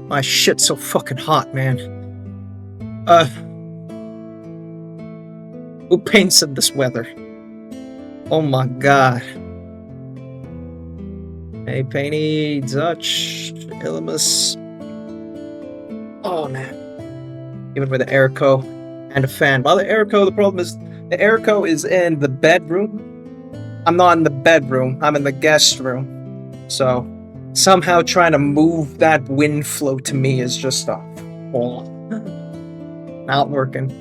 My shit's so fucking hot, man. Who paints in this weather? Oh my god. Hey, Painty, Dutch, Illimus. Oh man. Even with the airco and a fan. Well, the airco, the problem is the airco is in the bedroom. I'm not in the bedroom. I'm in the guest room. So somehow trying to move that wind flow to me is just not working.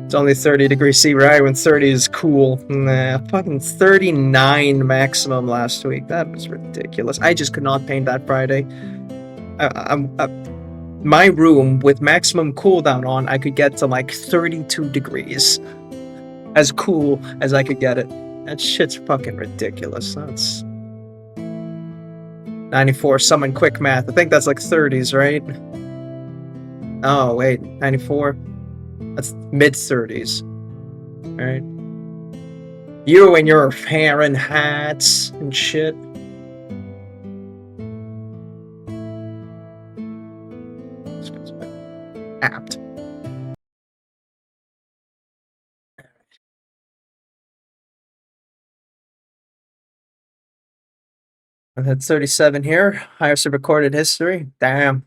It's only 30 degrees C, right? When 30 is cool. Nah, fucking 39 maximum last week. That was ridiculous. I just could not paint that Friday. My room with maximum cooldown on, I could get to like 32 degrees. As cool as I could get it. That shit's fucking ridiculous. That's 94. Summon quick math. I think that's like 30s, right? Oh, wait. 94? That's mid-30s. Alright. You and your Fahrenheits and shit. Apt. I've had 37 here. Highest of recorded history. Damn.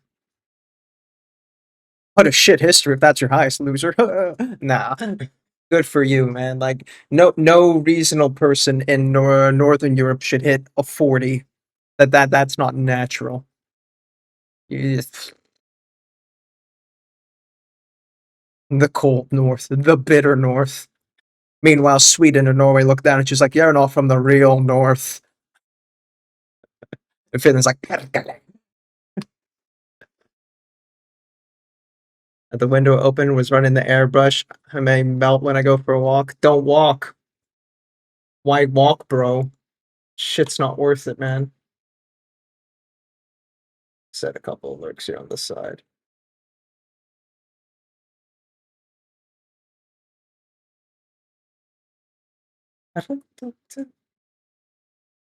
What a shit history if that's your highest, loser. Nah. Good for you, man. Like, no reasonable person in Northern Europe should hit a 40. That's not natural. The cold north, the bitter north. Meanwhile, Sweden and Norway look down and she's like, "You're not from the real north." And Finland's like, the window open, was running the airbrush. I may melt when I go for a walk. Don't walk. Why walk, bro? Shit's not worth it, man. Set a couple of lurks here on the side.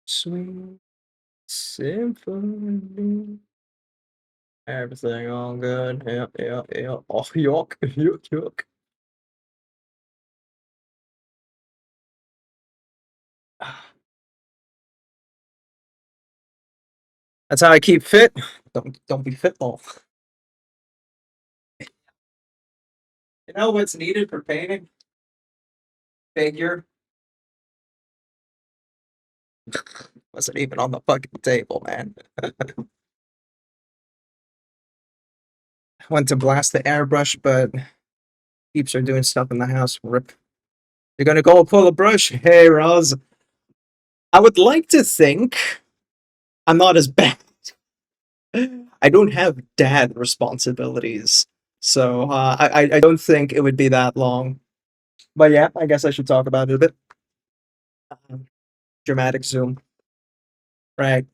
Sweet symphony. Everything all good. Yep. Oh, yuck. That's how I keep fit. Don't be fitful. You know what's needed for painting? Figure. Wasn't even on the fucking table, man. Went to blast the airbrush, but peeps are doing stuff in the house. Rip. You're gonna go pull a brush? Hey, Roz. I would like to think I'm not as bad. I don't have dad responsibilities, so I don't think it would be that long. But yeah, I guess I should talk about it a bit. Dramatic zoom, right?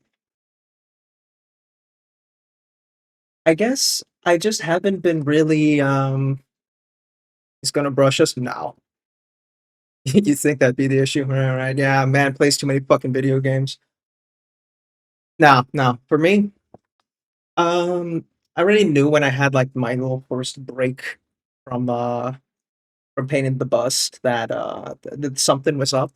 I guess I just haven't been really. He's gonna brush us now. You think that'd be the issue? All right, yeah, man plays too many fucking video games. No. For me, I already knew when I had like my little first break from uh from painting the bust that that something was up,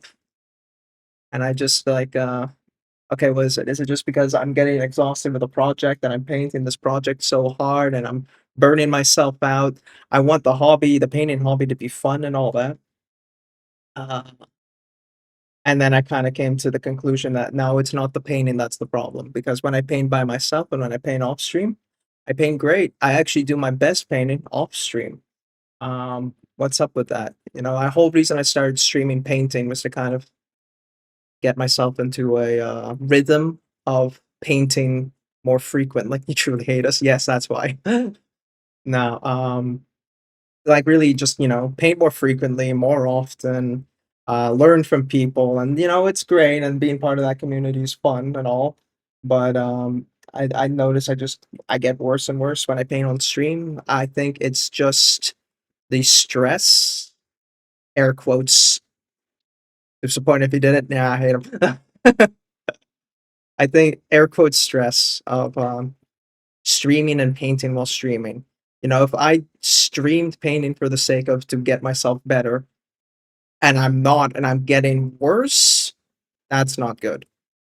and I just like okay, what is it? Is it just because I'm getting exhausted with the project and I'm painting this project so hard and I'm burning myself out? I want the hobby, the painting hobby, to be fun and all that. Uh, and then I kind of came to the conclusion that no, it's not the painting that's the problem. Because when I paint by myself and when I paint off stream, I paint great. I actually do my best painting off stream. What's up with that? You know, the whole reason I started streaming painting was to kind of get myself into a rhythm of painting more frequently. You truly hate us. Yes, that's why. No, like really just, you know, paint more frequently, more often, learn from people, and you know, it's great, and being part of that community is fun and all. But I notice I get worse and worse when I paint on stream. I think it's just the stress, air quotes. Disappointed if he did it. Yeah, I hate him. I think air quotes stress of streaming and painting while streaming. You know, if I streamed painting for the sake of to get myself better, and I'm not, and I'm getting worse, that's not good.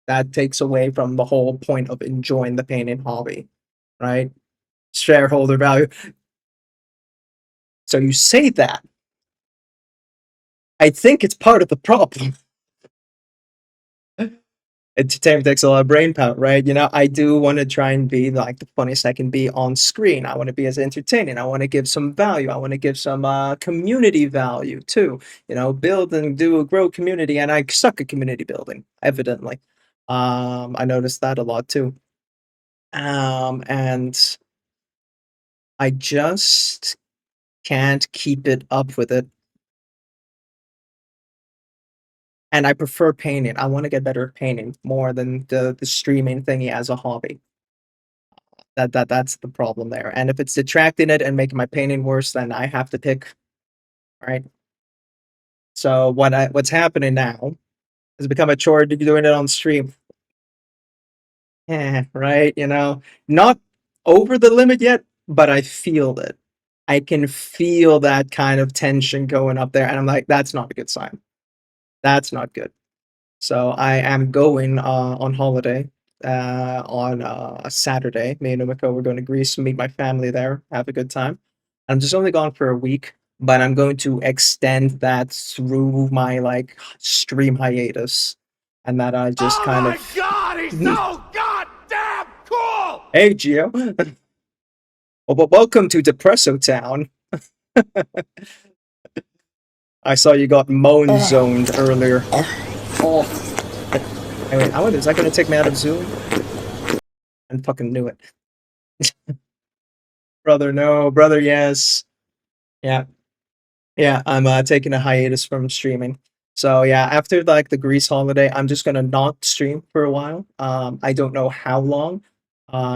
That takes away from the whole point of enjoying the painting hobby, right? Shareholder value. So you say that. I think it's part of the problem. Entertainment takes a lot of brain power, right? You know, I do want to try and be like the funniest I can be on screen. I want to be as entertaining. I want to give some value. I want to give some community value too. You know, build and grow community. And I suck at community building, evidently. I noticed that a lot too. And I just can't keep it up with it. And I prefer painting. I want to get better at painting more than the streaming thingy as a hobby. That's the problem there. And if it's detracting it and making my painting worse, then I have to pick, right? So what's happening now has become a chore to be doing it on stream. Right? You know, not over the limit yet, but I feel it. I can feel that kind of tension going up there, and I'm like, that's not a good sign. That's not good. So I am going on holiday on a Saturday. Me and Umiko, we're going to Greece, meet my family there, have a good time. I'm just only gone for a week, but I'm going to extend that through my like stream hiatus, and that I just kind of. Oh my god, he's so goddamn cool! Hey, Gio. Well, welcome to Depresso Town. I saw you got moan zoned earlier. Wait, is that going to take me out of Zoom? I fucking knew it. Brother, no. Brother, yes. Yeah. Yeah, I'm taking a hiatus from streaming. So yeah, after like the Greece holiday, I'm just gonna not stream for a while. I don't know how long.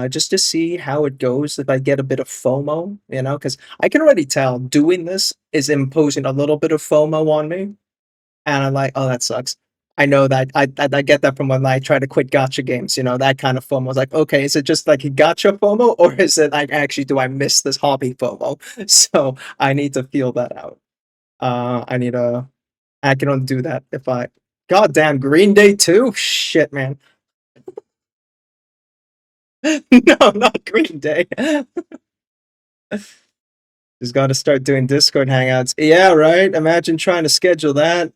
Just to see how it goes if I get a bit of FOMO, you know, because I can already tell doing this is imposing a little bit of FOMO on me. And I'm like, oh, that sucks. I know that I get that from when I try to quit gotcha games, you know, that kind of FOMO. I was like, okay, is it just like a gotcha FOMO, or is it like actually do I miss this hobby FOMO? So I need to feel that out. I can only do that if I. Goddamn, Green Day too? Shit, man. No, not Green Day. Just got to start doing Discord hangouts. Yeah, right. Imagine trying to schedule that,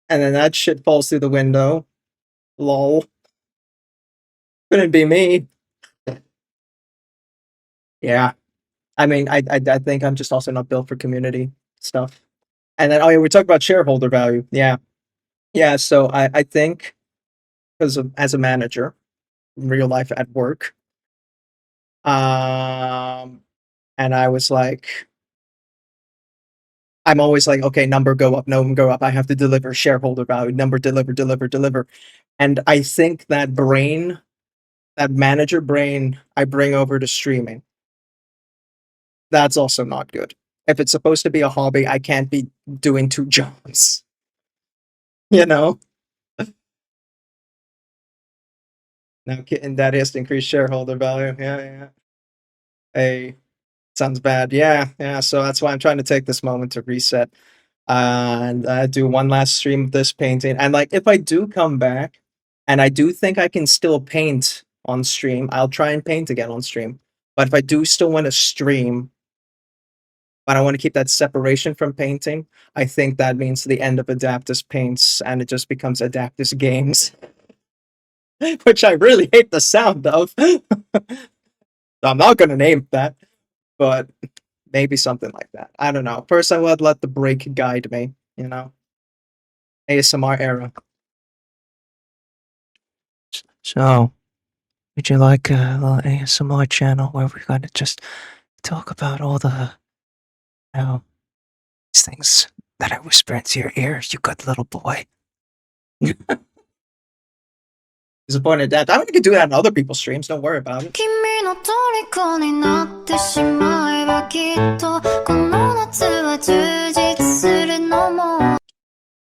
and then that shit falls through the window. Lol. Couldn't be me. Yeah. I mean, I think I'm just also not built for community stuff. And then, oh yeah, we talked about shareholder value. Yeah. Yeah. So I think because as a manager, in real life at work, and I was like, I'm always like, okay, number go up, number go up. I have to deliver shareholder value, number deliver, deliver, deliver. And I think that brain, that manager brain, I bring over to streaming. That's also not good. If it's supposed to be a hobby, I can't be doing two jobs. You know? Now, and that is to increase shareholder value. Yeah, yeah. Hey, sounds bad. Yeah, yeah. So that's why I'm trying to take this moment to reset and do one last stream of this painting. And like, if I do come back, and I do think I can still paint on stream, I'll try and paint again on stream. But if I do still want to stream, but I want to keep that separation from painting, I think that means the end of AdaptusPaints, and it just becomes Adaptus Games, which I really hate the sound of. I'm not going to name that, but maybe something like that. I don't know. First, I would let the break guide me, you know? ASMR era. So, would you like a little ASMR channel where we're going to just talk about all the, you know, things that I whisper into your ears, you good little boy? Disappointed that. I could do that on other people's streams, don't worry about it.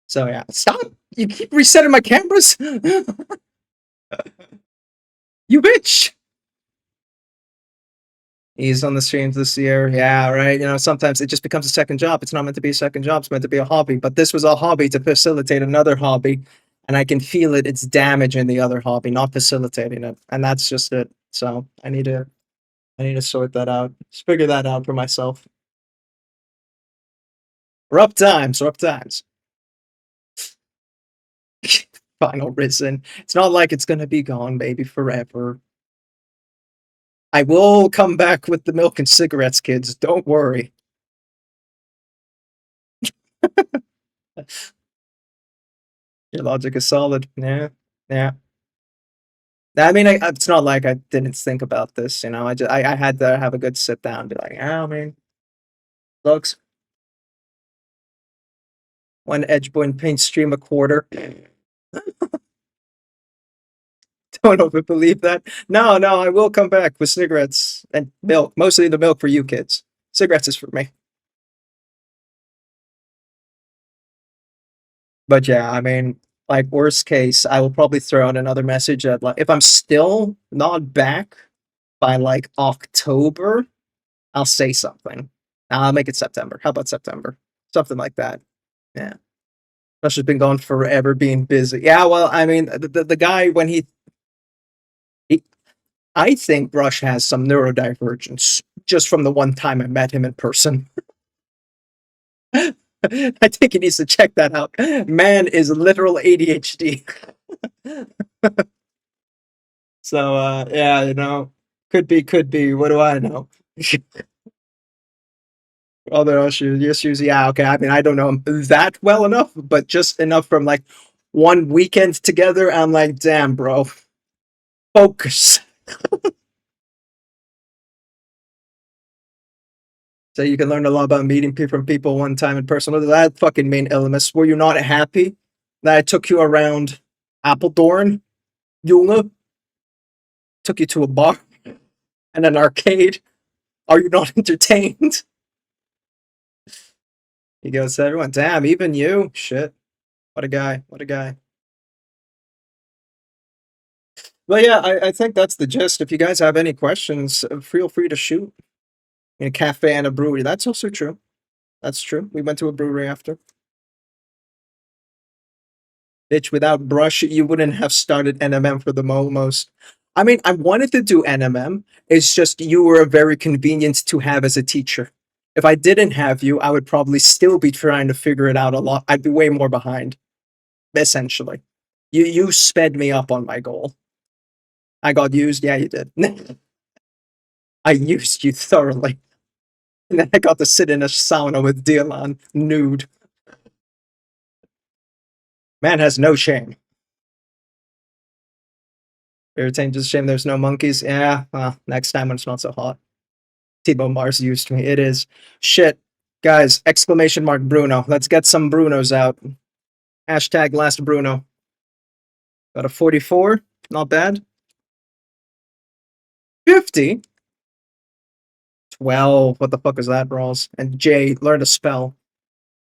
So yeah, stop! You keep resetting my cameras! You bitch! He's on the streams this year. Yeah, right. You know, sometimes it just becomes a second job. It's not meant to be a second job. It's meant to be a hobby. But this was a hobby to facilitate another hobby, and I can feel it. It's damaging the other hobby, not facilitating it, and that's just it. So I need to sort that out. Just figure that out for myself. Rough times. Rough times. Final risen. It's not like it's gonna be gone, baby, forever. I will come back with the milk and cigarettes, kids. Don't worry. Your logic is solid. Yeah, yeah. I mean, it's not like I didn't think about this. You know, I had to have a good sit down and be like, I mean, looks one Edgeborn paint stream a quarter. Don't overbelieve that. No, no, I will come back with cigarettes and milk. Mostly the milk for you kids. Cigarettes is for me. But yeah, I mean, like worst case, I will probably throw out another message at like if I'm still not back by like October, I'll say something. I'll make it September. How about September? Something like that. Yeah. Rush has been gone forever, being busy. Yeah, well, I mean, the guy when he, I think Rush has some neurodivergence just from the one time I met him in person. I think he needs to check that out. Man is literal ADHD. So yeah, you know, could be, could be. What do I know? Other issues, yeah, okay. I mean, I don't know him that well enough, but just enough from like one weekend together. I'm like, damn, bro, focus. So you can learn a lot about meeting people from people one time in person. What that fucking main elements? Were you not happy that I took you around Appledorn, Yula, took you to a bar and an arcade? Are you not entertained? He goes to everyone, damn, even you? Shit. What a guy. What a guy. Well, yeah, I think that's the gist. If you guys have any questions, feel free to shoot. In a cafe and a brewery. That's also true. That's true. We went to a brewery after. Bitch, without Brush, you wouldn't have started NMM for the most. I mean, I wanted to do NMM. It's just you were a very convenient to have as a teacher. If I didn't have you, I would probably still be trying to figure it out a lot. I'd be way more behind, essentially. You sped me up on my goal. I got used. Yeah, you did. I used you thoroughly. And then I got to sit in a sauna with Dylan, nude. Man has no shame. Irritating, just a shame there's no monkeys. Yeah, well, next time when it's not so hot. Tebow Mars used me. It is. Shit. Guys, exclamation mark Bruno. Let's get some Brunos out. Hashtag last Bruno. Got a 44. Not bad. 50. 12. What the fuck is that, Rawls? And J, learn to spell.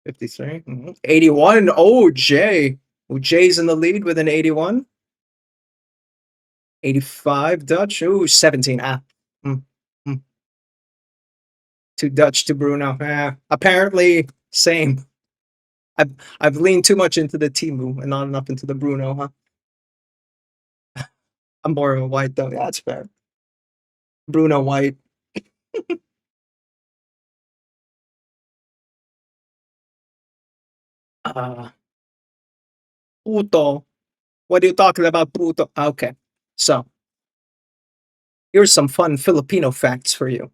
53. 81. Oh, J. Oh, J's in the lead with an 81. 85 Dutch. Ooh, 17. Ah. Mm, mm. Too Dutch to Bruno. Apparently, same. I've leaned too much into the Timu and not enough into the Bruno, huh? I'm more of a white though. Yeah, that's fair. Bruno White. Uh, Puto. What are you talking about, Puto? Okay. So, here's some fun Filipino facts for you.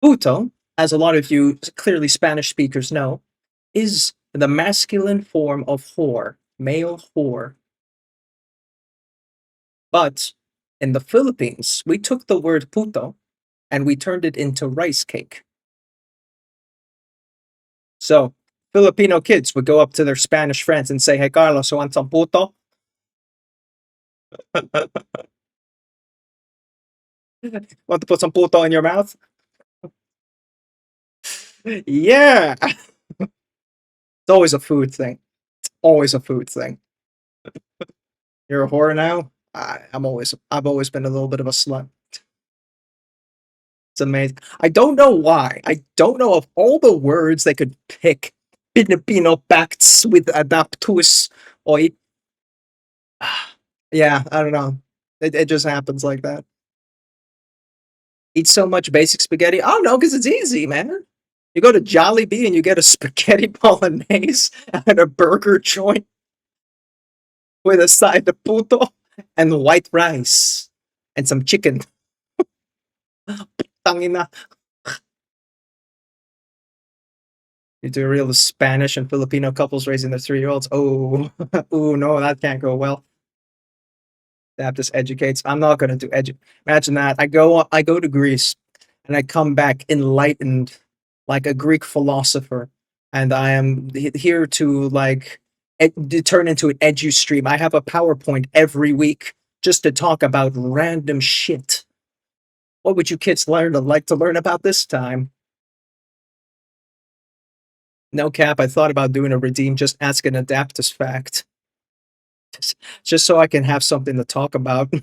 Puto, as a lot of you clearly Spanish speakers know, is the masculine form of whore, male whore. But in the Philippines, we took the word puto and we turned it into rice cake. So Filipino kids would go up to their Spanish friends and say, "Hey, Carlos, you want some puto?" Want to put some puto in your mouth? Yeah. It's always a food thing. It's always a food thing. You're a whore now? I've always been a little bit of a slut. It's amazing. I don't know why. I don't know of all the words they could pick. Filipino pacts with Adaptus. Or yeah, I don't know. It just happens like that. Eat so much basic spaghetti. I don't know, because it's easy, man. You go to Jollibee and you get a spaghetti bolognese and a burger joint with a side of puto and white rice and some chicken. Tangina. You do a real Spanish and Filipino couples raising their 3-year-olds. Oh, ooh, no, that can't go well. Adaptus educates. I'm not going to do Imagine that. I go to Greece and I come back enlightened like a Greek philosopher, and I am here to like turn into an edu stream. I have a PowerPoint every week just to talk about random shit. What would you kids like to learn about this time? No cap, I thought about doing a redeem, just ask an Adaptus fact. Just so I can have something to talk about.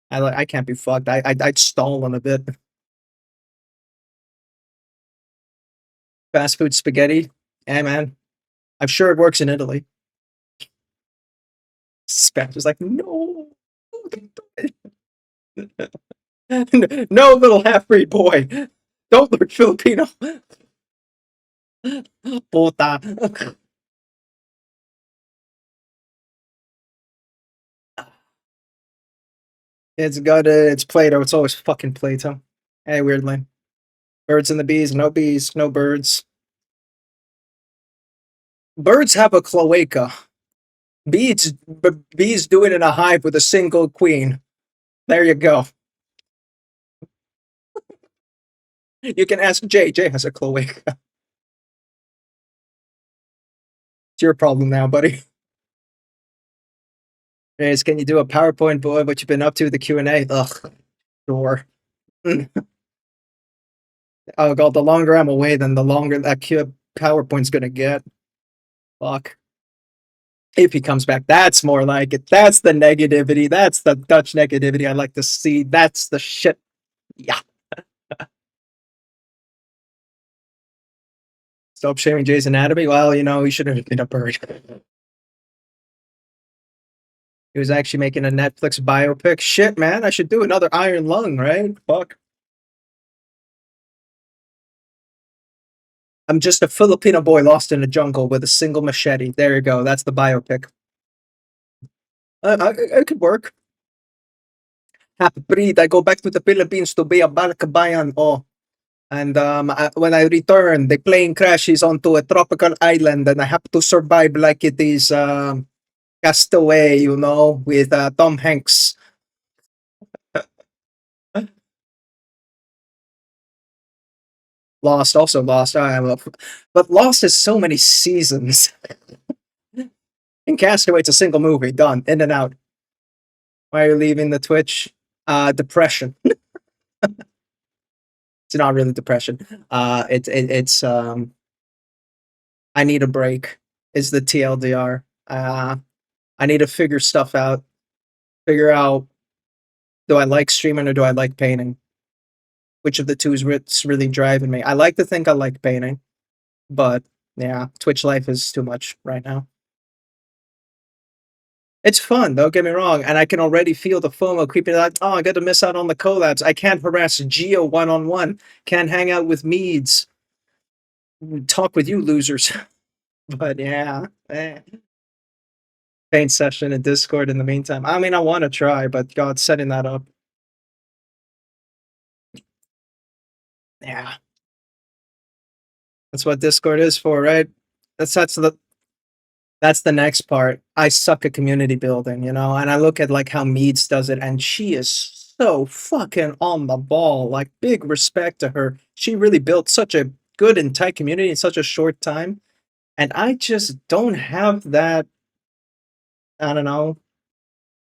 I can't be fucked. I'd stall on a bit. Fast food spaghetti. Yeah, man. I'm sure it works in Italy. Spanish is like, no. No, little half-breed boy. Don't learn Filipino. Puta. It's got it's Plato. It's always fucking Plato. Hey, weirdly. Birds and the bees, no birds. Birds have a cloaca. Bees do it in a hive with a single queen. There you go. You can ask Jay. Jay has a cloaca. It's your problem now, buddy. Guys, can you do a PowerPoint, boy? What you been up to? The Q&A? Ugh, sure. Oh god, the longer I'm away, then the longer that PowerPoint's gonna get. Fuck. If he comes back, that's more like it. That's the negativity. That's the Dutch negativity I like to see. That's the shit. Yeah. Stop sharing Jay's anatomy. Well, you know, he should have been a bird. He was actually making a Netflix biopic. Shit, man, I should do another Iron Lung, right? Fuck. I'm just a Filipino boy lost in a jungle with a single machete. There you go. That's the biopic. It could work. Happy breed. I go back to the Philippines to be a Balakabayan. Oh, and when I return, the plane crashes onto a tropical island, and I have to survive like it is Castaway, you know, with Tom Hanks. Lost, also Lost. But Lost has so many seasons. And Castaway, it's a single movie, done, in and out. Why are you leaving the Twitch? Depression. It's not really depression. It's I need a break. Is the TLDR. I need to figure stuff out. Figure out, do I like streaming or do I like painting? Which of the two is really driving me? I like to think I like painting, but yeah, Twitch life is too much right now. It's fun, don't get me wrong, and I can already feel the FOMO creeping like, oh, I got to miss out on the collabs. I can't harass Geo one-on-one. Can't hang out with Meads. Talk with you losers. But yeah. Paint session in Discord in the meantime. I mean, I want to try, but God, setting that up. Yeah. That's what Discord is for, right? That's the next part. I suck at community building, you know, and I look at like how Meads does it, and she is so fucking on the ball. Like, big respect to her. She really built such a good and tight community in such a short time, and I just don't have that. I don't know,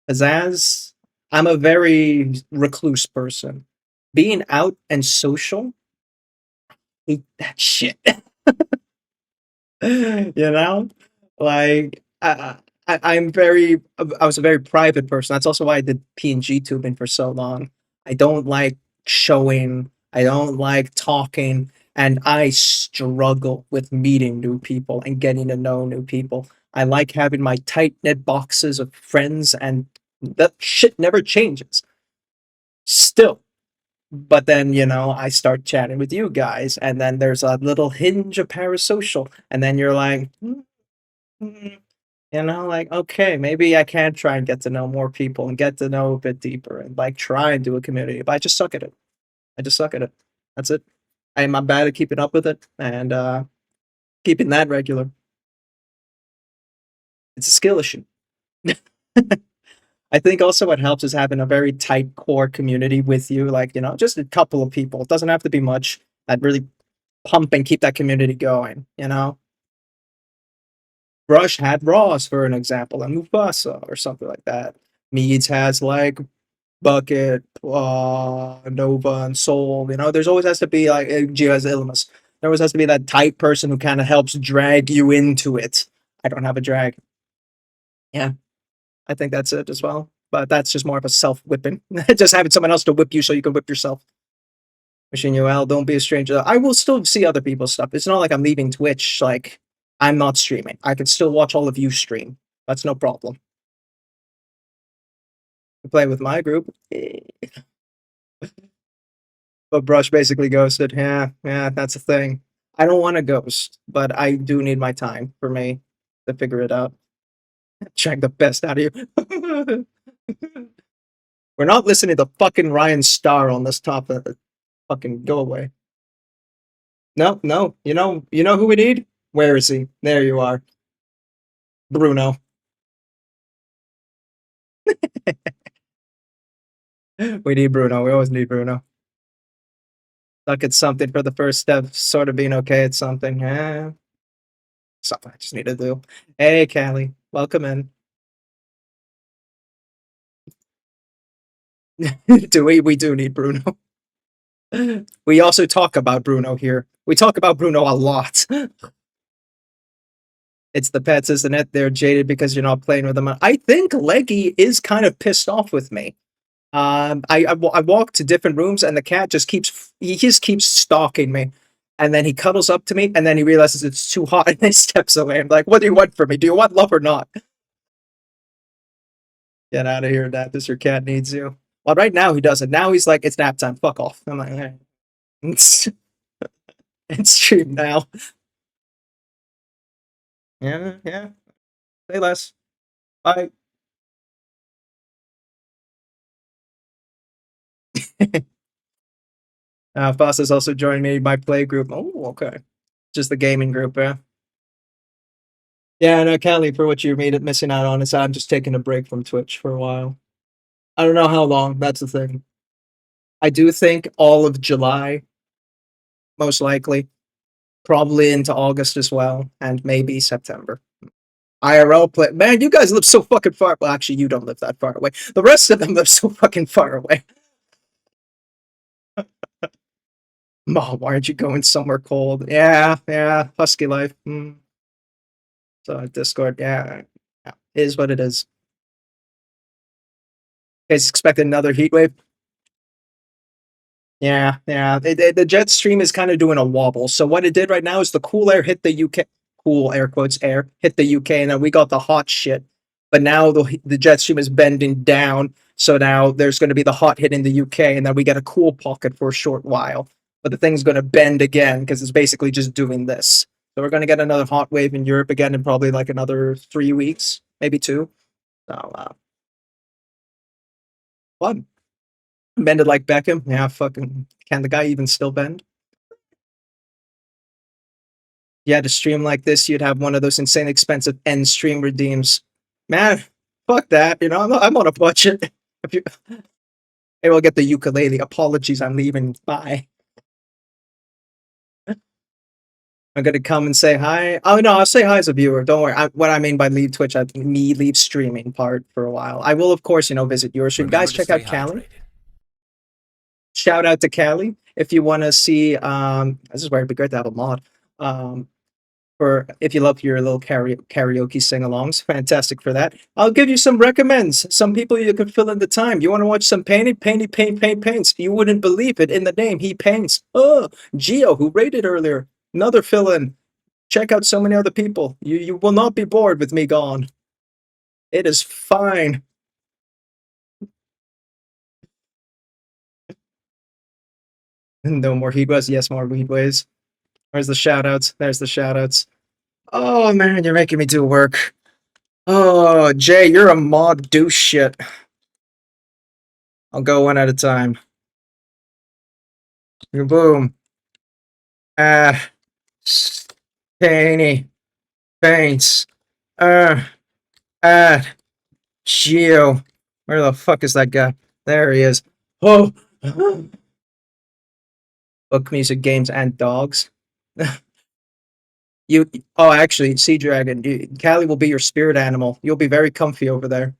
pizzazz. I'm a very recluse person. Being out and social, hate that shit. You know, like I'm very. I was a very private person. That's also why I did PNG tubing for so long. I don't like showing. I don't like talking, and I struggle with meeting new people and getting to know new people. I like having my tight knit boxes of friends, and that shit never changes. Still, but then, I start chatting with you guys, and then there's a little hinge of parasocial, and then you're like, mm, like, okay, maybe I can try and get to know more people and get to know a bit deeper and like try and do a community, but I just suck at it. I just suck at it. That's it. I'm bad at keeping up with it and keeping that regular. It's a skill issue. I think also what helps is having a very tight core community with you, like, just a couple of people. It doesn't have to be much that really pump and keep that community going. Rush had Ross, for an example, and Mufasa or something like that. Meads has like Bucket, Nova, and Soul. There's always has to be like Gio has Illumus. There always has to be that tight person who kind of helps drag you into it. I don't have a drag. Yeah, I think that's it as well. But that's just more of a self whipping. Just having someone else to whip you so you can whip yourself. Wishing you well. Don't be a stranger. I will still see other people's stuff. It's not like I'm leaving Twitch. Like, I'm not streaming. I can still watch all of you stream. That's no problem. Play with my group. But Brush basically ghosted. Yeah, that's a thing. I don't want to ghost, but I do need my time for me to figure it out. Check the best out of you. We're not listening to fucking Ryan Starr on this topic. Fucking go away. No, no. You know who we need? Where is he? There you are. Bruno. We need Bruno. We always need Bruno. Suck at something for the first step, sort of being okay at something. Something I just need to do. Hey, Callie. Welcome in. Do we do need Bruno. We also talk about Bruno here. We talk about Bruno a lot. It's the pets, isn't it? They're jaded because you're not playing with them. I think Leggy is kind of pissed off with me. I walk to different rooms and the cat just keeps stalking me. And then he cuddles up to me and then he realizes it's too hot and he steps away. I'm like, what do you want from me? Do you want love or not? Get out of here, Adaptus. Your cat needs you. Well, right now he doesn't. Now he's like, it's nap time. Fuck off. I'm like, hey. It's stream now. Yeah. Say less. Bye. Foss has also joined me my play group. Oh, okay. Just the gaming group, yeah. Yeah, no, Callie, for what you missing out on is I'm just taking a break from Twitch for a while. I don't know how long. That's the thing. I do think all of July, most likely, probably into August as well, and maybe September. IRL play. Man, you guys live so fucking far. Well, actually, you don't live that far away. The rest of them live so fucking far away. Oh, why aren't you going somewhere cold? Yeah, husky life. So Discord, yeah, is what it is. Guys expect another heat wave? Yeah. The jet stream is kind of doing a wobble. So what it did right now is the cool air hit the UK. Cool air quotes air hit the UK, and then we got the hot shit. But now the jet stream is bending down, so now there's going to be the hot hit in the UK, and then we get a cool pocket for a short while. But the thing's going to bend again because it's basically just doing this. So we're going to get another hot wave in Europe again in probably like another 3 weeks, maybe 2. So, what? Bended like Beckham? Yeah, fucking. Can the guy even still bend? You had a stream like this, you'd have one of those insane expensive end stream redeems. Man, fuck that. I'm on a budget. If you, maybe I'll get the ukulele. Apologies, I'm leaving. Bye. I'm gonna come and say hi. Oh no, I'll say hi as a viewer. Don't worry. What I mean by leave Twitch, I mean leave streaming part for a while. I will, of course, visit your stream. Guys, check out Callie. Shout out to Callie if you want to see. This is where it'd be great to have a mod. for if you love your little karaoke sing-alongs. Fantastic for that. I'll give you some recommends. Some people you can fill in the time. You want to watch some painting? Paints. You wouldn't believe it in the name. He paints. Oh, Geo, who rated earlier. Another fill-in. Check out so many other people. You will not be bored with me gone. It is fine. No more heatwaves. Yes, more heatwaves. Where's the shoutouts? There's the shoutouts. Oh man, you're making me do work. Oh, Jay, you're a mod douche shit. I'll go one at a time. Boom. Ah, Painty. Paints. Add. Geo. Where the fuck is that guy? There he is. Oh. Book, music, games, and dogs. You. Oh, actually, Sea Dragon. Callie will be your spirit animal. You'll be very comfy over there.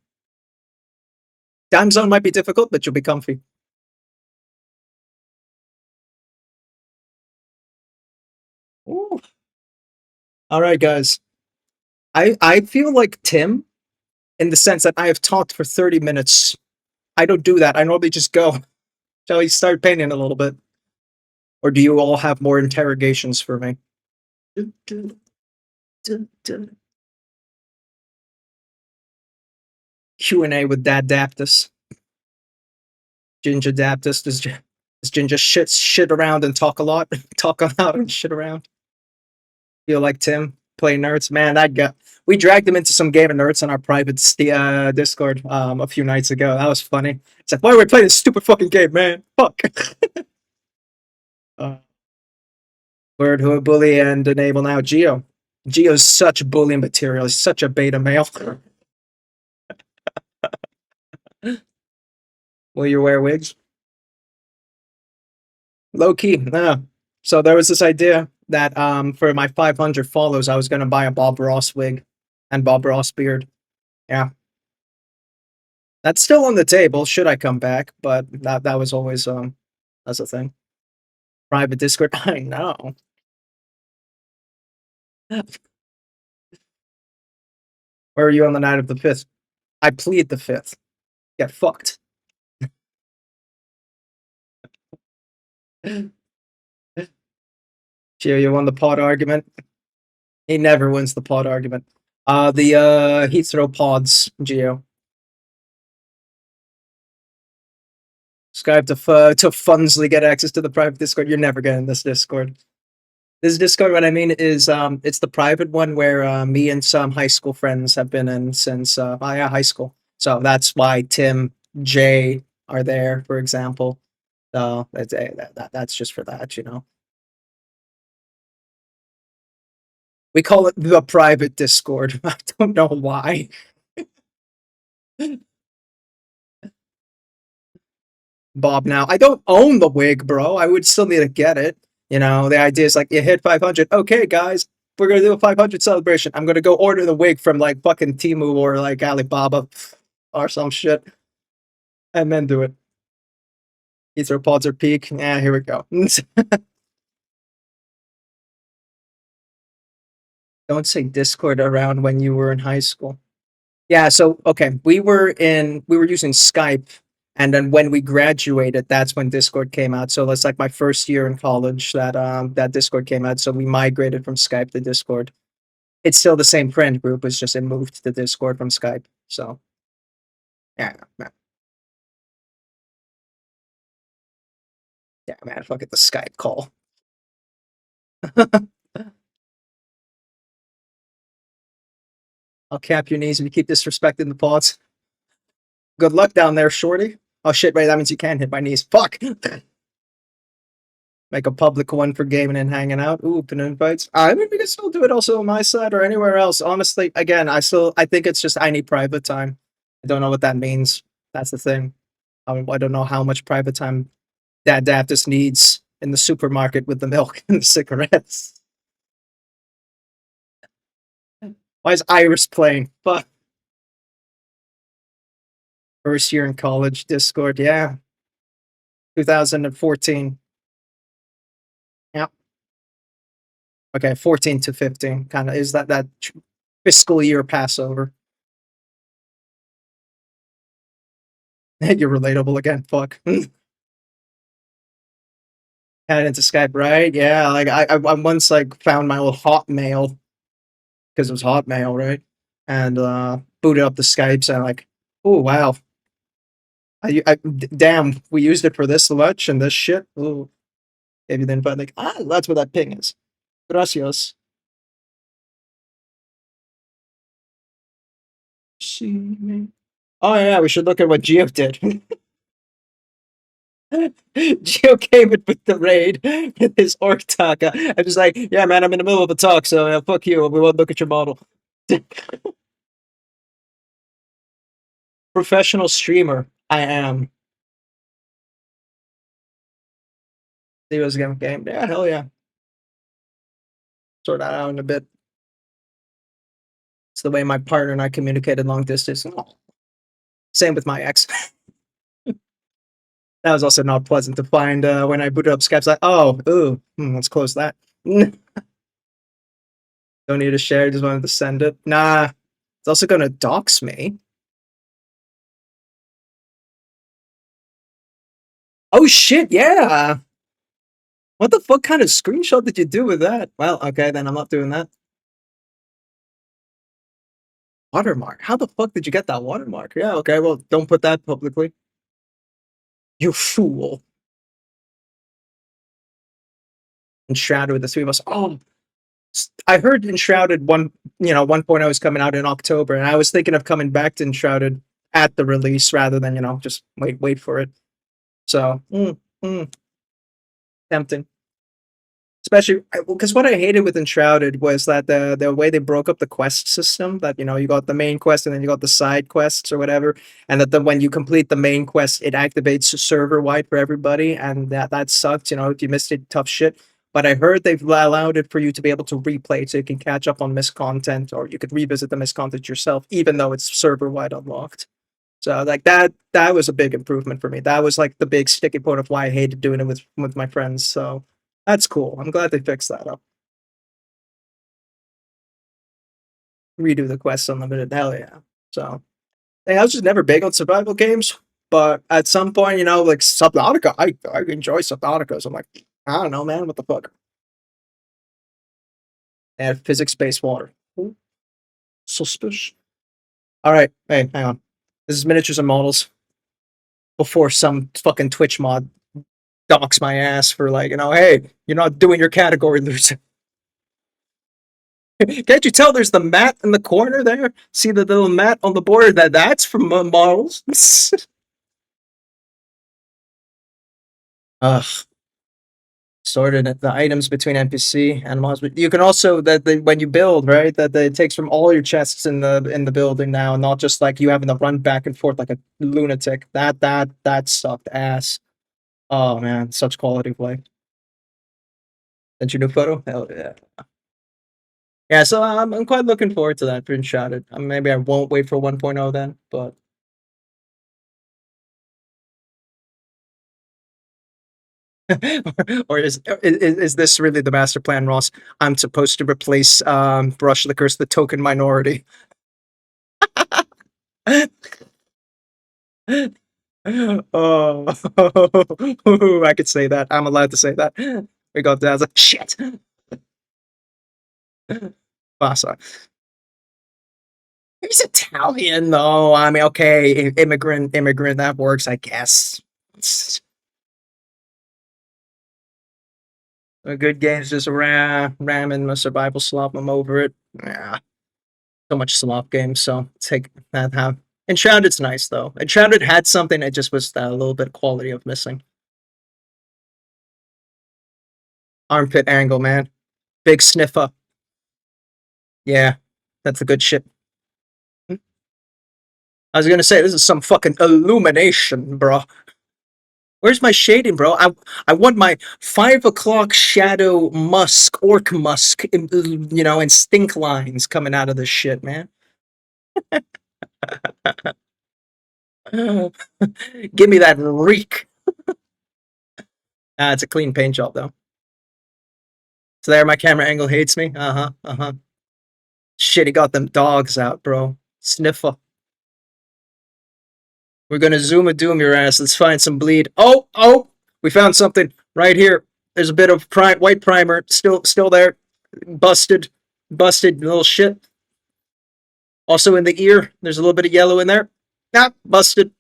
Time zone might be difficult, but you'll be comfy. Ooh. All right, guys. I feel like Tim in the sense that I have talked for 30 minutes. I don't do that. I normally just go. Shall we start painting a little bit? Or do you all have more interrogations for me? Q&A with Adaptus. Ginger Adaptus. Does Ginger shit around and talk a lot? Talk a lot and shit around? Feel like Tim? Play nerds? Man, that guy. We dragged him into some game of nerds on our private Discord a few nights ago. That was funny. It's like, why are we playing this stupid fucking game, man? Fuck. Word who a bully and enable now Geo. Geo's such bullying material. He's such a beta male. Will you wear wigs? Low key, no. So there was this idea that for my 500 follows, I was going to buy a Bob Ross wig and Bob Ross beard. Yeah. That's still on the table, should I come back, but that was always that's a thing. Private Discord, I know. Where are you on the night of the 5th? I plead the 5th. Get fucked. Gio, you won the pod argument? He never wins the pod argument. The heat throw pods, Geo. Subscribe to Funzly, get access to the private Discord. You're never getting this Discord. This Discord, what I mean is, it's the private one where me and some high school friends have been in since high school. So that's why Tim, Jay are there, for example. So that's just for that, you know. We call it the private Discord. I don't know why. Bob now. I don't own the wig, bro. I would still need to get it. You know, the idea is like, you hit 500. Okay, guys, we're going to do a 500 celebration. I'm going to go order the wig from like fucking Temu or like Alibaba or some shit. And then do it. Etherpods are peak. Yeah, here we go. Don't say Discord around when you were in high school. Yeah, so okay, we were using Skype, and then when we graduated, that's when Discord came out. So that's like my first year in college that that Discord came out. So we migrated from Skype to Discord. It's still the same friend group, it's just it moved to Discord from Skype. So yeah, man. Yeah, man, fuck it, the Skype call. I'll cap your knees if you keep disrespecting the pods. Good luck down there, shorty. Oh shit, right, that means you can hit my knees. Fuck! Make a public one for gaming and hanging out. Ooh, open invites. I mean, we can still do it also on my side or anywhere else. Honestly, again, I think it's just I need private time. I don't know what that means. That's the thing. I don't know how much private time that Adaptus needs in the supermarket with the milk and the cigarettes. Why is Iris playing? Fuck. First year in college, Discord, yeah. 2014. Yeah. Okay, 14 to 15 kind of is that fiscal year Passover. You're relatable again. Fuck. Add into Skype, right? Yeah, like I once like found my old Hotmail because it was Hotmail, right? And booted up the Skypes and like, oh wow, damn, we used it for this much and this shit. Ooh, maybe then, but like, that's what that ping is. Gracias. See me. Oh yeah, we should look at what Geo did. Geo came in with the raid with his orc talk. I'm just like, yeah, man, I'm in the middle of a talk, so fuck you. We won't look at your model. Professional streamer, I am. Theo's game. Yeah, hell yeah. Sort that out in a bit. It's the way my partner and I communicated long distance. Oh, same with my ex. That was also not pleasant to find when I booted up Skype's like, oh, ooh, let's close that. Don't need to share, just wanted to send it. Nah, it's also gonna dox me. Oh shit, yeah. What the fuck kind of screenshot did you do with that? Well, okay, then I'm not doing that. Watermark. How the fuck did you get that watermark? Yeah, okay, well, don't put that publicly. You fool. Enshrouded with the three of us. Oh, I heard Enshrouded 1.0 is coming out in October, and I was thinking of coming back to Enshrouded at the release rather than just wait for it. So, tempting. Especially because what I hated with Enshrouded was that the way they broke up the quest system, that you got the main quest and then you got the side quests or whatever, and that when you complete the main quest, it activates server wide for everybody, and that sucked. If you missed it, tough shit. But I heard they've allowed it for you to be able to replay, so you can catch up on missed content, or you could revisit the missed content yourself, even though it's server wide unlocked. So like that was a big improvement for me. That was like the big sticky point of why I hated doing it with my friends. So that's cool. I'm glad they fixed that up. Redo the quest unlimited. Hell yeah. So hey, I was just never big on survival games, but at some point, like Subnautica, I enjoy Subnautica. So I'm like, I don't know, man. What the fuck? And physics-based water. Ooh, suspicious. All right. Hey, hang on. This is miniatures and models before some fucking Twitch mod docks my ass for like, hey, you're not doing your category, loser. Can't you tell there's the mat in the corner there? See the little mat on the board? That's from models. Ugh. Sorted the items between NPC and models. But you can also when you build, right, that it takes from all your chests in the building now, not just like you having to run back and forth like a lunatic. That sucked ass. Oh man, such quality of life. Sent you a new photo? Hell yeah. Yeah, so I'm quite looking forward to that for Uncharted. Maybe I won't wait for 1.0 then, but or is this really the master plan, Ross? I'm supposed to replace Brush the Curse, the token minority. Oh, I could say that. I'm allowed to say that. We got that. Like, shit. Bassa. He's Italian, though. I mean, okay, immigrant, that works, I guess. A good game's just ramming the survival slop. I'm over it. Yeah, so much slop games. So take that. Have Enshrouded's nice though. Enshrouded had something. It just was a little bit quality of missing. Armpit angle, man. Big sniffer. Yeah, that's the good shit. I was gonna say this is some fucking illumination, bro. Where's my shading, bro? I want my 5 o'clock shadow musk, orc musk, and stink lines coming out of this shit, man. Give me that reek. It's a clean paint job though. So there, my camera angle hates me. Uh-huh. Shit, he got them dogs out, bro. Sniffer. We're gonna zoom a doom your ass. Let's find some bleed. Oh! We found something right here. There's a bit of white primer still there. Busted little shit. Also in the ear, there's a little bit of yellow in there. Ah, busted.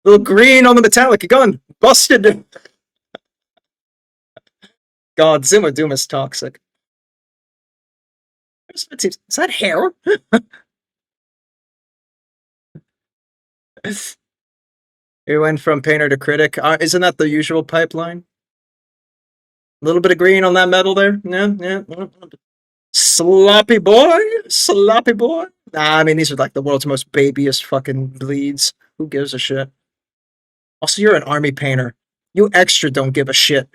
Little green on the metallic gun. Busted. God, Zuma Doom is toxic. Is that hair? We went from painter to critic. Isn't that the usual pipeline? A little bit of green on that metal there. Yeah. Sloppy boy. Nah, I mean, these are like the world's most babyest fucking bleeds. Who gives a shit? Also, you're an army painter. You extra don't give a shit.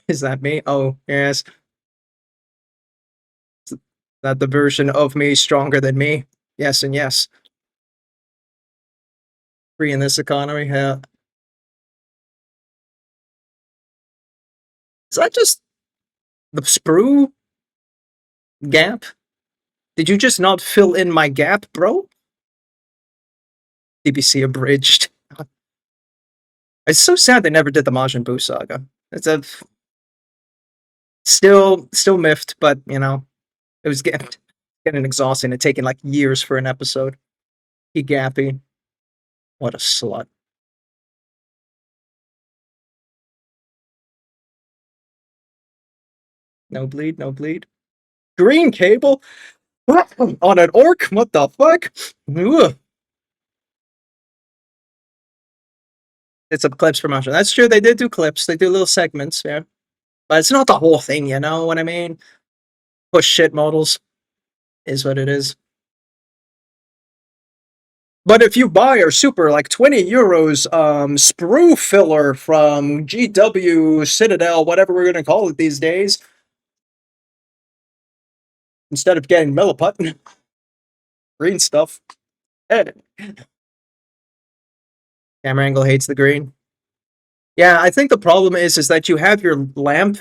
Is that me? Oh, yes. Is that the version of me stronger than me? Yes and yes. Free in this economy, yeah. Is that just the sprue gap? Did you just not fill in my gap, bro? DBC abridged. It's so sad they never did the Majin Buu saga. It's a still miffed, but you know, it was getting exhausting and taking like years for an episode. He gappy. What a slut. No bleed. Green cable on an orc. What the fuck? Ugh. It's a clips promotion. That's true. They did do clips. They do little segments, yeah. But it's not the whole thing, you know what I mean? Push shit models is what it is. But if you buy our super like 20 euros sprue filler from GW Citadel, whatever we're gonna call it these days, instead of getting milliput green stuff. Camera angle hates the green. Yeah, I think the problem is that you have your lamp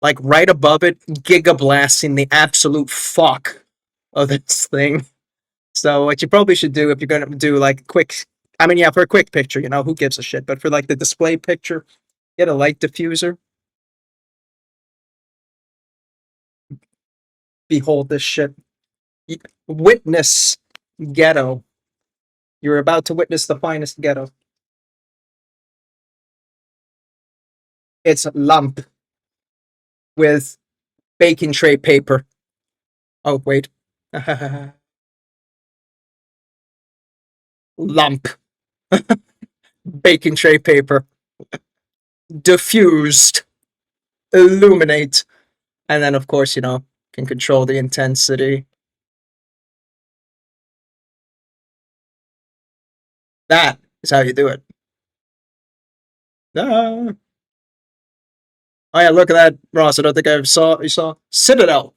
like right above it, giga blasting the absolute fuck of this thing. So what you probably should do if you're gonna do like quick, I mean, yeah, for a quick picture, you know, who gives a shit? But for like the display picture, get a light diffuser. Behold this shit. Witness ghetto. You're about to witness the finest ghetto. It's a lump with baking tray paper. Oh, wait. Lump. Baking tray paper. Diffused. Illuminate. And then, of course, you know, can control the intensity. That is how you do it. Ah. Oh yeah, look at that, Ross. I don't think you saw Citadel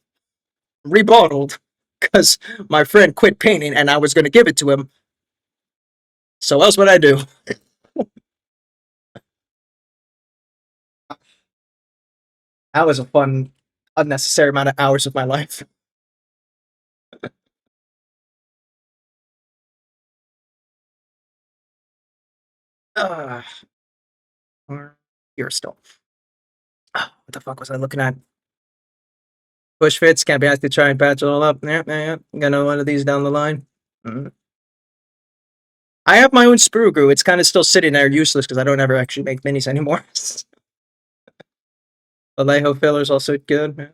rebottled because my friend quit painting and I was going to give it to him. So else would I do? That was a fun, unnecessary amount of hours of my life. Uh, Here still. What the fuck was I looking at? Push fits, can't be asked to try and patch it all up. Yeah. Gonna one of these down the line. I have my own sprue glue. It's kind of still sitting there useless because I don't ever actually make minis anymore. Vallejo filler's also good.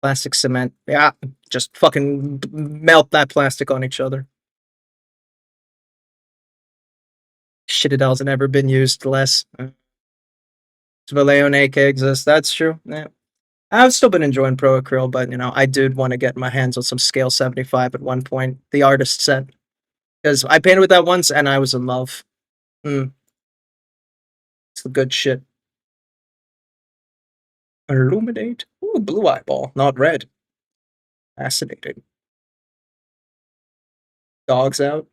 Plastic cement. Yeah, just fucking melt that plastic on each other. Citadel's never been used less. Vallejo and AK exist. That's true. Yeah. I've still been enjoying Pro Acryl, but you know, I did want to get my hands on some Scale 75 at one point. The artist set. Because I painted with that once and I was in love. It's the good shit. Illuminate. Ooh, blue eyeball, not red. Fascinating. Dogs out.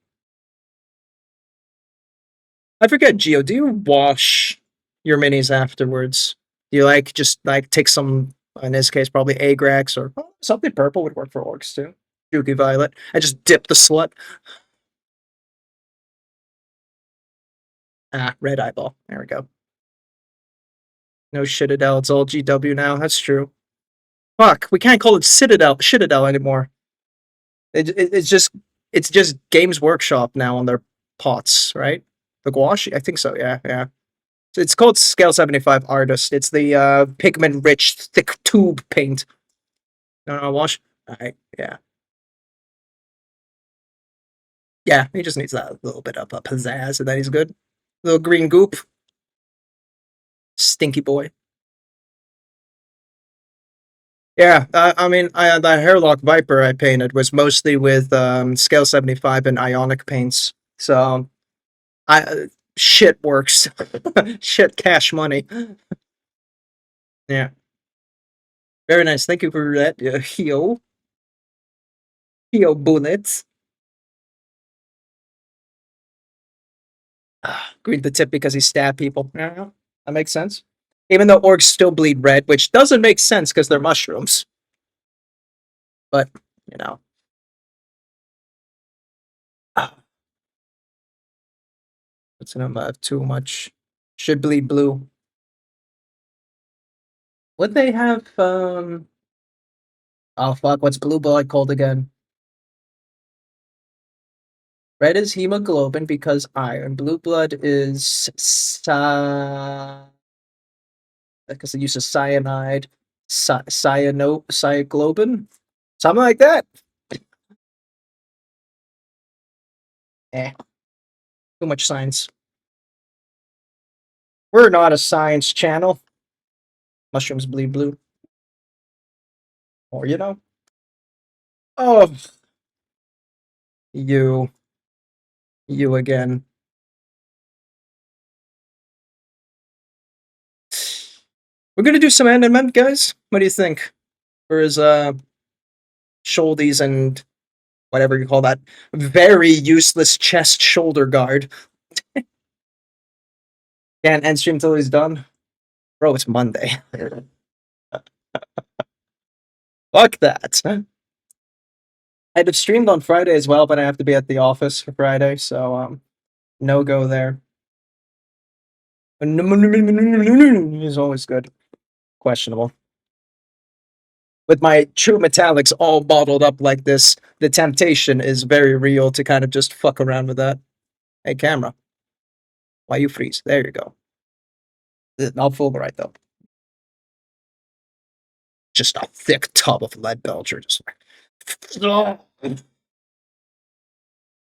I forget, Geo, do you wash your minis afterwards? Do you like just like take some, in this case, probably Agrax or something purple would work for orcs too. Juki Violet. And just dip the slut. Ah, red eyeball. There we go. No Citadel, it's all GW now. That's true. Fuck, we can't call it Citadel anymore. It's just Games Workshop now on their pots, right? The gouache? I think so, yeah, yeah. It's called Scale 75 Artist. It's the pigment rich, thick tube paint. No, wash. Alright, yeah. Yeah, he just needs that little bit of a pizzazz and then he's good. Little green goop. Stinky boy. Yeah, I mean, the Hairlock Viper I painted was mostly with Scale 75 and Ionic paints. So, shit works. Shit cash money. Yeah. Very nice. Thank you for that, Hio. Hio bullets. Green the tip because he stabbed people. Yeah, that makes sense. Even though orcs still bleed red, which doesn't make sense because they're mushrooms. But, you know. It's not too much. Should bleed blue. Would they have, oh fuck, what's blue blood called again? Red is hemoglobin because iron. Blue blood is because it uses cyanide, cyaglobin, something like that. Eh, too much science. We're not a science channel. Mushrooms bleed blue, or you know. Oh, you, you again. We're gonna do some animement, guys. What do you think? For his shouldies and whatever you call that very useless chest shoulder guard. Can't end stream till he's done. Bro, it's Monday. Fuck that. I'd have streamed on Friday as well, but I have to be at the office for Friday, so no go there. Is always good. Questionable. With my true metallics all bottled up like this, the temptation is very real to kind of just fuck around with that. Hey, camera. Why you freeze? There you go. Not full right though. Just a thick tub of lead belcher, just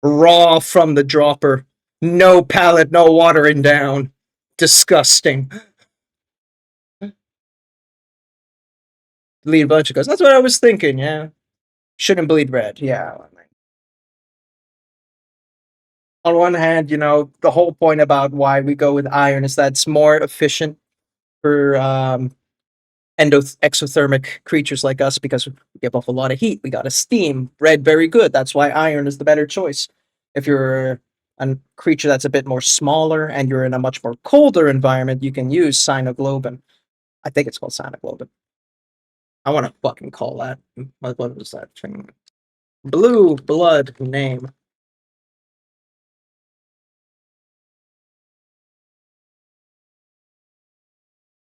raw from the dropper. No pallet, no watering down. Disgusting. Bleed belcher goes, that's what I was thinking, yeah. Shouldn't bleed red, yeah. On one hand, you know, the whole point about why we go with iron is that it's more efficient for exothermic creatures like us because we give off a lot of heat. We got a steam. Red, very good. That's why iron is the better choice. If you're a creature that's a bit more smaller and you're in a much more colder environment, you can use cyanoglobin. I think it's called cyanoglobin. I want to fucking call that. What was that thing? Blue blood name.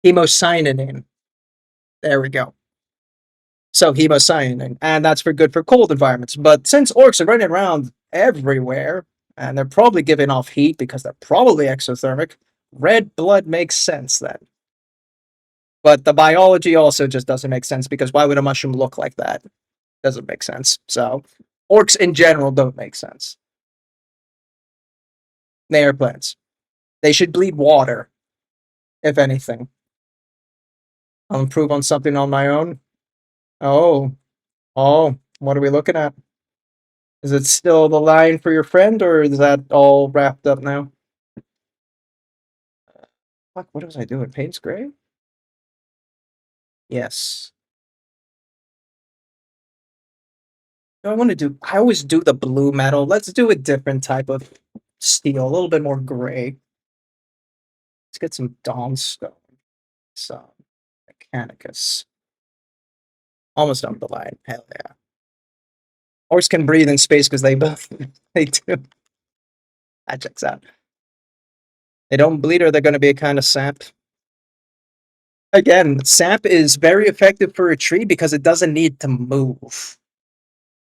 Hemocyanin. There we go. So hemocyanin, and that's for good for cold environments. But since orcs are running around everywhere, and they're probably giving off heat because they're probably exothermic, red blood makes sense then. But the biology also just doesn't make sense because why would a mushroom look like that? Doesn't make sense. So orcs in general don't make sense. They are plants. They should bleed water, if anything. I'll improve on something on my own. Oh, what are we looking at? Is it still the line for your friend, or is that all wrapped up now? Fuck, what was I doing? Paints gray? Yes. I want to do. I always do the blue metal. Let's do a different type of steel, a little bit more gray. get some Dawnstone. Some Mechanicus. Almost on the line. Hell yeah. Orcs can breathe in space because they both they do. That checks out. They don't bleed or they're gonna be a kind of sap. Again, sap is very effective for a tree because it doesn't need to move.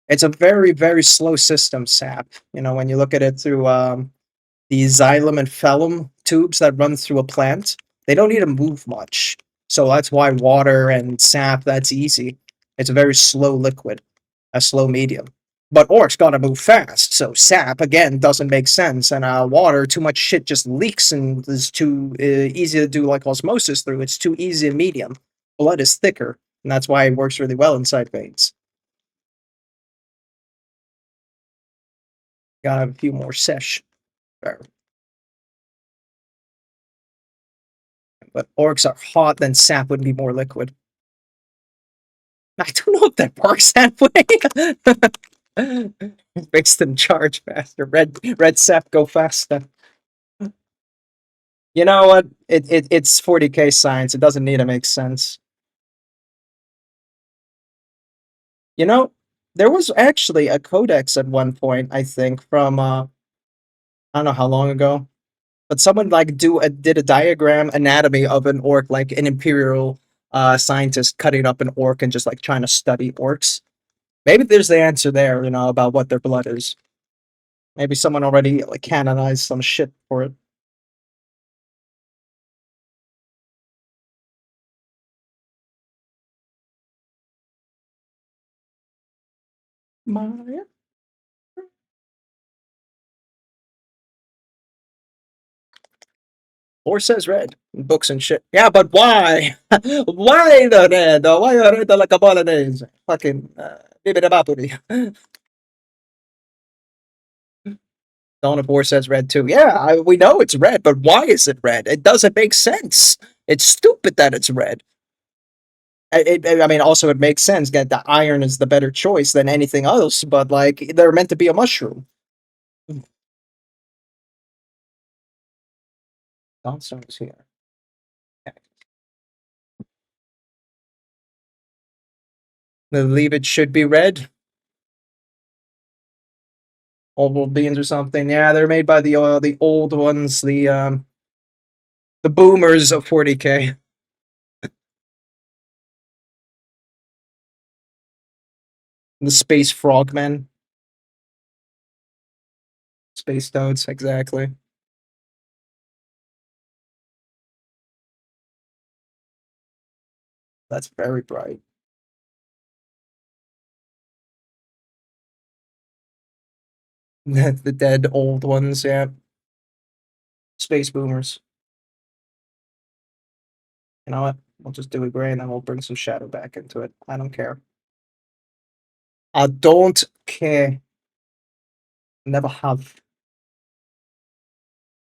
It's a very, very slow system, sap. You know, when you look at it through the xylem and phellem tubes that run through a plant, they don't need to move much. So that's why water and sap, that's easy. It's a very slow liquid, a slow medium. But orcs gotta move fast, so sap, again, doesn't make sense. And water, too much shit just leaks and is too easy to do like osmosis through. It's too easy and medium. Blood is thicker, and that's why it works really well inside veins. Gotta have a few more sesh. There. But orcs are hot, then sap would be more liquid. I don't know if that works that way. It makes them charge faster. Red sap go faster. You know what? It's 40k science. It doesn't need to make sense. You know, there was actually a codex at one point, I think, from I don't know how long ago, but someone like did a diagram anatomy of an orc, like an imperial scientist cutting up an orc and just like trying to study orcs. Maybe there's the answer there, you know, about what their blood is. Maybe someone already like canonized some shit for it. Maria? Or says red in books and shit. Yeah, but why? Why the red? Why the red like a bolognese? Fucking bibidabapuri. Dawn of War says red too. Yeah, we know it's red, but why is it red? It doesn't make sense. It's stupid that it's red. I mean, also it makes sense that the iron is the better choice than anything else, but like they're meant to be a mushroom. Dawnstone is here. Okay. I believe it should be red. Oval beans or something. Yeah, they're made by the old ones, the boomers of 40k. The space frogmen. Space toads, exactly. That's very bright. The dead old ones, yeah. Space boomers. You know what? We'll just do a gray and then we'll bring some shadow back into it. I don't care. I don't care. Never have.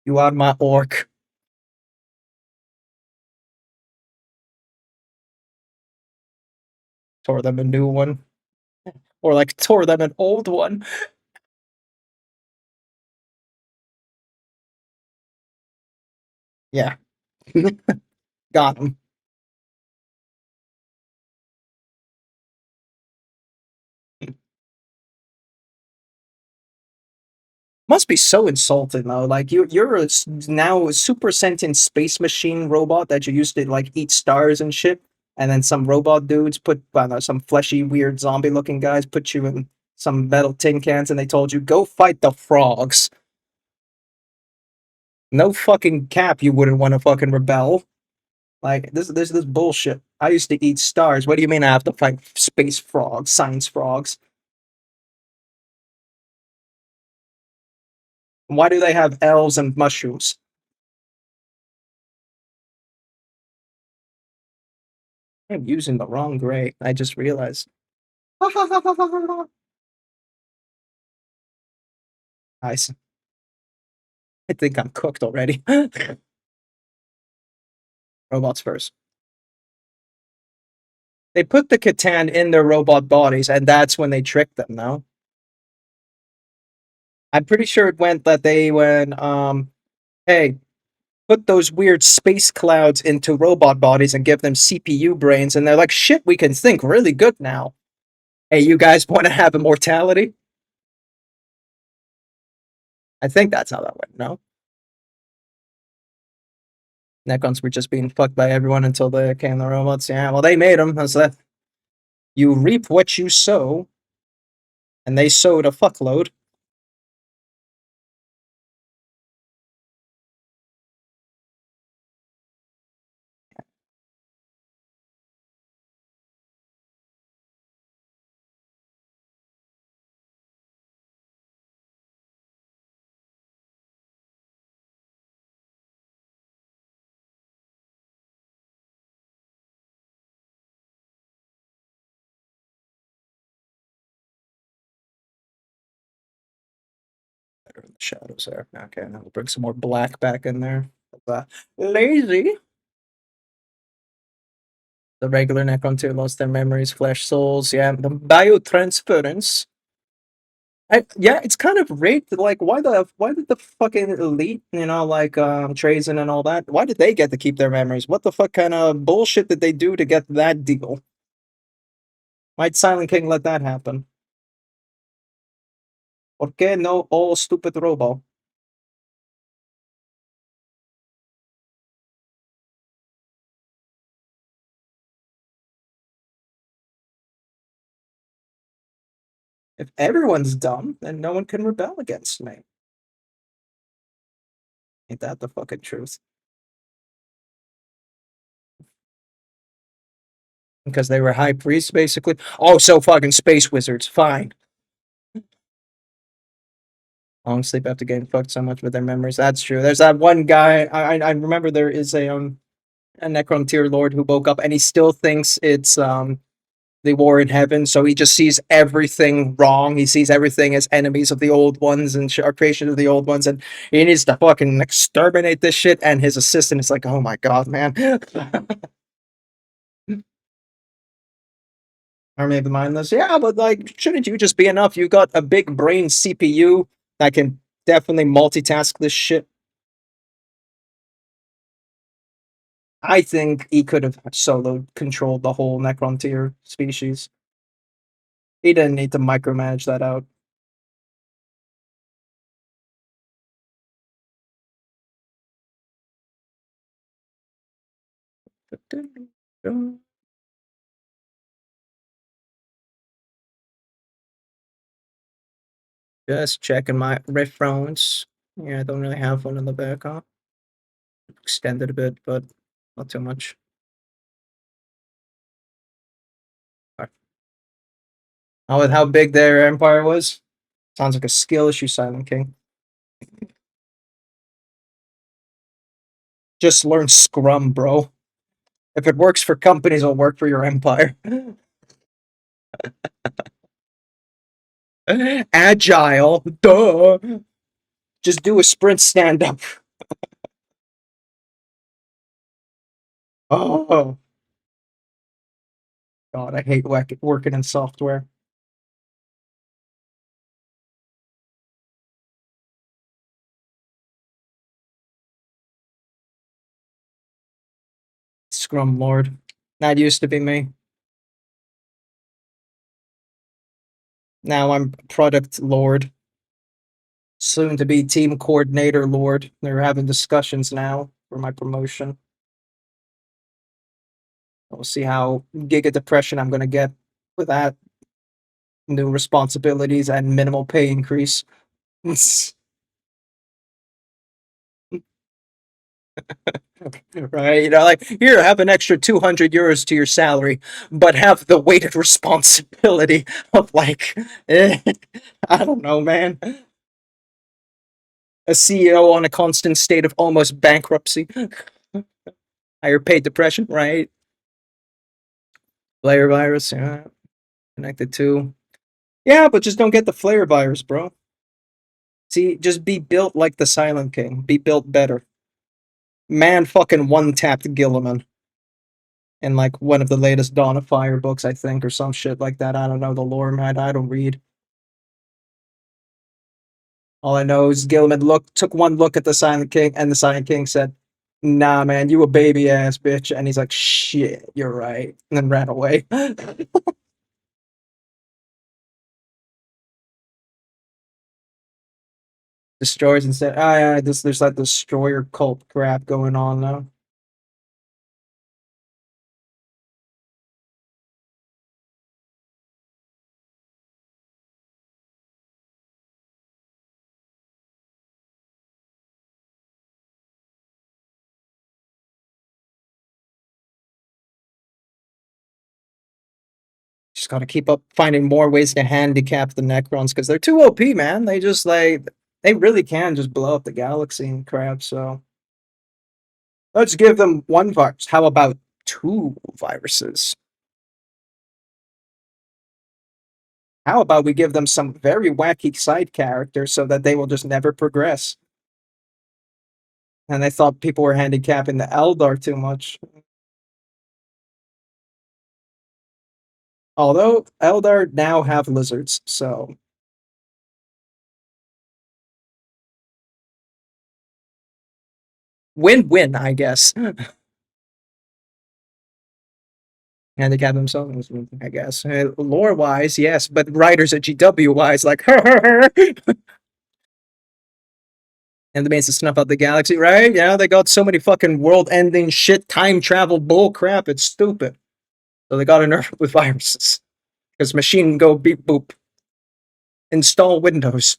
You are my orc. Tore them a new one. Or like tore them an old one. Yeah. Got him. Must be so insulting though. Like you're now a super sentient space machine robot that you used to like eat stars and shit, and then some robot dudes put some fleshy weird zombie looking guys put you in some metal tin cans and they told you go fight the frogs. No fucking cap you wouldn't want to fucking rebel. Like this bullshit. I used to eat stars. What do you mean I have to fight space frogs, science frogs? Why do they have elves and mushrooms? I'm using the wrong gray. I just realized. Nice. I think I'm cooked already. Robots first. They put the Catan in their robot bodies, and that's when they tricked them, no? I'm pretty sure it went that they went, hey, put those weird space clouds into robot bodies and give them CPU brains, and they're like, shit, we can think really good now. Hey, you guys want to have immortality? I think that's how that went, no? Necrons were just being fucked by everyone until they came the robots. Yeah, well, they made them. That's that. You reap what you sow, and they sowed a fuckload. Better in the shadows there. Okay, now we'll bring some more black back in there. Lazy. The regular Necron too lost their memories, flesh souls. Yeah, the biotransference. Yeah, it's kind of rigged. Like, why did the fucking elite, like Trazen and all that, why did they get to keep their memories? What the fuck kind of bullshit did they do to get that deal? Why'd Silent King let that happen? ¿Por qué no all stupid robo? If everyone's dumb, then no one can rebel against me. Ain't that the fucking truth? Because they were high priests, basically. Oh, so fucking space wizards. Fine. Long sleep after getting fucked so much with their memories. That's true. There's that one guy. I remember there is a Necron tier lord who woke up and he still thinks it's the war in heaven. So he just sees everything wrong. He sees everything as enemies of the old ones and our creation of the old ones, and he needs to fucking exterminate this shit. And his assistant is like, "Oh my god, man." Army of the Mindless. Yeah, but like, shouldn't you just be enough? You got a big brain CPU that can definitely multitask this shit. I think he could have solo controlled the whole Necron tier species. He didn't need to micromanage that out. Just checking my reference. Yeah, I don't really have one in the back, huh? Extended a bit, but not too much. Oh, with how big their empire was? Sounds like a skill issue, Silent King. Just learn Scrum, bro. If it works for companies, it'll work for your empire. Agile, duh. Just do a sprint stand up. Oh, God, I hate working in software. Scrum Lord. That used to be me. Now I'm Product Lord. Soon to be Team Coordinator Lord. They're having discussions now for my promotion. We'll see how Giga Depression I'm going to get with that. New responsibilities and minimal pay increase. Right? Like, here, have an extra 200 euros to your salary, but have the weighted responsibility of, like, I don't know, man. A CEO on a constant state of almost bankruptcy. Higher paid depression, right? Flare virus, yeah. Connected to. Yeah, but just don't get the flare virus, bro. See, just be built like the Silent King. Be built better. Man fucking one-tapped Gilliman in like one of the latest Dawn of Fire books, I think, or some shit like that. I don't know the lore, man. I don't read. All I know is Gilliman took one look at the Silent King, and the Silent King said, nah, man, you a baby ass bitch. And he's like, shit, you're right. And then ran away. Destroys instead. Ah, yeah, there's that destroyer cult crap going on now. Just gotta keep up finding more ways to handicap the Necrons because they're too OP, man. They just like they really can just blow up the galaxy and crap. So let's give them one virus. How about two viruses? How about we give them some very wacky side characters so that they will just never progress? And I thought people were handicapping the Eldar too much. Although Eldar now have lizards, so win-win, I guess. Handicap themselves, I guess. Lore-wise, yes, but writers at GW-wise, like, and the means to snuff out the galaxy, right? Yeah, they got so many fucking world-ending shit, time travel bull crap. It's stupid. So they got to nerf it with viruses because machine go beep boop. Install Windows.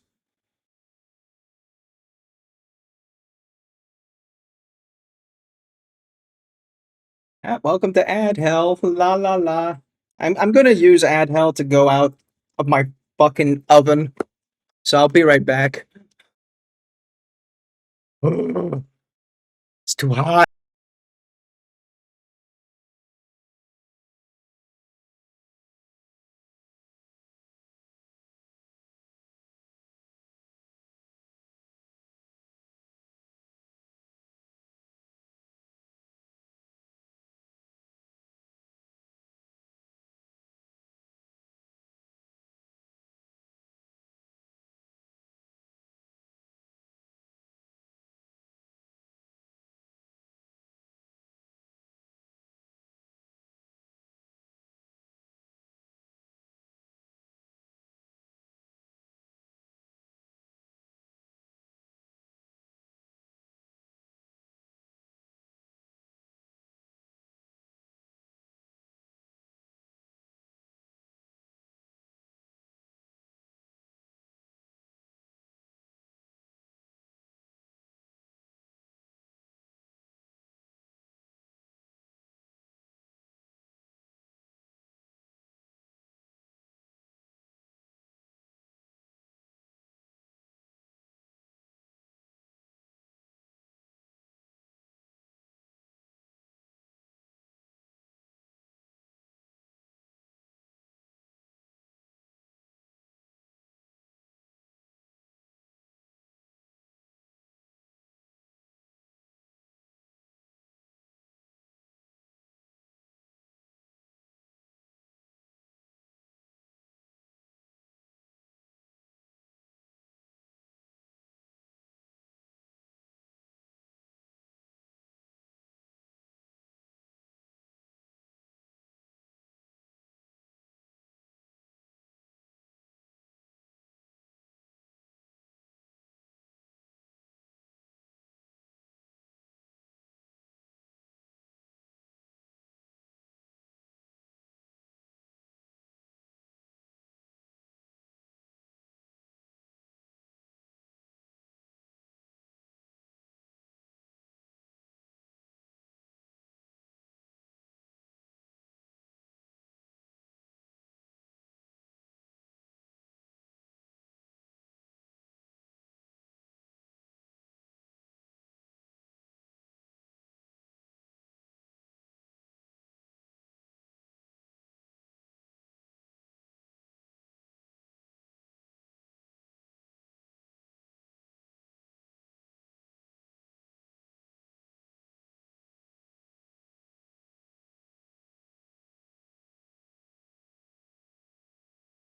Ah, welcome to Ad Hell. La la la. I'm gonna use Ad Hell to go out of my fucking oven. So I'll be right back. It's too hot.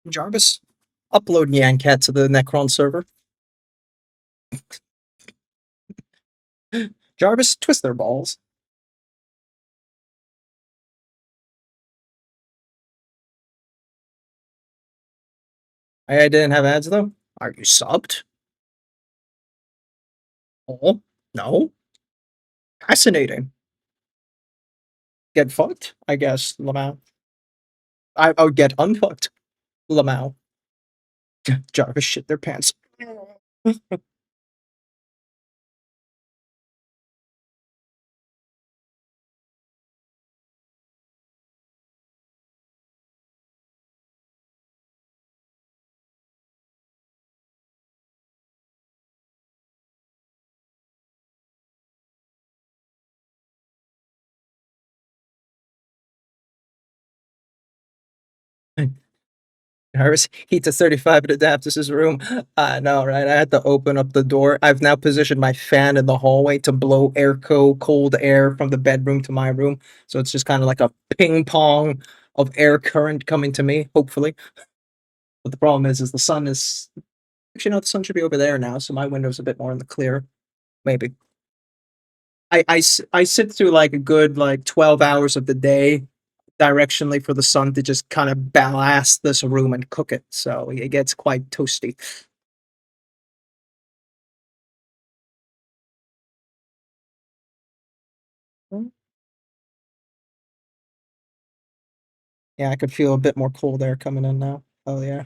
Jarvis, upload Yankat to the Necron server. Jarvis, twist their balls. I didn't have ads though. Are you subbed? Oh, no. Fascinating. Get fucked, I guess, Lamau. I would get unfucked, Lamau. Jarvis shit their pants. Jarvis heat to 35 at Adaptus's room. I know, right? I had to open up the door. I've now positioned my fan in the hallway to blow cold air from the bedroom to my room. So it's just kind of like a ping pong of air current coming to me, hopefully. But the problem is the sun is actually no, the sun should be over there now, so my window's a bit more in the clear. Maybe. I sit through like a good like 12 hours of the day directionally for the sun to just kind of blast this room and cook it. So it gets quite toasty. Yeah, I could feel a bit more cold air coming in now. Oh yeah.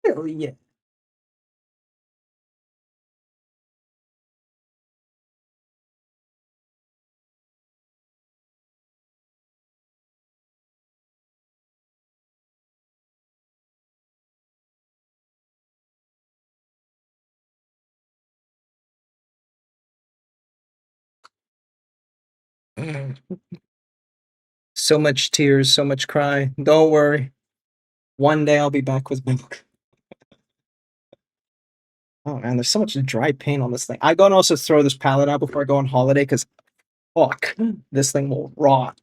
Oh yeah. So much tears, so much cry. Don't worry. One day I'll be back with milk. Oh man, there's so much dry paint on this thing. I gotta also throw this palette out before I go on holiday because fuck, this thing will rot.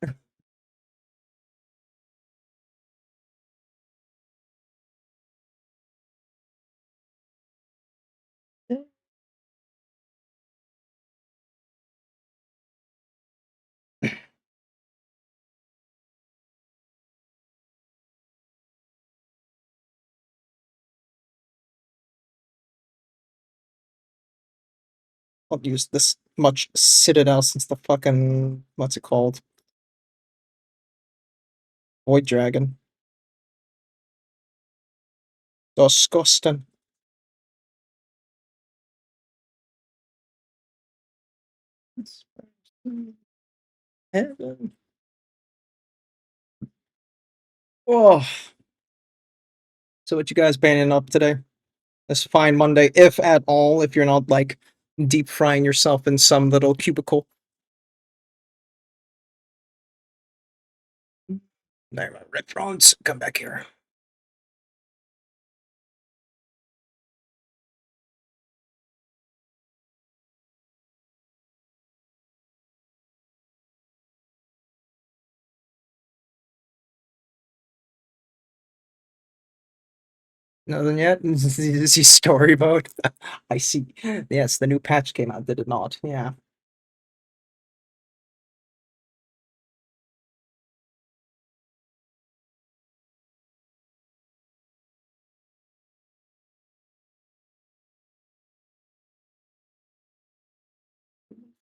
I've used this much Citadel since the fucking what's it called? Void Dragon. Disgusting. Heaven. Oh, so what you guys painting up today? This fine Monday, if at all, if you're not like deep frying yourself in some little cubicle. There, red prawns, come back here. Nothing yet? Is he story mode? I see. Yes, the new patch came out, did it not? Yeah.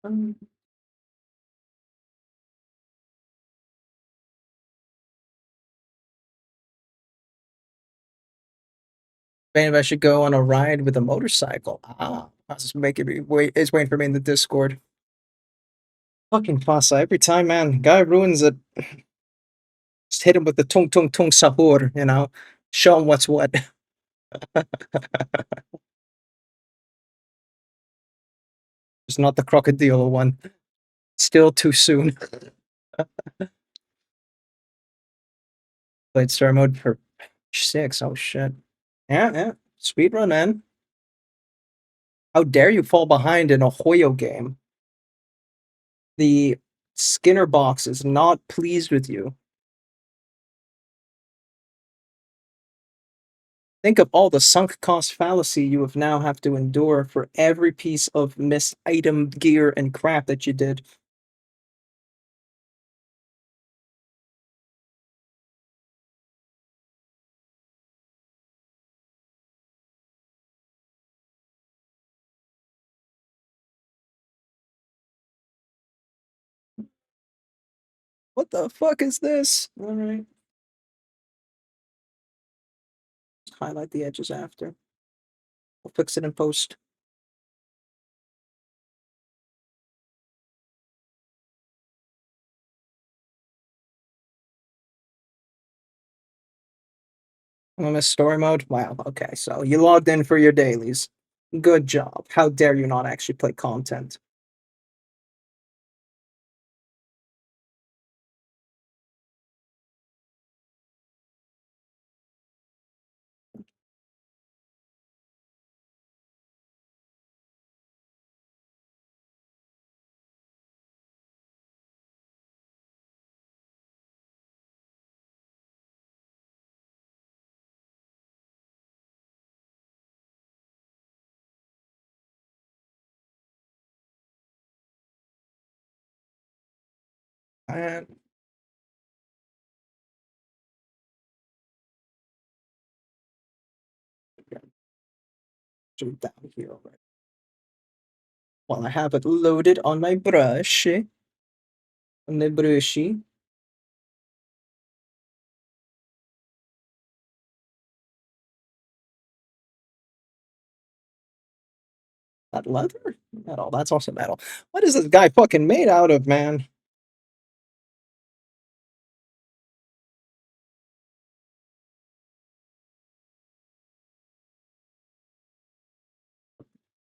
Um, Maybe I should go on a ride with a motorcycle. Ah, that's just making me wait. It's waiting for me in the Discord. Fucking Fasa, every time, man. Guy ruins it. Just hit him with the tung tung tung sahur, you know? Show him what's what. It's not the crocodile one. Still too soon. Played story mode for 6. Oh shit. Yeah, yeah. Speedrun, man. How dare you fall behind in a Hoyo game? The Skinner box is not pleased with you. Think of all the sunk cost fallacy you have now have to endure for every piece of missed item, gear, and crap that you did. What the fuck is this? Alright. Highlight the edges after. We'll fix it in post. I'm in story mode? Wow, okay, so you logged in for your dailies. Good job. How dare you not actually play content? And down here already. Well, I have it loaded on my brush. On the brushy. That leather? Metal. That's also metal. What is this guy fucking made out of, man?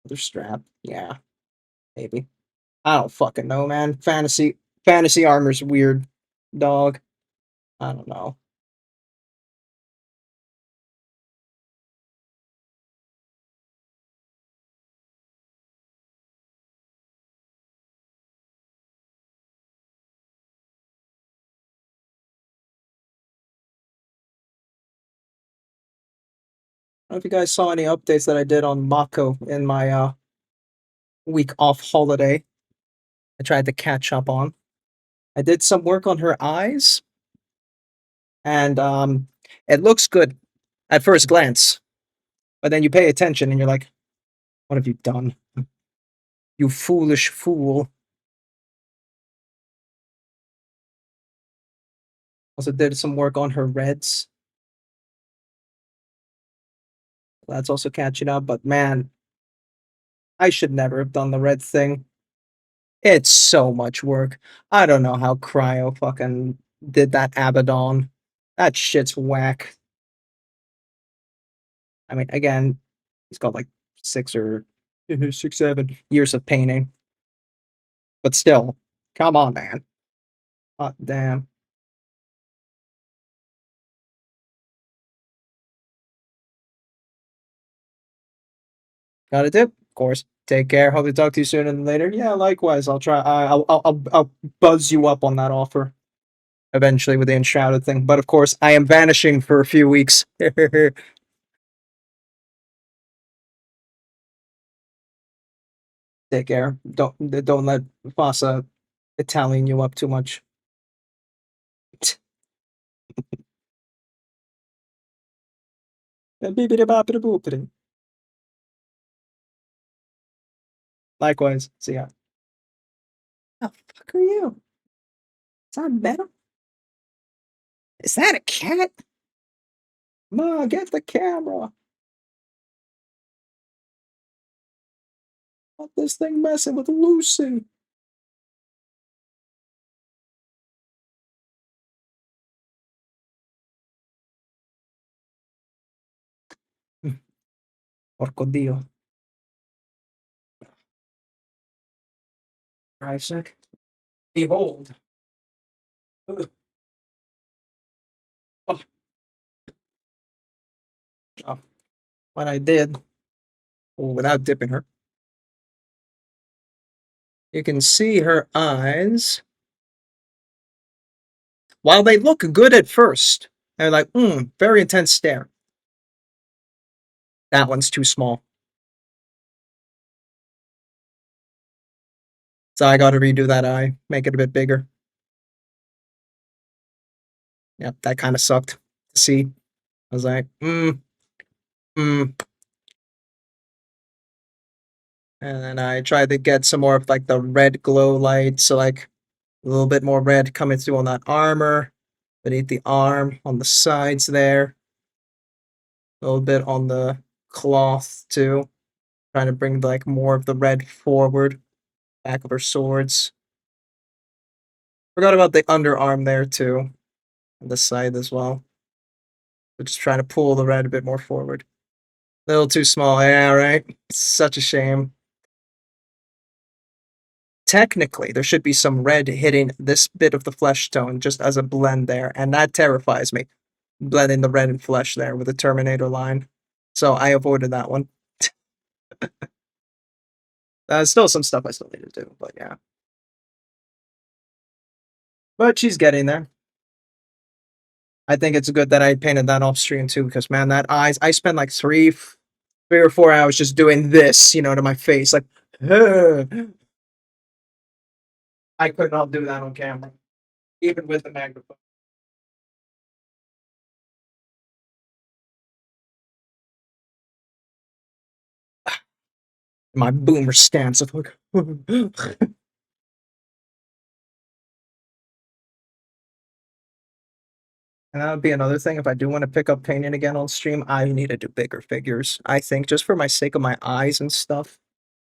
Leather strap. Yeah, maybe. I don't fucking know, man. Fantasy armor's weird. Dog. I don't know. I don't know if you guys saw any updates that I did on Mako in my week off holiday. I tried to catch up on. I did some work on her eyes, and it looks good at first glance, but then you pay attention and you're like, what have you done? You foolish fool. Also did some work on her reds. That's also catching up, but man, I should never have done the red thing. It's so much work. I don't know how Cryo fucking did that Abaddon. That shit's whack. I mean, again, he's got like 6, 7 years of painting. But still, come on, man. God damn. Got a tip? Of course. Take care. Hope to talk to you sooner than later. Yeah, likewise. I'll try. I'll buzz you up on that offer eventually with the enshrouded thing. But of course, I am vanishing for a few weeks. Take care. Don't let Fossa Italian you up too much. Likewise. See ya. The fuck are you? Is that metal? Is that a cat? Ma, get the camera. Not this thing messing with Lucy. Porco Dio. Isaac. Behold. Ugh. Oh, oh, what I did, without dipping her, you can see her eyes. While they look good at first, they're like, very intense stare. That one's too small. So I gotta redo that eye, make it a bit bigger. Yep, that kind of sucked to see. I was like, hmm. And then I tried to get some more of like the red glow light, so like a little bit more red coming through on that armor, beneath the arm, on the sides there, a little bit on the cloth too. Trying to bring like more of the red forward, back of her swords. Forgot about the underarm there too, on the side as well. We're just trying to pull the red a bit more forward. A little too small, yeah, right? Such a shame. Technically, there should be some red hitting this bit of the flesh tone just as a blend there, and that terrifies me. Blending the red and flesh there with the Terminator line. So I avoided that one. Still some stuff I still need to do, but yeah. But she's getting there. I think it's good that I painted that off stream too, because man, that eyes, I spent like 3 or 4 hours just doing this, to my face. Like, I could not do that on camera, even with the magnifying. My boomer stance of like, and that would be another thing. If I do want to pick up painting again on stream, I need to do bigger figures. I think just for my sake of my eyes and stuff.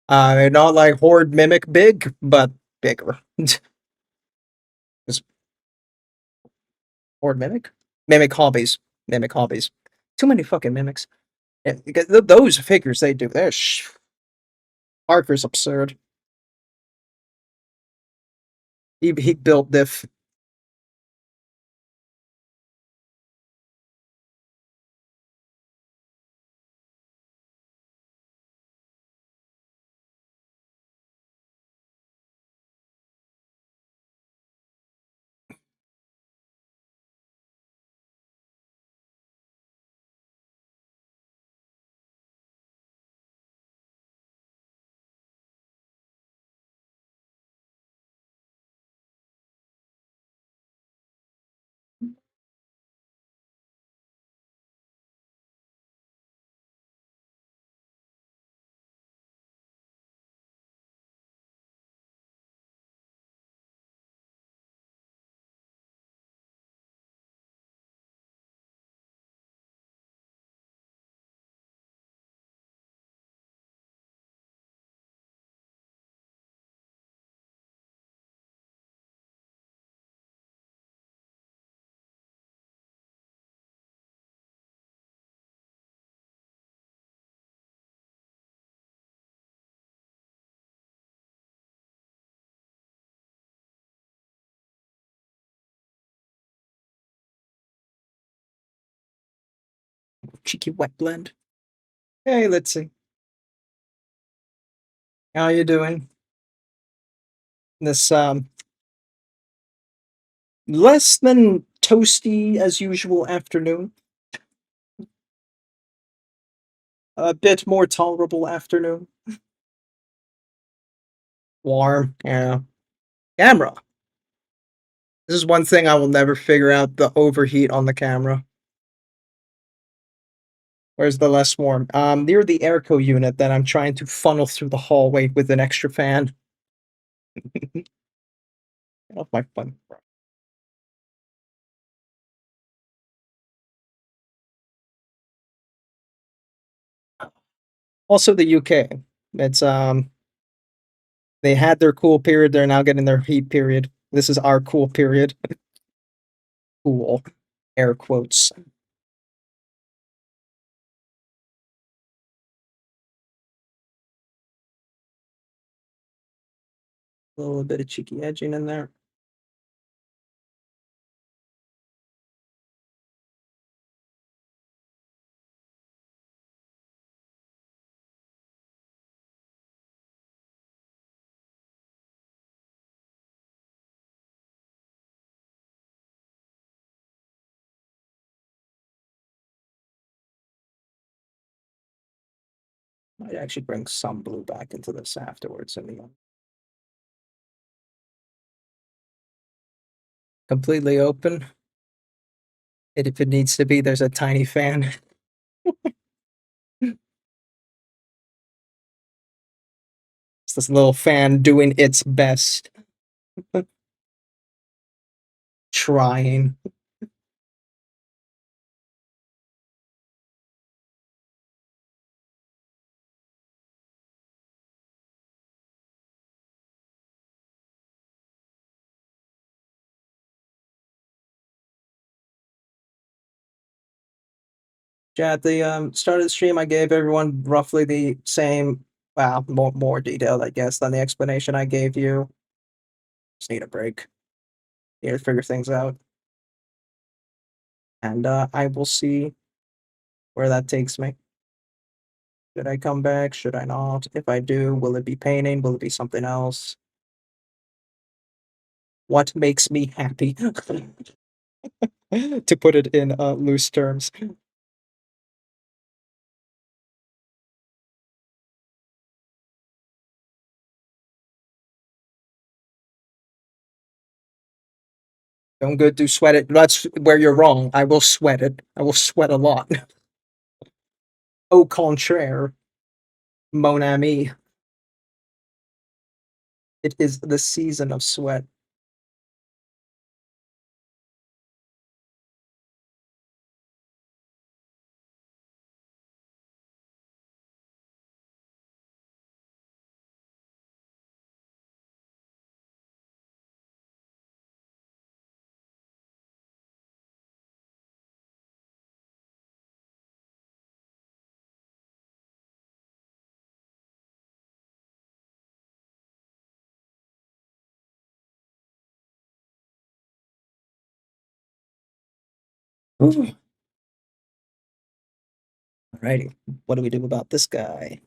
Not like Horde Mimic big, but bigger. Just Horde Mimic? Mimic Hobbies. Mimic Hobbies. Too many fucking mimics. Yeah, those figures they do, they're Parker's absurd. He built diff. Cheeky wet blend. Hey, let's see. How you doing? This less than toasty as usual afternoon. A bit more tolerable afternoon. Warm, yeah. Camera. This is one thing I will never figure out, the overheat on the camera. Where's the less warm? Near the airco unit that I'm trying to funnel through the hallway with an extra fan. Get off my fun. Also, the UK. It's they had their cool period. They're now getting their heat period. This is our cool period. Cool, air quotes. A little bit of cheeky edging in there. Might actually bring some blue back into this afterwards in the end. Completely open. If it needs to be, there's a tiny fan. It's this little fan doing its best. Trying. Yeah, at the start of the stream, I gave everyone roughly the same, well, more detailed, I guess, than the explanation I gave you. Just need a break. Need to figure things out. And I will see where that takes me. Should I come back? Should I not? If I do, will it be painting? Will it be something else? What makes me happy? To put it in loose terms. Don't go do sweat it. That's where you're wrong. I will sweat it. I will sweat a lot. Au contraire, mon ami. It is the season of sweat. Ooh. Alrighty, what do we do about this guy?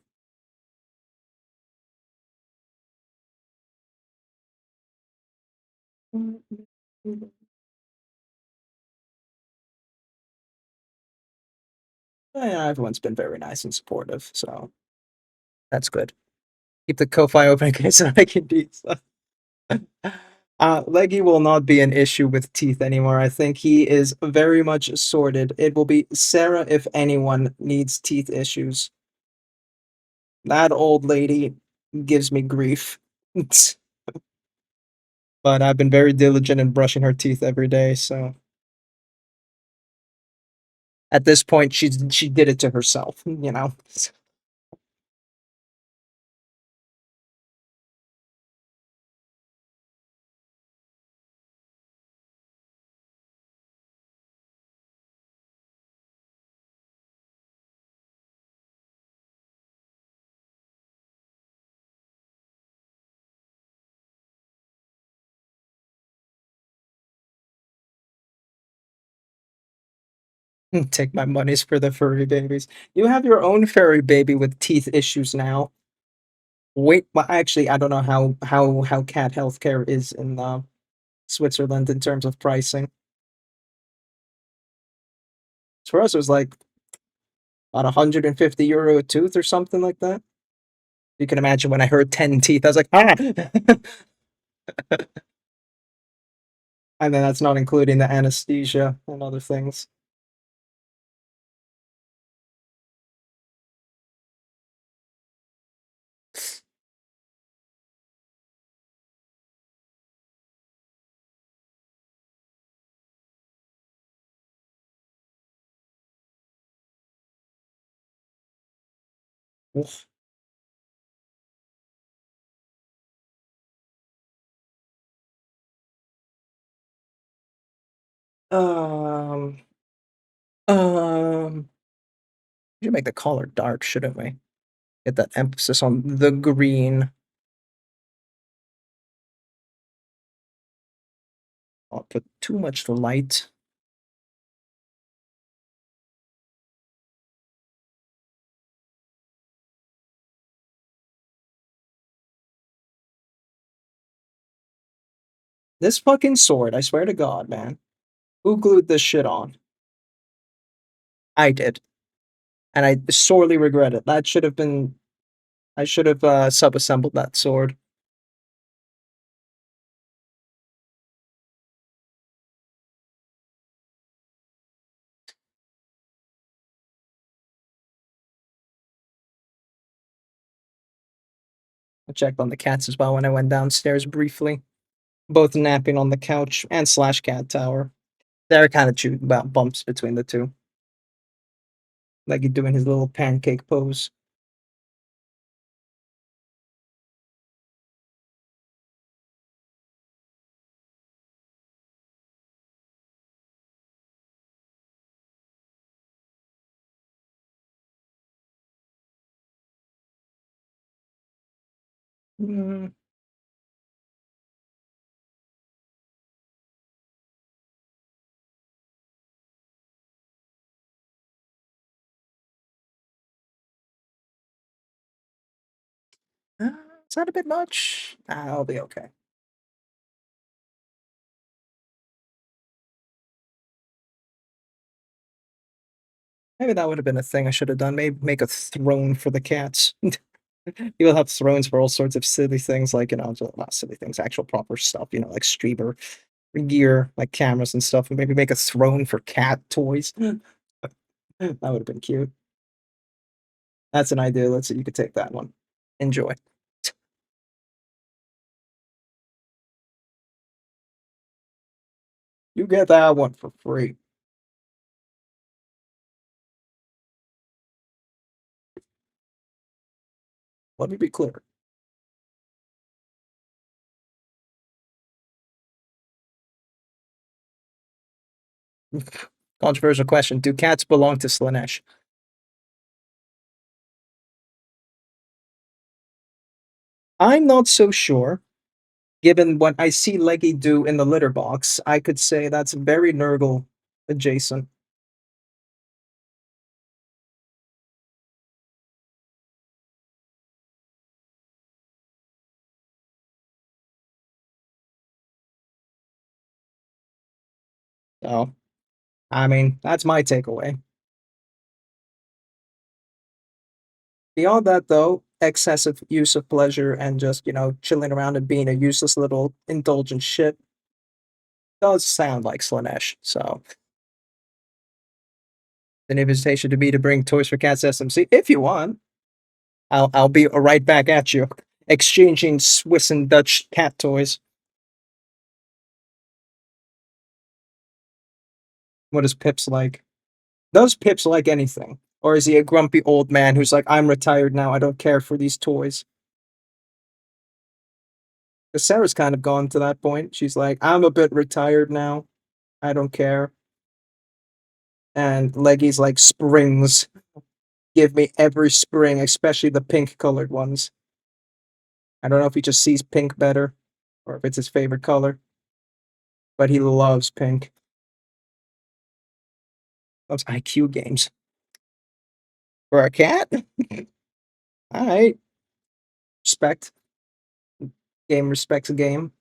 Yeah, everyone's been very nice and supportive, so that's good. Keep the Ko-Fi open in case I can do stuff. Leggy will not be an issue with teeth anymore. I think he is very much sorted. It will be Sarah if anyone needs teeth issues. That old lady gives me grief. But I've been very diligent in brushing her teeth every day, so at this point she did it to herself, you know. Take my monies for the furry babies. You have your own furry baby with teeth issues now. Wait, well, actually, I don't know how cat healthcare is in Switzerland in terms of pricing. For us, it was like about 150 euro a tooth or something like that. You can imagine when I heard 10 teeth, I was like, ah! And then that's not including the anesthesia and other things. Oof. Um, we should make the color dark, shouldn't we? Get that emphasis on the green. I'll put too much light. This fucking sword, I swear to God, man. Who glued this shit on? I did. And I sorely regret it. That should have been I should have sub-assembled that sword. I checked on the cats as well when I went downstairs briefly. Both napping on the couch and slash cat tower. They're kind of chewing about bumps between the two. Like he's doing his little pancake pose. Mm, uh, is that a bit much? I'll be okay. Maybe that would have been a thing I should have done. Maybe make a throne for the cats. People have thrones for all sorts of silly things, like, not silly things, actual proper stuff, like streamer gear, like cameras and stuff. And maybe make a throne for cat toys. That would have been cute. That's an idea. Let's see. You could take that one. Enjoy. You get that one for free. Let me be clear. Controversial question. Do cats belong to Slanesh? I'm not so sure. Given what I see Leggy do in the litter box, I could say that's very Nurgle adjacent. So, I mean, that's my takeaway. Beyond that, though, excessive use of pleasure and just, chilling around and being a useless little indulgent shit does sound like Slanesh. So, an invitation to me to bring Toys for Cats SMC if you want. I'll be right back at you, exchanging Swiss and Dutch cat toys. What is Pips like? Does Pips like anything? Or is he a grumpy old man who's like, I'm retired now, I don't care for these toys? Because Sarah's kind of gone to that point. She's like, I'm a bit retired now, I don't care. And Leggy's like, springs. Give me every spring, especially the pink colored ones. I don't know if he just sees pink better or if it's his favorite color, but he loves pink. Loves IQ games. For a cat? Alright. Respect. Game respects a game.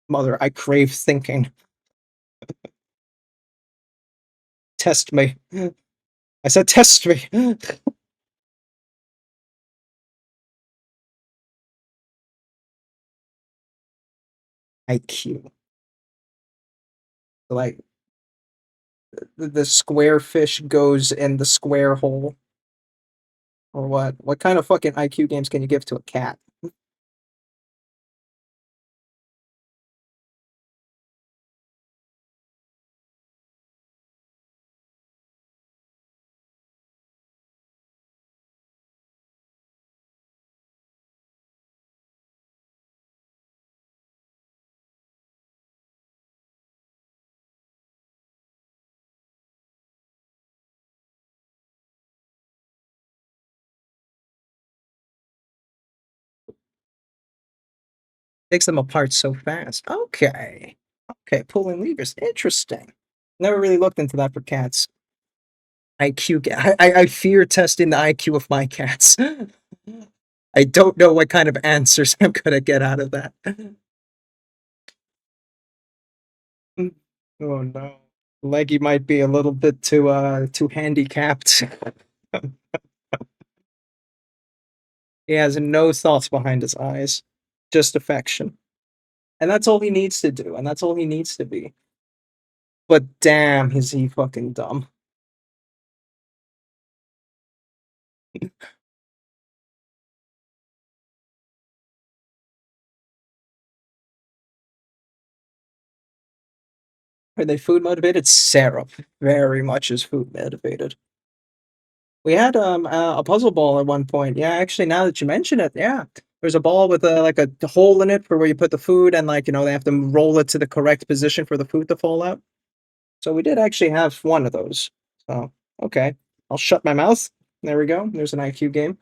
Mother, I crave thinking. Test me. I said test me. IQ. Like, the square fish goes in the square hole. Or what? What kind of fucking IQ games can you give to a cat? Takes them apart so fast. Okay. Okay, pulling levers. Interesting. Never really looked into that for cats. IQ. I fear testing the IQ of my cats. I don't know what kind of answers I'm gonna get out of that. Oh no. Leggy might be a little bit too handicapped. He has no thoughts behind his eyes, just affection. And that's all he needs to do, and that's all he needs to be. But damn, is he fucking dumb. Are they food motivated? Sarah very much is food motivated. We had a puzzle ball at one point. Yeah, actually, now that you mention it, yeah, there's a ball with a like a hole in it for where you put the food, and like they have to roll it to the correct position for the food to fall out. So we did actually have one of those. So okay, I'll shut my mouth. There we go. There's an IQ game.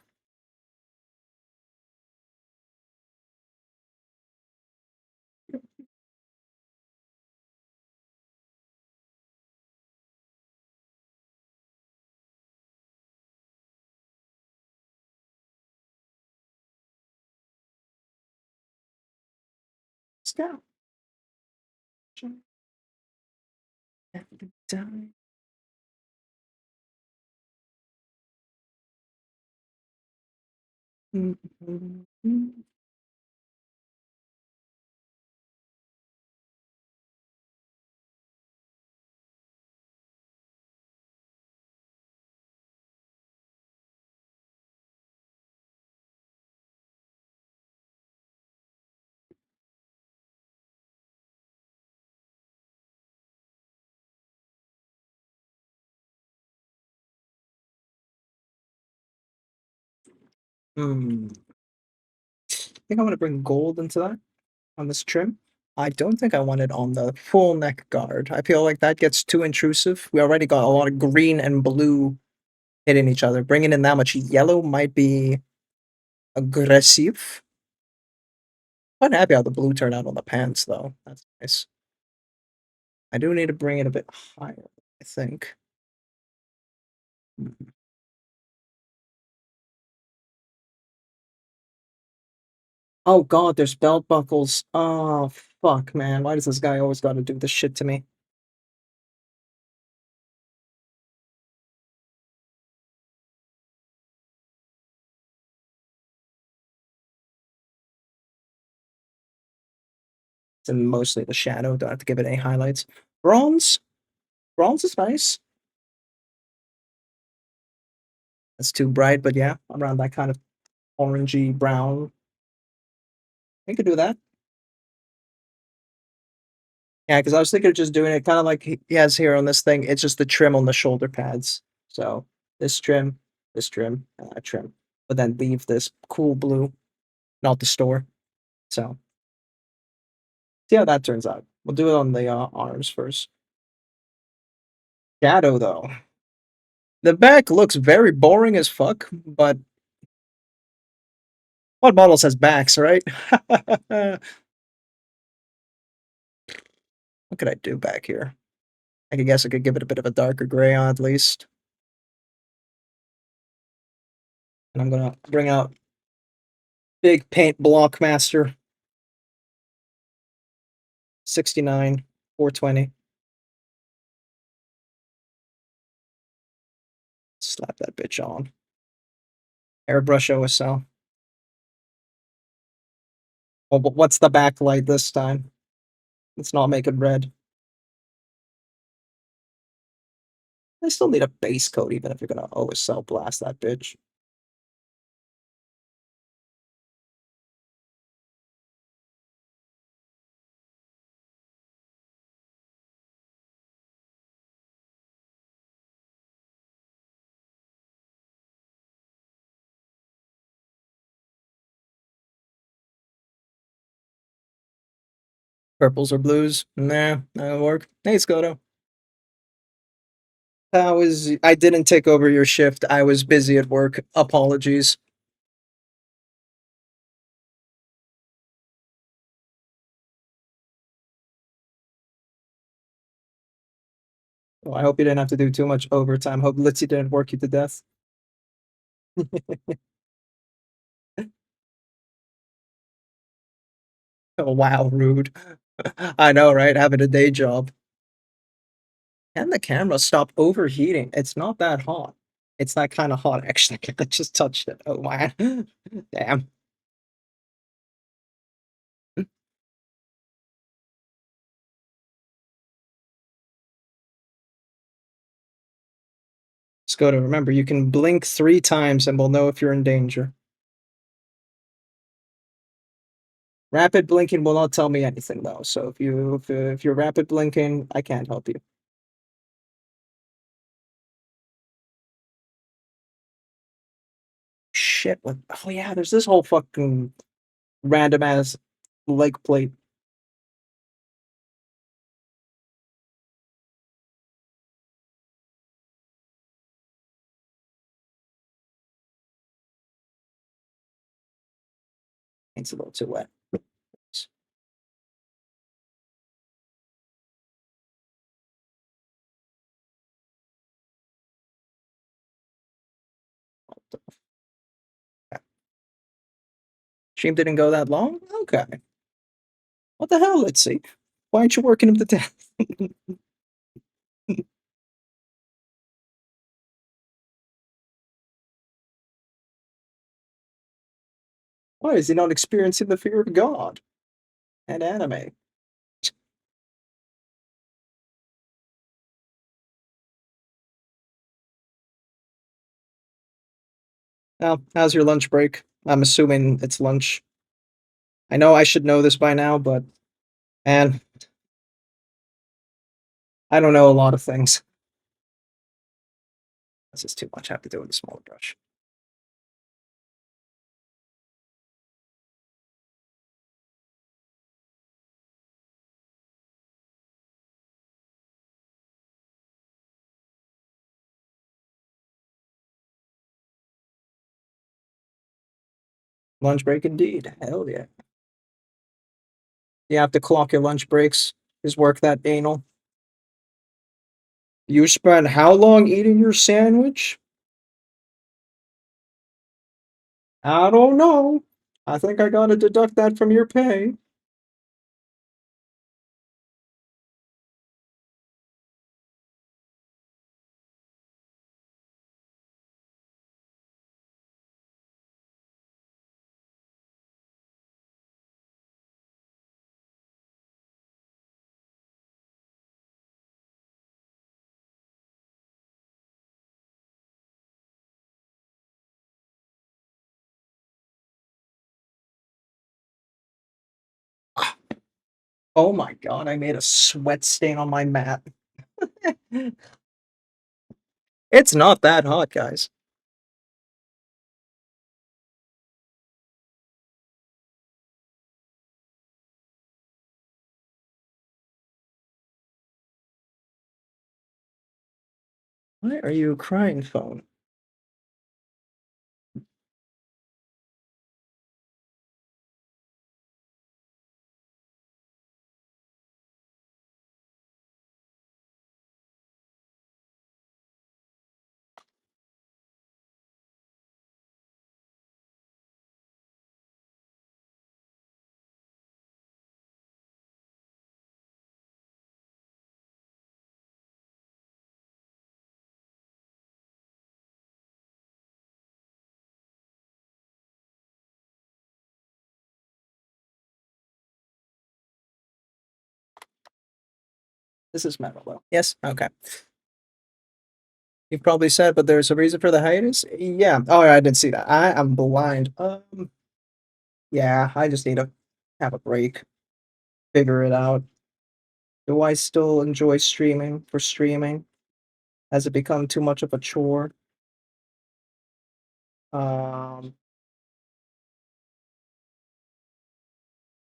Let's go. Every time. Hmm. I think I want to bring gold into that on this trim. I don't think I want it on the full neck guard. I feel like that gets too intrusive. We already got a lot of green and blue hitting each other. Bringing in that much yellow might be aggressive. Quite happy how the blue turned out on the pants, though. That's nice. I do need to bring it a bit higher, I think. Mhm. Oh god, there's belt buckles. Oh, fuck, man. Why does this guy always gotta do this shit to me? It's in mostly the shadow. Don't have to give it any highlights. Bronze? Bronze is nice. It's too bright, but yeah, around that kind of orangey brown. You could do that. Yeah, because I was thinking of just doing it kind of like he has here on this thing. It's just the trim on the shoulder pads. So this trim, trim. But then leave this cool blue, not the store. So see how that turns out. We'll do it on the arms first. Shadow though. The back looks very boring as fuck, but what models has backs, right? What could I do back here? I could guess I could give it a bit of a darker gray on at least. And I'm gonna bring out big paint block master. 69, 420. Slap that bitch on. Airbrush OSL. Oh, but what's the backlight this time? Let's not make it red. I still need a base coat even if you're gonna OSL blast that bitch. Purples or blues? Nah, that'll work. Hey, Scoto. I didn't take over your shift. I was busy at work. Apologies. Well, I hope you didn't have to do too much overtime. Hope Litzy didn't work you to death. Oh, wow, rude. I know, right? Having a day job. Can the camera stop overheating? It's not that hot. It's not kind of hot, actually. I just touched it. Oh, man. Damn. Skoda, remember, you can blink 3 times and we'll know if you're in danger. Rapid blinking will not tell me anything, though. So if you're rapid blinking, I can't help you. Shit, what? Oh, yeah, there's this whole fucking random ass leg plate. It's a little too wet. Stream didn't go that long? Okay. What the hell, let's see. Why aren't you working him to death? Why is he not experiencing the fear of God and anime? Now, how's your lunch break? I'm assuming it's lunch. I know I should know this by now, but man, I don't know a lot of things. This is too much. I have to do it with a smaller brush. Lunch break indeed. Hell yeah. You have to clock your lunch breaks. Is work that anal? You spent how long eating your sandwich? I don't know. I think I gotta deduct that from your pay. Oh my god, I made a sweat stain on my mat. It's not that hot, guys. Why are you crying, phone? This is memorable. Yes? Okay. You've probably said, but there's a reason for the hiatus? Yeah. Oh, I didn't see that. I am blind. Yeah, I just need to have a break, figure it out. Do I still enjoy streaming for streaming? Has it become too much of a chore? Um,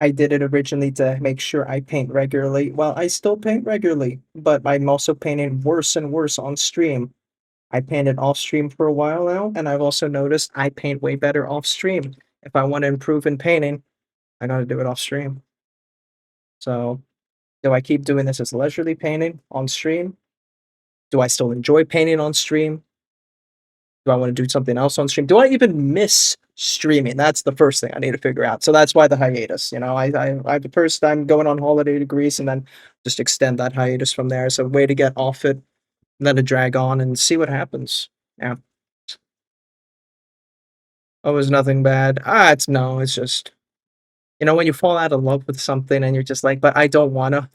I did it originally to make sure I paint regularly. Well, I still paint regularly, but I'm also painting worse and worse on stream. I painted off stream for a while now, and I've also noticed I paint way better off stream. If I want to improve in painting, I gotta do it off stream. So, do I keep doing this as leisurely painting on stream? Do I still enjoy painting on stream? Do I want to do something else on stream? Do I even miss streaming? That's the first thing I need to figure out. So that's why the hiatus. I first I'm going on holiday to Greece and then just extend that hiatus from there. So way to get off it, let it drag on and see what happens. Yeah. Oh, it was nothing bad. It's no, it's just when you fall out of love with something and you're just like, but I don't wanna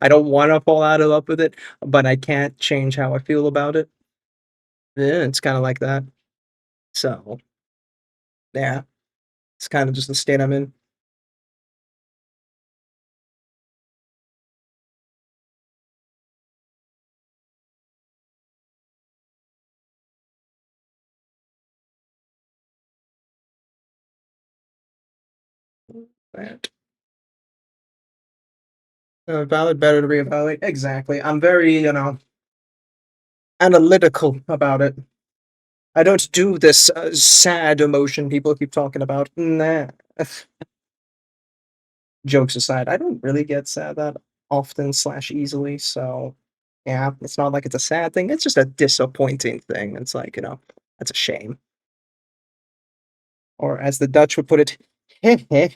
I don't wanna fall out of love with it, but I can't change how I feel about it. Yeah, it's kinda like that. So, yeah, it's kind of just the state I'm in. That. Valid, better to reevaluate. Exactly. I'm very, analytical about it. I don't do this sad emotion people keep talking about. Nah. Jokes aside, I don't really get sad that often slash easily. So, yeah, it's not like it's a sad thing. It's just a disappointing thing. It's like, that's a shame. Or as the Dutch would put it, heh heh.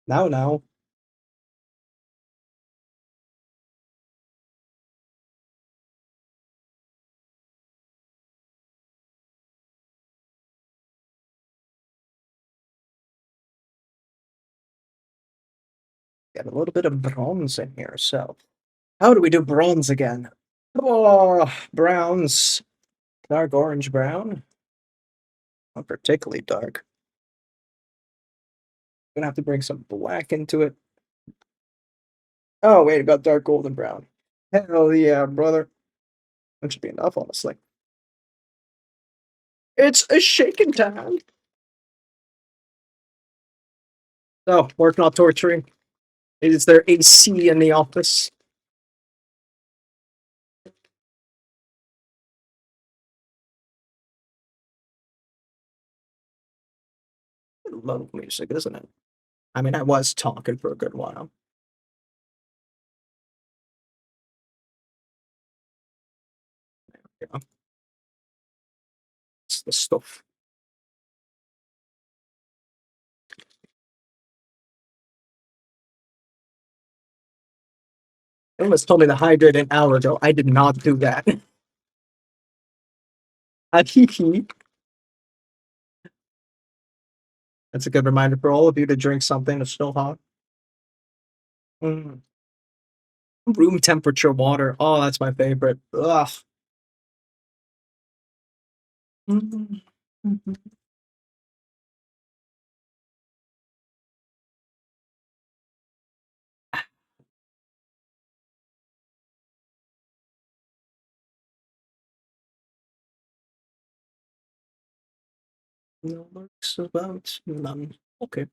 No, no. Got a little bit of bronze in here. So, how do we do bronze again? Oh, browns. Dark orange brown. Not particularly dark. Gonna have to bring some black into it. Oh, wait, about dark golden brown. Hell yeah, brother. That should be enough, honestly. It's a shaking time. Oh, work not torturing. Is there AC in the office? Love music, isn't it? I mean, I was talking for a good while. Yeah, it's the stuff. You almost told me to hydrate an hour ago. I did not do that. That's a good reminder for all of you to drink something that's still hot. Mm. Room temperature water. Oh, that's my favorite. Ugh. Mhm. Mhm. No works about none. Okay.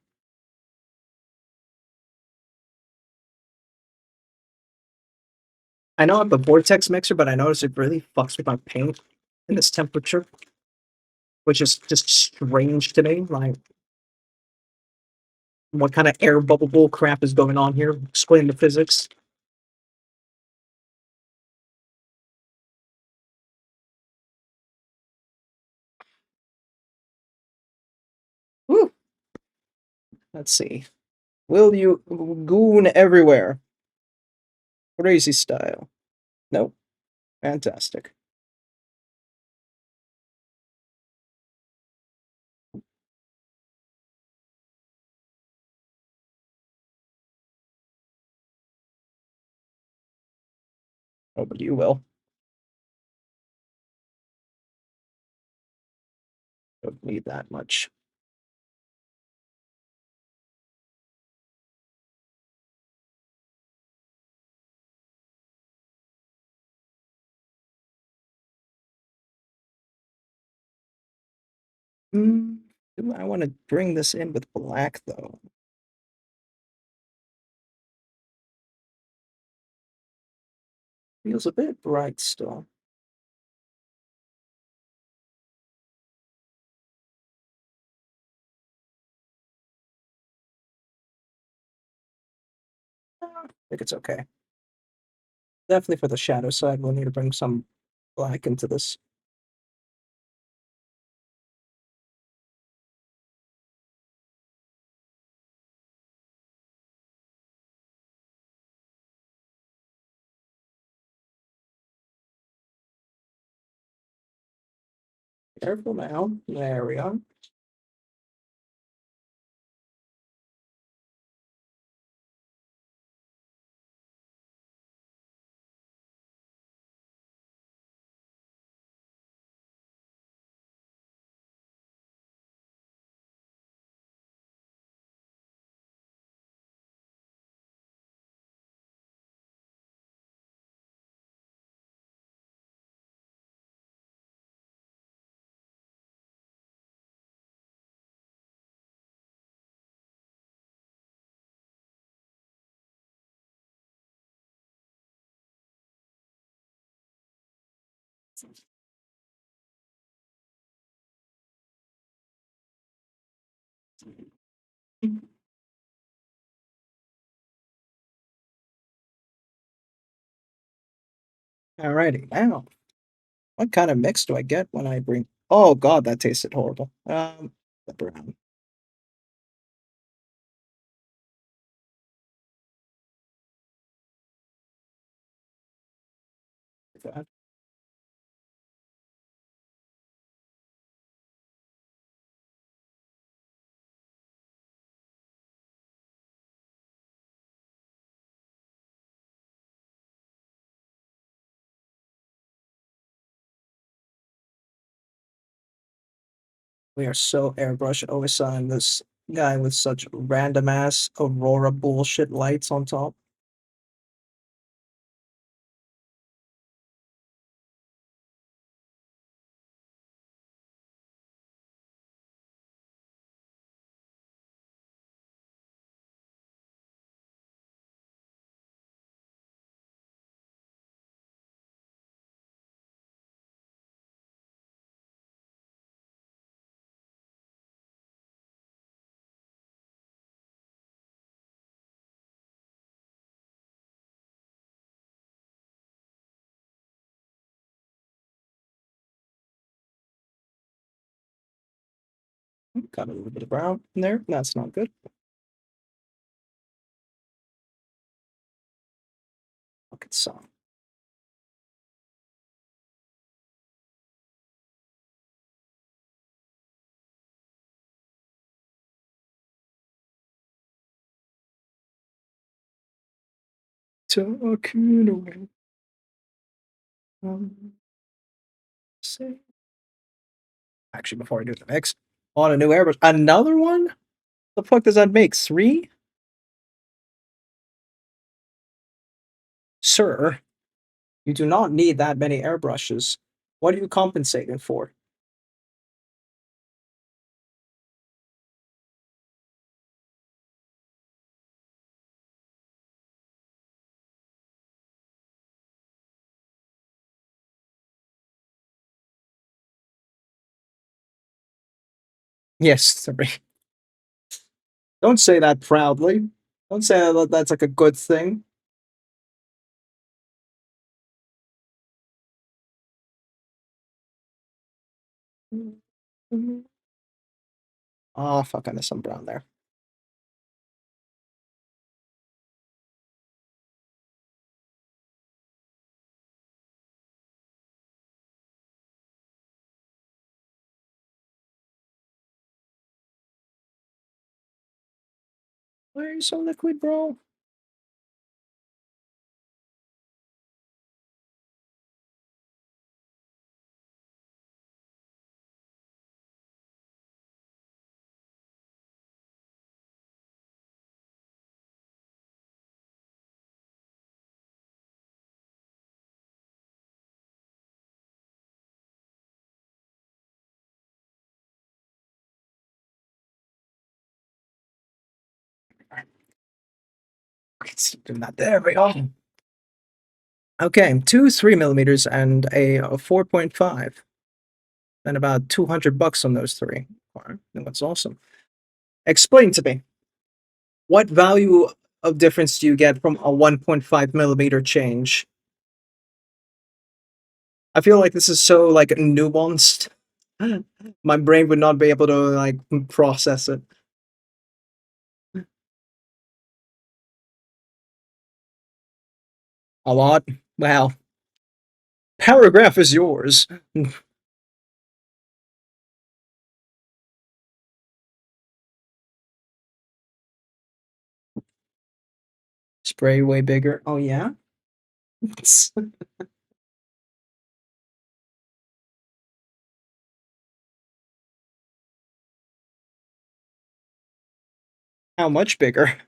I know I have a vortex mixer, but I notice it really fucks with my paint in this temperature, which is just strange to me. Like, what kind of air bubble bull crap is going on here? Explain the physics. Woo. Let's see. Will you goon everywhere? Crazy style. Nope. Fantastic. Oh, but you will. Don't need that much. Mm, do I want to bring this in with black though? Feels a bit bright still. I think it's okay. Definitely for the shadow side, we'll need to bring some black into this. Careful now. There we go. Alrighty, now, what kind of mix do I get when I bring? Oh God, that tasted horrible. The brown. God. We are so airbrush OSI this guy with such random ass Aurora bullshit lights on top. Got a little bit of brown in there. That's not good. Fucking song. Talking away. Say. Actually, before I do the mix, on a new airbrush. Another one? The fuck does that make? 3? Sir, you do not need that many airbrushes. What are you compensating for? Yes, 3. Don't say that proudly. Don't say that that's like a good thing. Oh, fuck, I missed some brown there. Why are you so liquid, bro? It's doing that. There we go. Okay, 2 3 millimeters and a 4.5. And about 200 bucks on those 3. That's awesome. Explain to me, what value of difference do you get from a 1.5 millimeter change I feel like this is so like nuanced. My brain would not be able to like process it. A lot. Wow. Paragraph is yours. Spray way bigger. Oh yeah. How much bigger?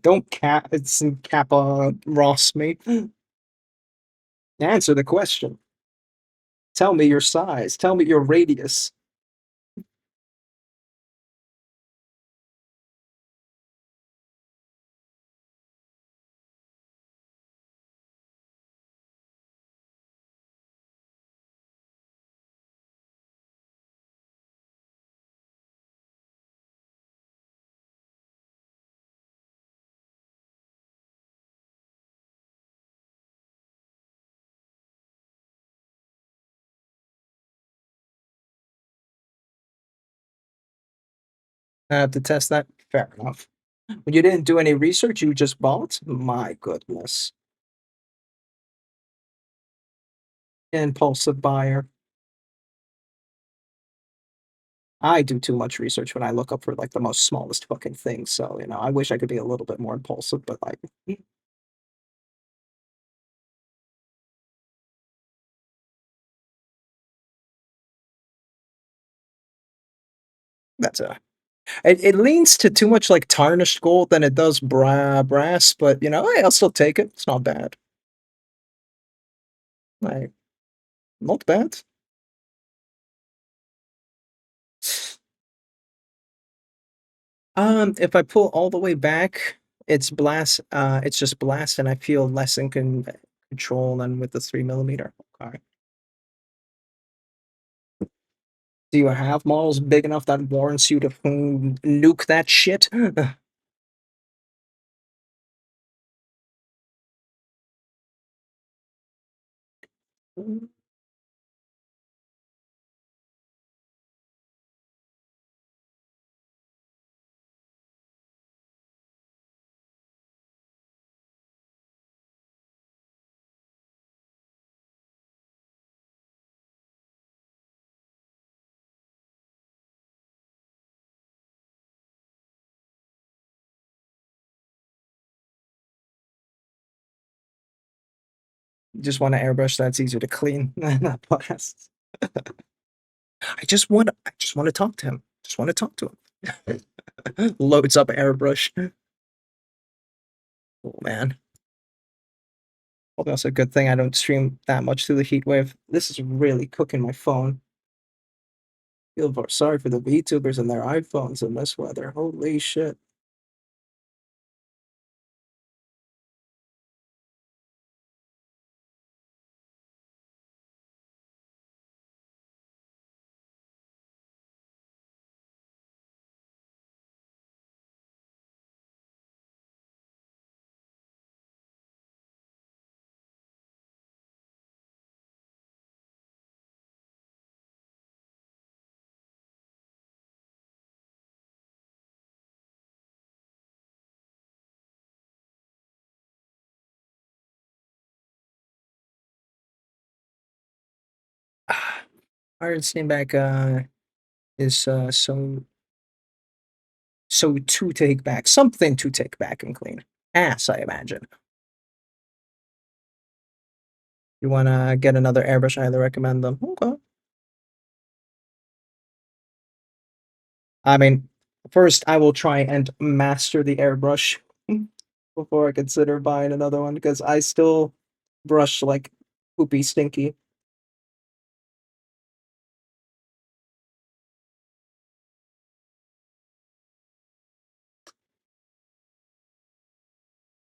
Don't cap. It's Kappa Ross me. Answer the question. Tell me your size. Tell me your radius. I have to test that. Fair enough. When you didn't do any research, you just bought? My goodness. Impulsive buyer. I do too much research when I look up for like the most smallest fucking things. So, I wish I could be a little bit more impulsive, but like that's it leans to too much like tarnished gold than it does brass, but hey, I'll still take it. It's not bad. Like not bad. If I pull all the way back, it's just blast, and I feel less in control than with the 3 millimeter. Okay. Do you have models big enough that warrants you to nuke that shit? Just want to airbrush that's easier to clean than blast. I just want to talk to him. Just want to talk to him. Loads up airbrush. Oh man. Well, that's a good thing I don't stream that much through the heat wave. This is really cooking my phone. Feel sorry for the VTubers and their iPhones in this weather. Holy shit. Iron Steinbeck is so to take back. Something to take back and clean. Ass, I imagine. You wanna get another airbrush, I highly recommend them. Okay. I mean, first I will try and master the airbrush before I consider buying another one because I still brush like poopy stinky.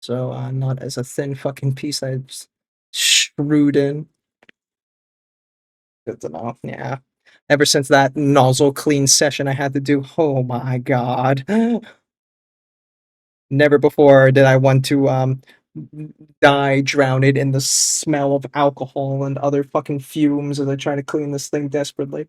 So not as a thin fucking piece I just screwed in. Good to know. Yeah. ever since that nozzle clean session I had to do. Oh my god. Never before did I want to die drowned in the smell of alcohol and other fucking fumes as I try to clean this thing desperately.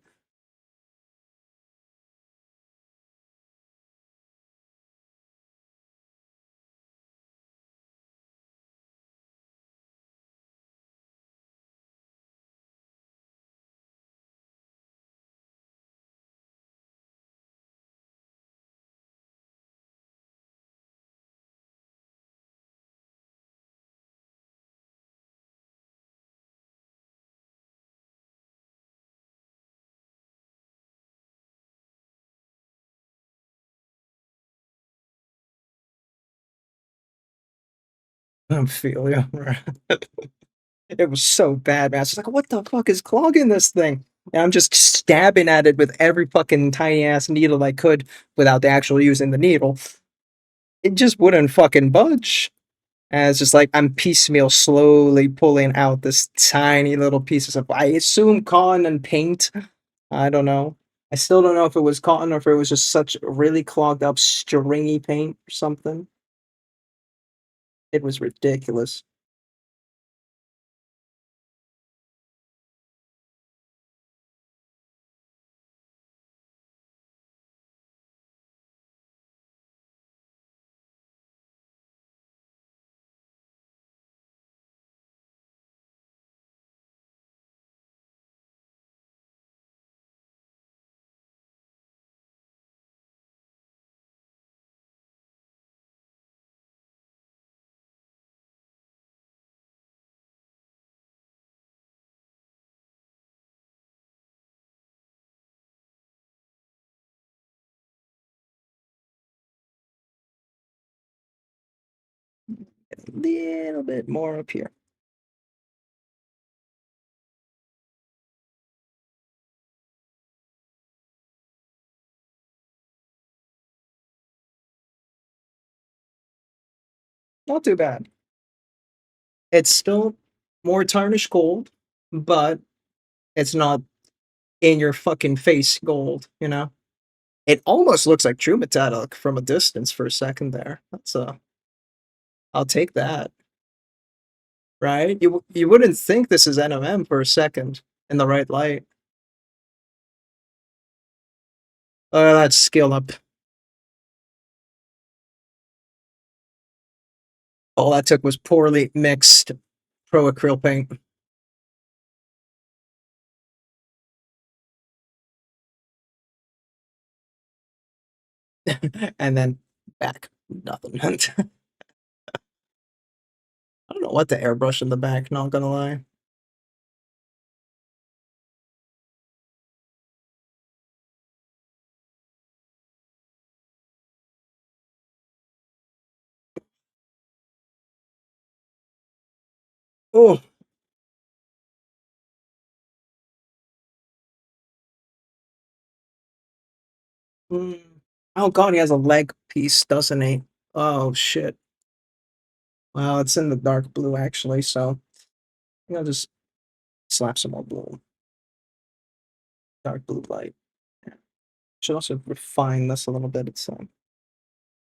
I feel you. It was so bad, man. I was like, what the fuck is clogging this thing? And I'm just stabbing at it with every fucking tiny ass needle I could without actually using the needle. It just wouldn't fucking budge. And it's just like I'm piecemeal slowly pulling out this tiny little pieces of, I assume, cotton and paint. I don't know. I still don't know if it was cotton or if it was just such really clogged up stringy paint or something. It was ridiculous. A little bit more up here. Not too bad. It's still more tarnished gold, but it's not in your fucking face gold, you know? It almost looks like true metallic from a distance for a second there. That's I'll take that, right? You wouldn't think this is NMM for a second in the right light. Oh, that's skill up. All that took was poorly mixed pro acryl paint. And then back, nothing. I don't know what to airbrush in the back, not gonna lie. Oh, mm. Oh god, he has a leg piece, doesn't he? Oh shit. Well, it's in the dark blue actually, so I'll just slap some more blue, dark blue light. Yeah. Should also refine this a little bit. It's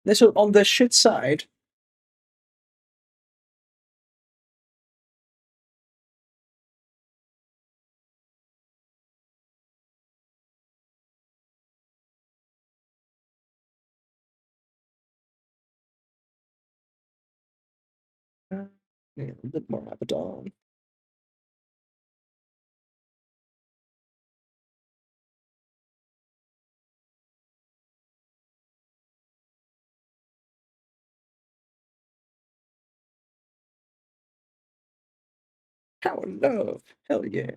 this on the shit side. Yeah, a bit more Abaddon. Power love. Hell yeah.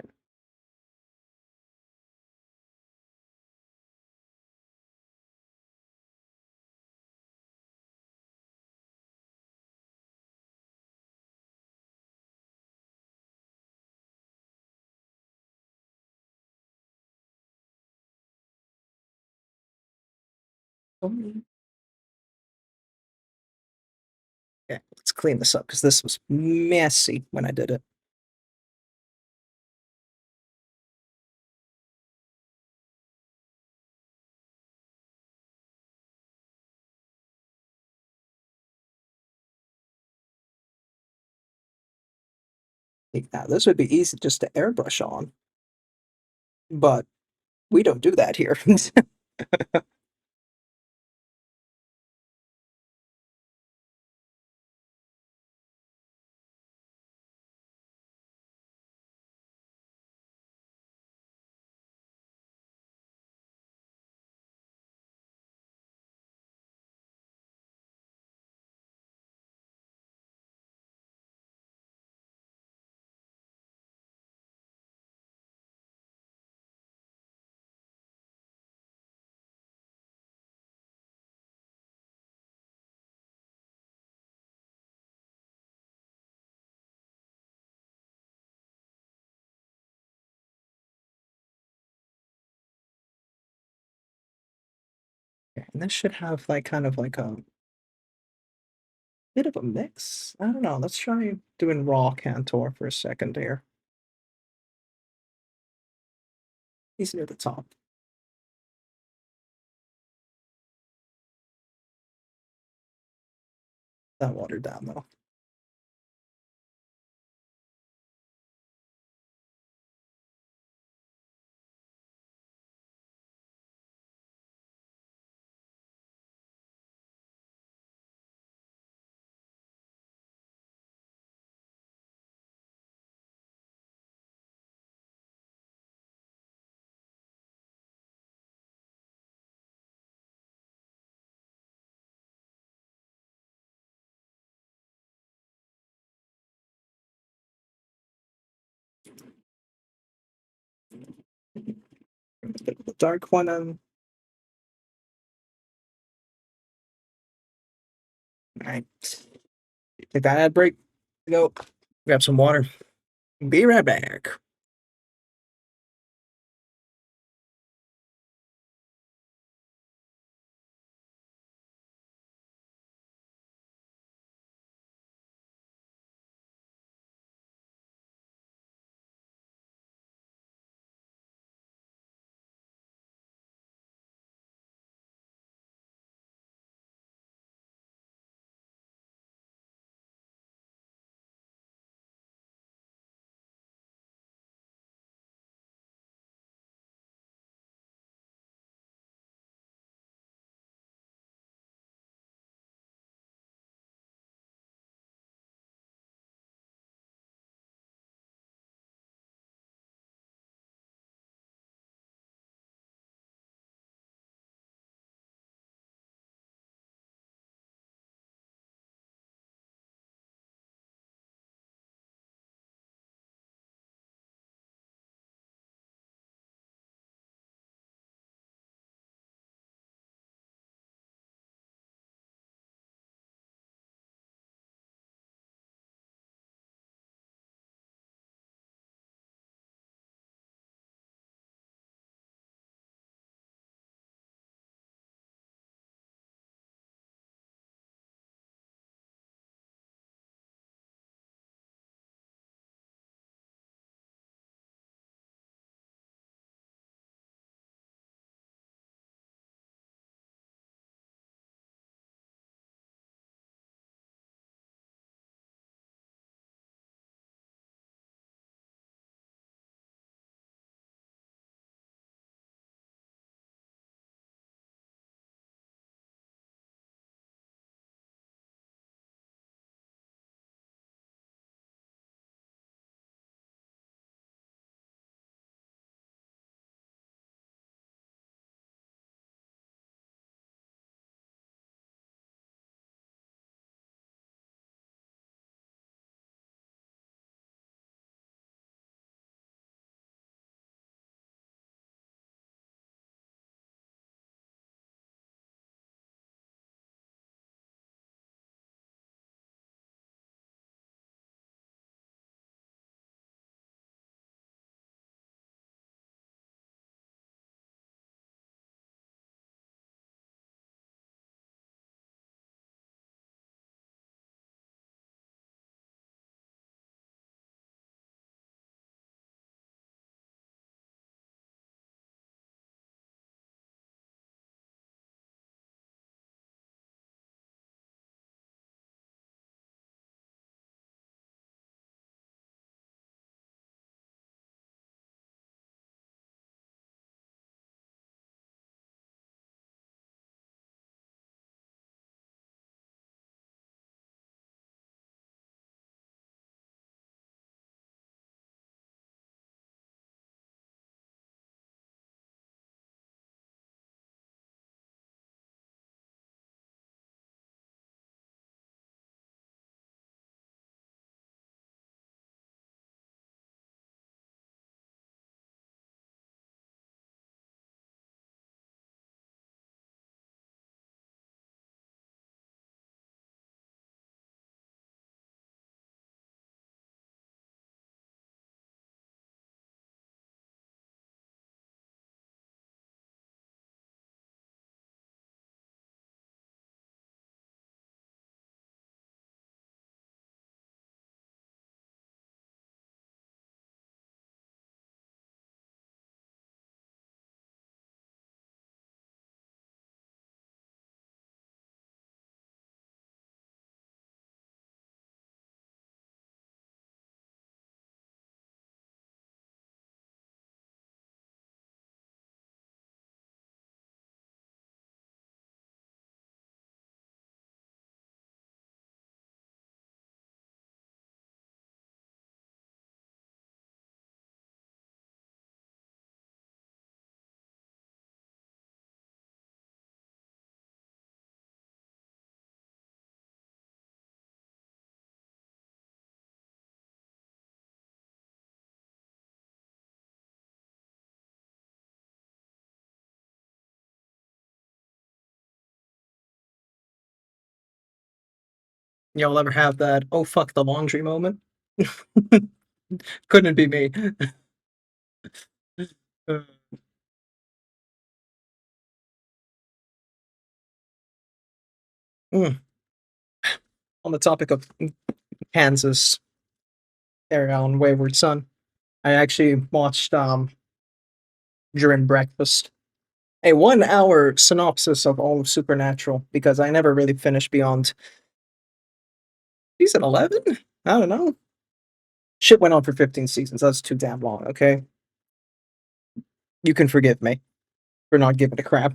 Um, yeah, let's clean this up because this was messy when I did it. Now, this would be easy just to airbrush on, but we don't do that here. And this should have like kind of like a bit of a mix. I don't know. Let's try doing raw contour for a second here. He's near the top. That watered down though. The dark one on. All right. Take that ad break. Go. Grab some water. Be right back. Y'all ever have that, "Oh, fuck the laundry" moment? Couldn't be me. Uh, mm. On the topic of Kansas, Carry On Wayward Son, I actually watched, during breakfast, a 1 hour synopsis of all of Supernatural because I never really finished beyond season 11? I don't know. Shit went on for 15 seasons. That's too damn long, okay? You can forgive me for not giving a crap.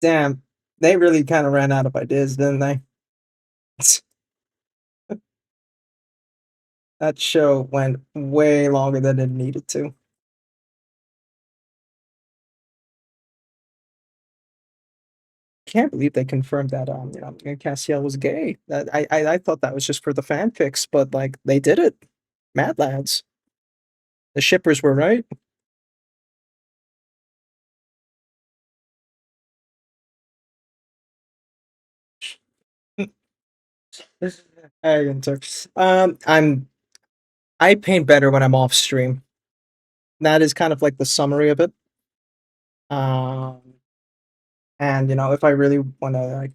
Damn, they really kind of ran out of ideas, didn't they? That show went way longer than it needed to. Can't believe they confirmed that Cassiel was gay. That I thought that was just for the fanfics, but like they did it. Mad lads. The shippers were right. Hey, Gunter. I paint better when I'm off stream. That is kind of like the summary of it. Um, and if I really want to, like,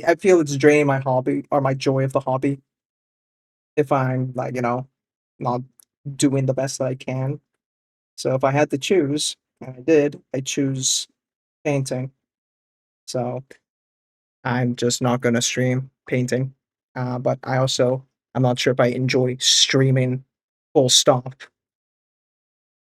I feel it's draining my hobby or my joy of the hobby if I'm like, not doing the best that I can. So if I had to choose, and I did, I choose painting. So I'm just not gonna stream painting. But I'm not sure if I enjoy streaming full stop.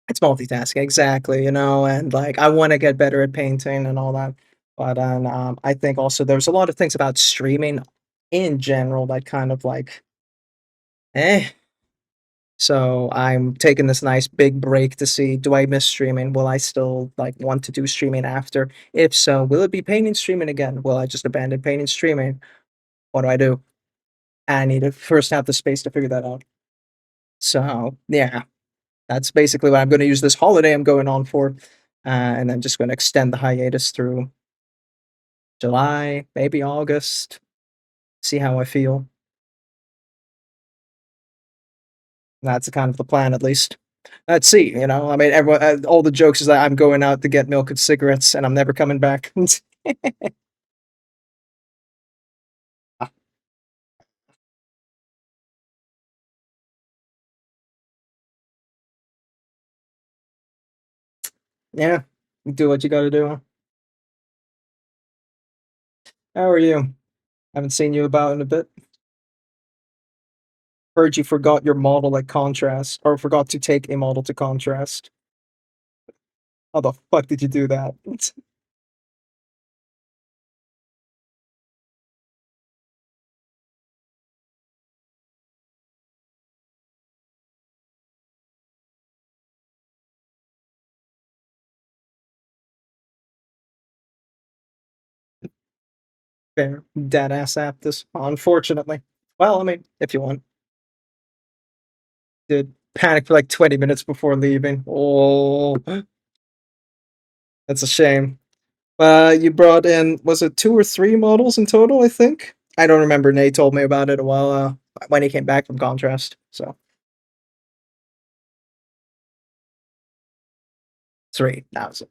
It's multitasking, exactly, and like I want to get better at painting and all that. But I think also there's a lot of things about streaming in general that kind of like, eh. So I'm taking this nice big break to see, do I miss streaming? Will I still like want to do streaming after? If so, will it be painting streaming again? Will I just abandon painting streaming? What do I do? I need to first have the space to figure that out. So yeah, that's basically what I'm going to use this holiday I'm going on for, and I'm just going to extend the hiatus through July, maybe August. See how I feel. That's kind of the plan, at least. Let's see. I mean, everyone, all the jokes is that I'm going out to get milk and cigarettes, and I'm never coming back. Yeah, do what you got to do. How are you? Haven't seen you about in a bit. Heard you forgot your model at contrast, or forgot to take a model to contrast. How the fuck did you do that? Fair. Dead ass Aptus, unfortunately. Well, I mean, if you want. Did panic for like 20 minutes before leaving. Oh, that's a shame. You brought in, was it 2 or 3 models in total, I think? I don't remember. Nate told me about it a while when he came back from Contrast. So 3. That was it.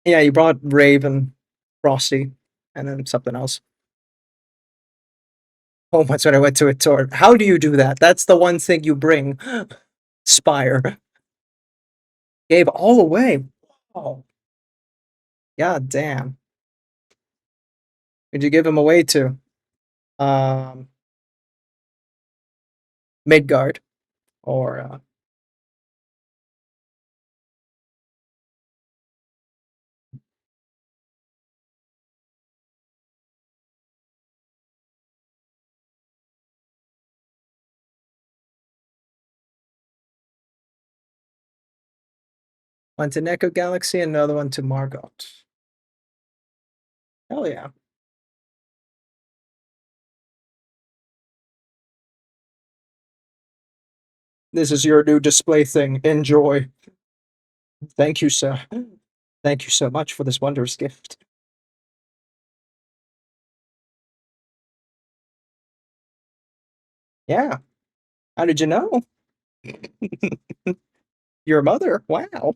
Yeah, you brought Raven, Frosty, and then something else. Oh, that's when I went to a tour. How do you do that? That's the one thing you bring. Spire. Gave all away. Oh, yeah, damn. Did you give him away to? Um, Midgard or one to Neko Galaxy, another one to Margot. Hell yeah. This is your new display thing. Enjoy. Thank you, sir. Thank you so much for this wondrous gift. Yeah. How did you know? Your mother. Wow.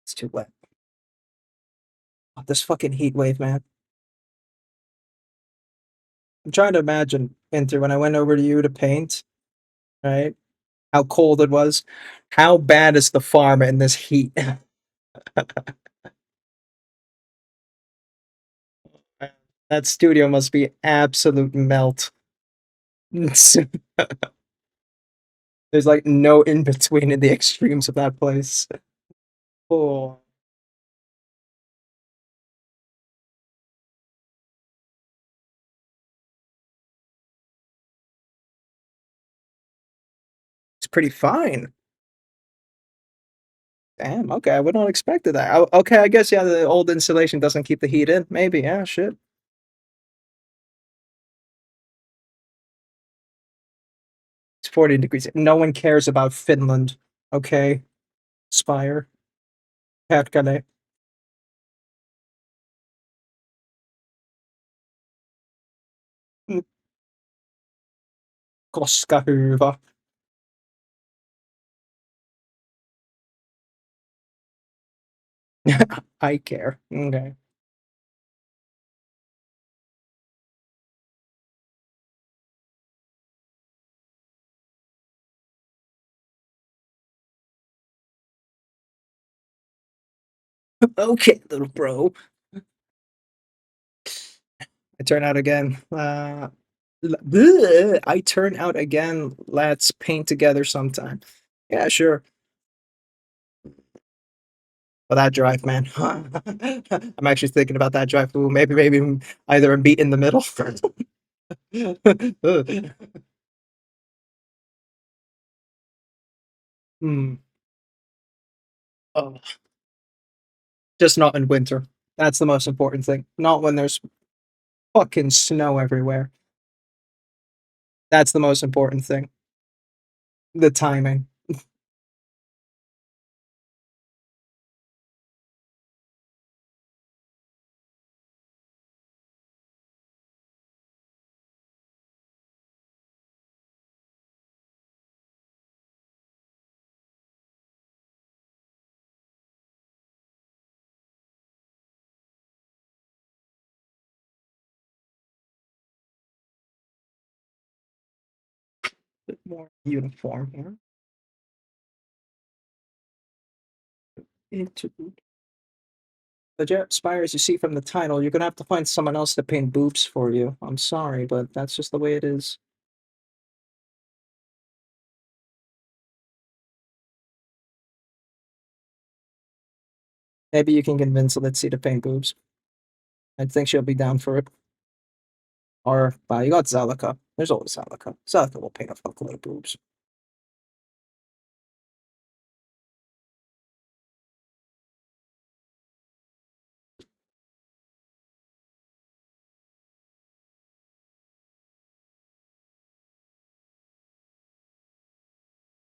It's too wet. Oh, this fucking heat wave, man. I'm trying to imagine into when I went over to you to paint, right? How cold it was. How bad is the farm in this heat? That studio must be absolute melt. There's like no in between in the extremes of that place. Oh, it's pretty fine. Damn, okay, I would not expected that. Okay, I guess yeah, the old insulation doesn't keep the heat in. Maybe, yeah, shit. It's 40 degrees. No one cares about Finland. Okay, Spire, Pätkale, koska hyvä. I care. Okay. Okay, little bro. I turn out again. I turn out again. Let's paint together sometime. Yeah, sure. Oh, that drive, man. I'm actually thinking about that drive. Ooh, maybe either a beat in the middle. Hmm. Oh, just not in winter. That's the most important thing. Not when there's fucking snow everywhere. That's the most important thing. The timing. Bit more uniform here. Into the jet spires you see from the title, you're gonna have to find someone else to paint boobs for you. I'm sorry, but that's just the way it is. Maybe you can convince Litzy to paint boobs. I think she'll be down for it. Or, well, you got Zalika. There's always Zalika. Zalika will paint a fuckload of boobs.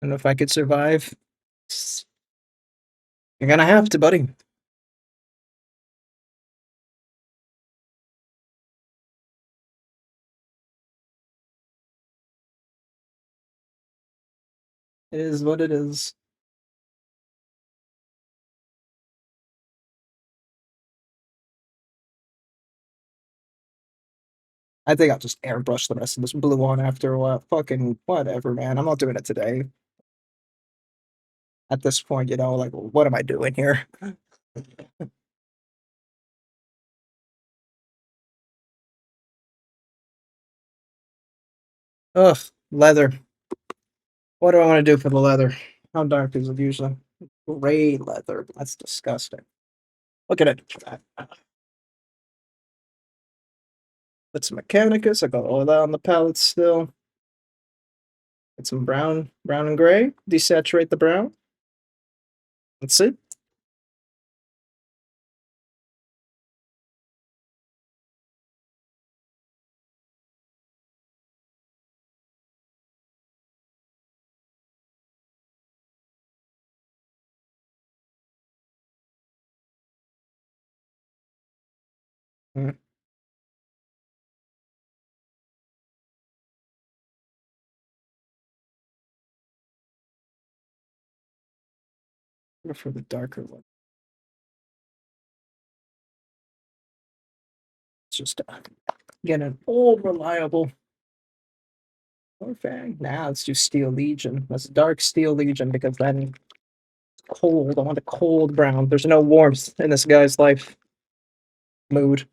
And if I could survive, you're gonna have to, buddy. It is what it is. I think I'll just airbrush the rest of this blue on after a while. Fucking whatever, man. I'm not doing it today. At this point, like, what am I doing here? Ugh, leather. What do I want to do for the leather? How dark is it usually? Gray leather. That's disgusting. Look at it. Put some Mechanicus. I got all of that on the palette still. Get some brown and gray. Desaturate the brown. Let's see. Mm. Go for the darker one. It's just get an old reliable Warfang. Now let's do Steel Legion. That's Dark Steel Legion because then it's cold. I want a cold brown. There's no warmth in this guy's life mood.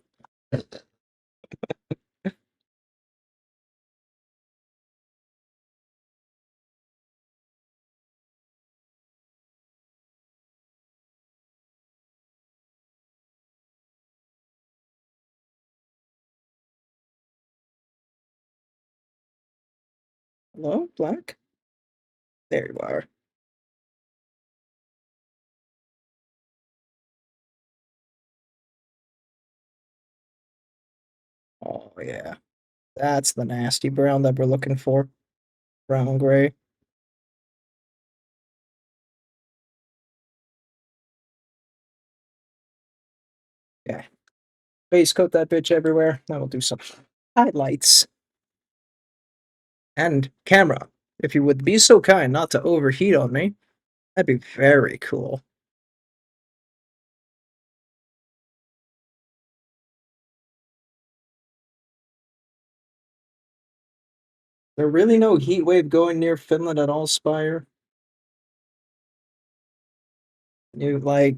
Hello, Black? There you are. Oh yeah. That's the nasty brown that we're looking for. Brown gray. Yeah. Base coat that bitch everywhere. That will do some highlights. And camera. If you would be so kind not to overheat on me, that'd be very cool. There really no heat wave going near Finland at all, Spire? You like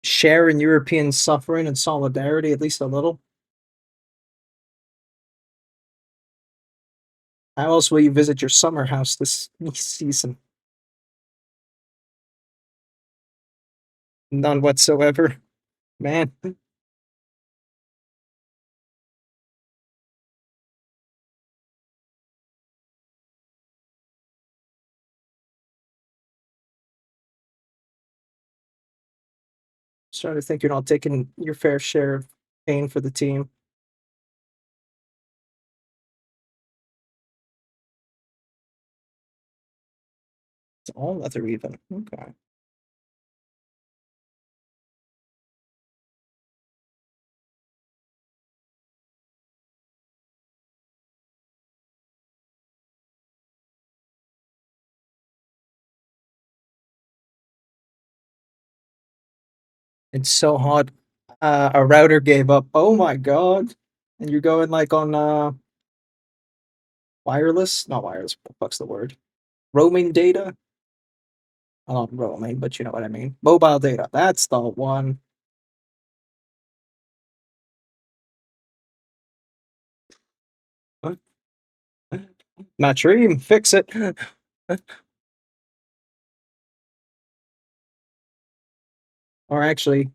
share in European suffering and solidarity at least a little? How else will you visit your summer house this season? None whatsoever. Man, starting to think you're not taking your fair share of pain for the team. It's all leather even. Okay. It's so hot. A router gave up. Oh my god. And you're going like on wireless? Not wireless, what the fuck's the word? Roaming data? Not roaming, but you know what I mean. Mobile data. That's the one. Matrim, fix it. Or actually,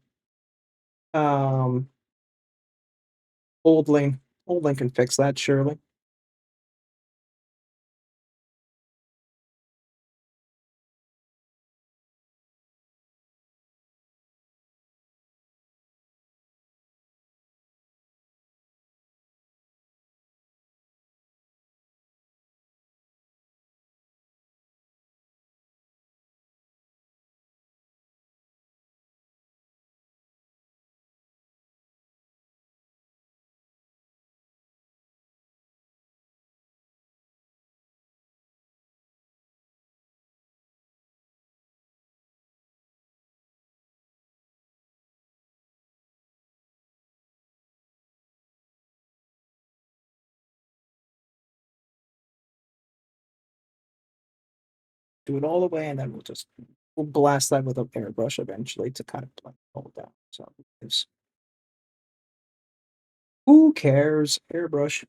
um, old link. Old link can fix that, surely. Do it all the way, and then we'll blast that with a airbrush eventually to kind of blend it all down. So who cares? Airbrush.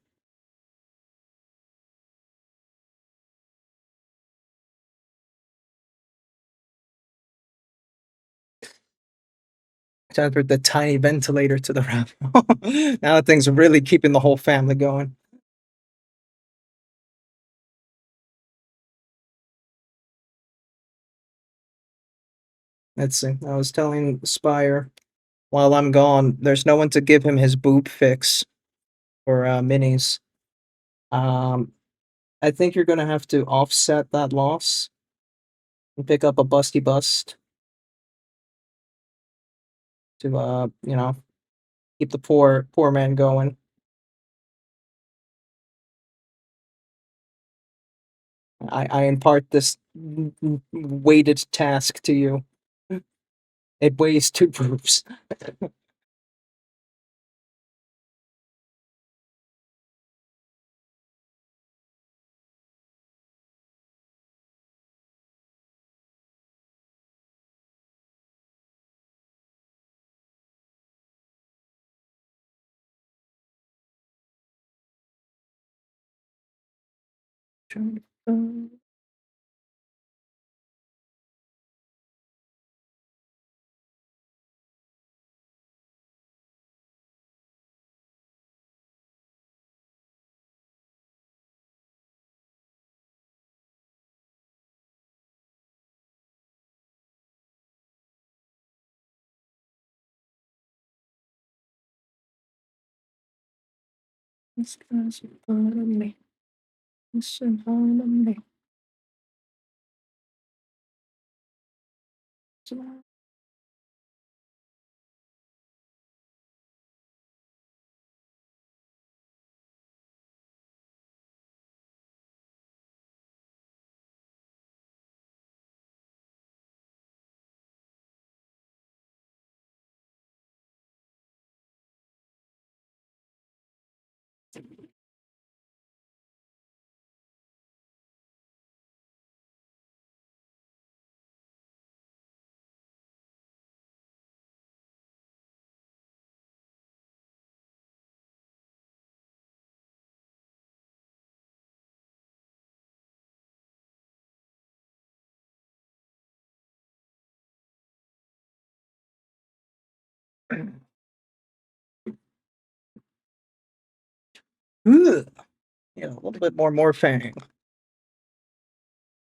Time for the tiny ventilator to the wrap. Now that thing's really keeping the whole family going. Let's see. I was telling Spire while I'm gone, there's no one to give him his boob fix for minis. Um, I think you're gonna have to offset that loss and pick up a busty bust to you know, Keep the poor man going. I impart this weighted task to you. It weighs 2 proofs. Ugh. Yeah, a little bit more morphine.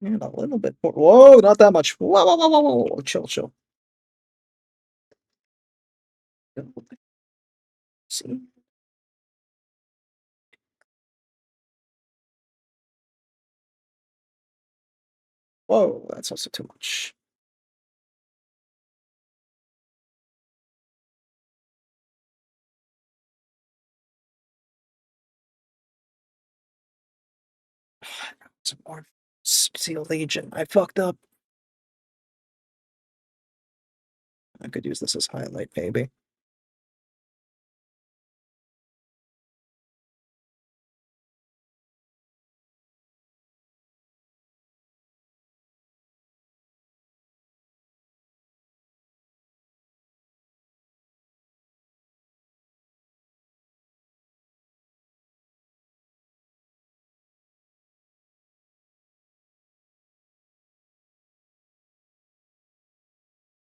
And a little bit more. Whoa, not that much. Whoa, whoa, whoa, whoa, whoa, whoa. Chill, chill. See? Whoa, that's also too much. Some more sealed agent. I fucked up. I could use this as highlight, maybe.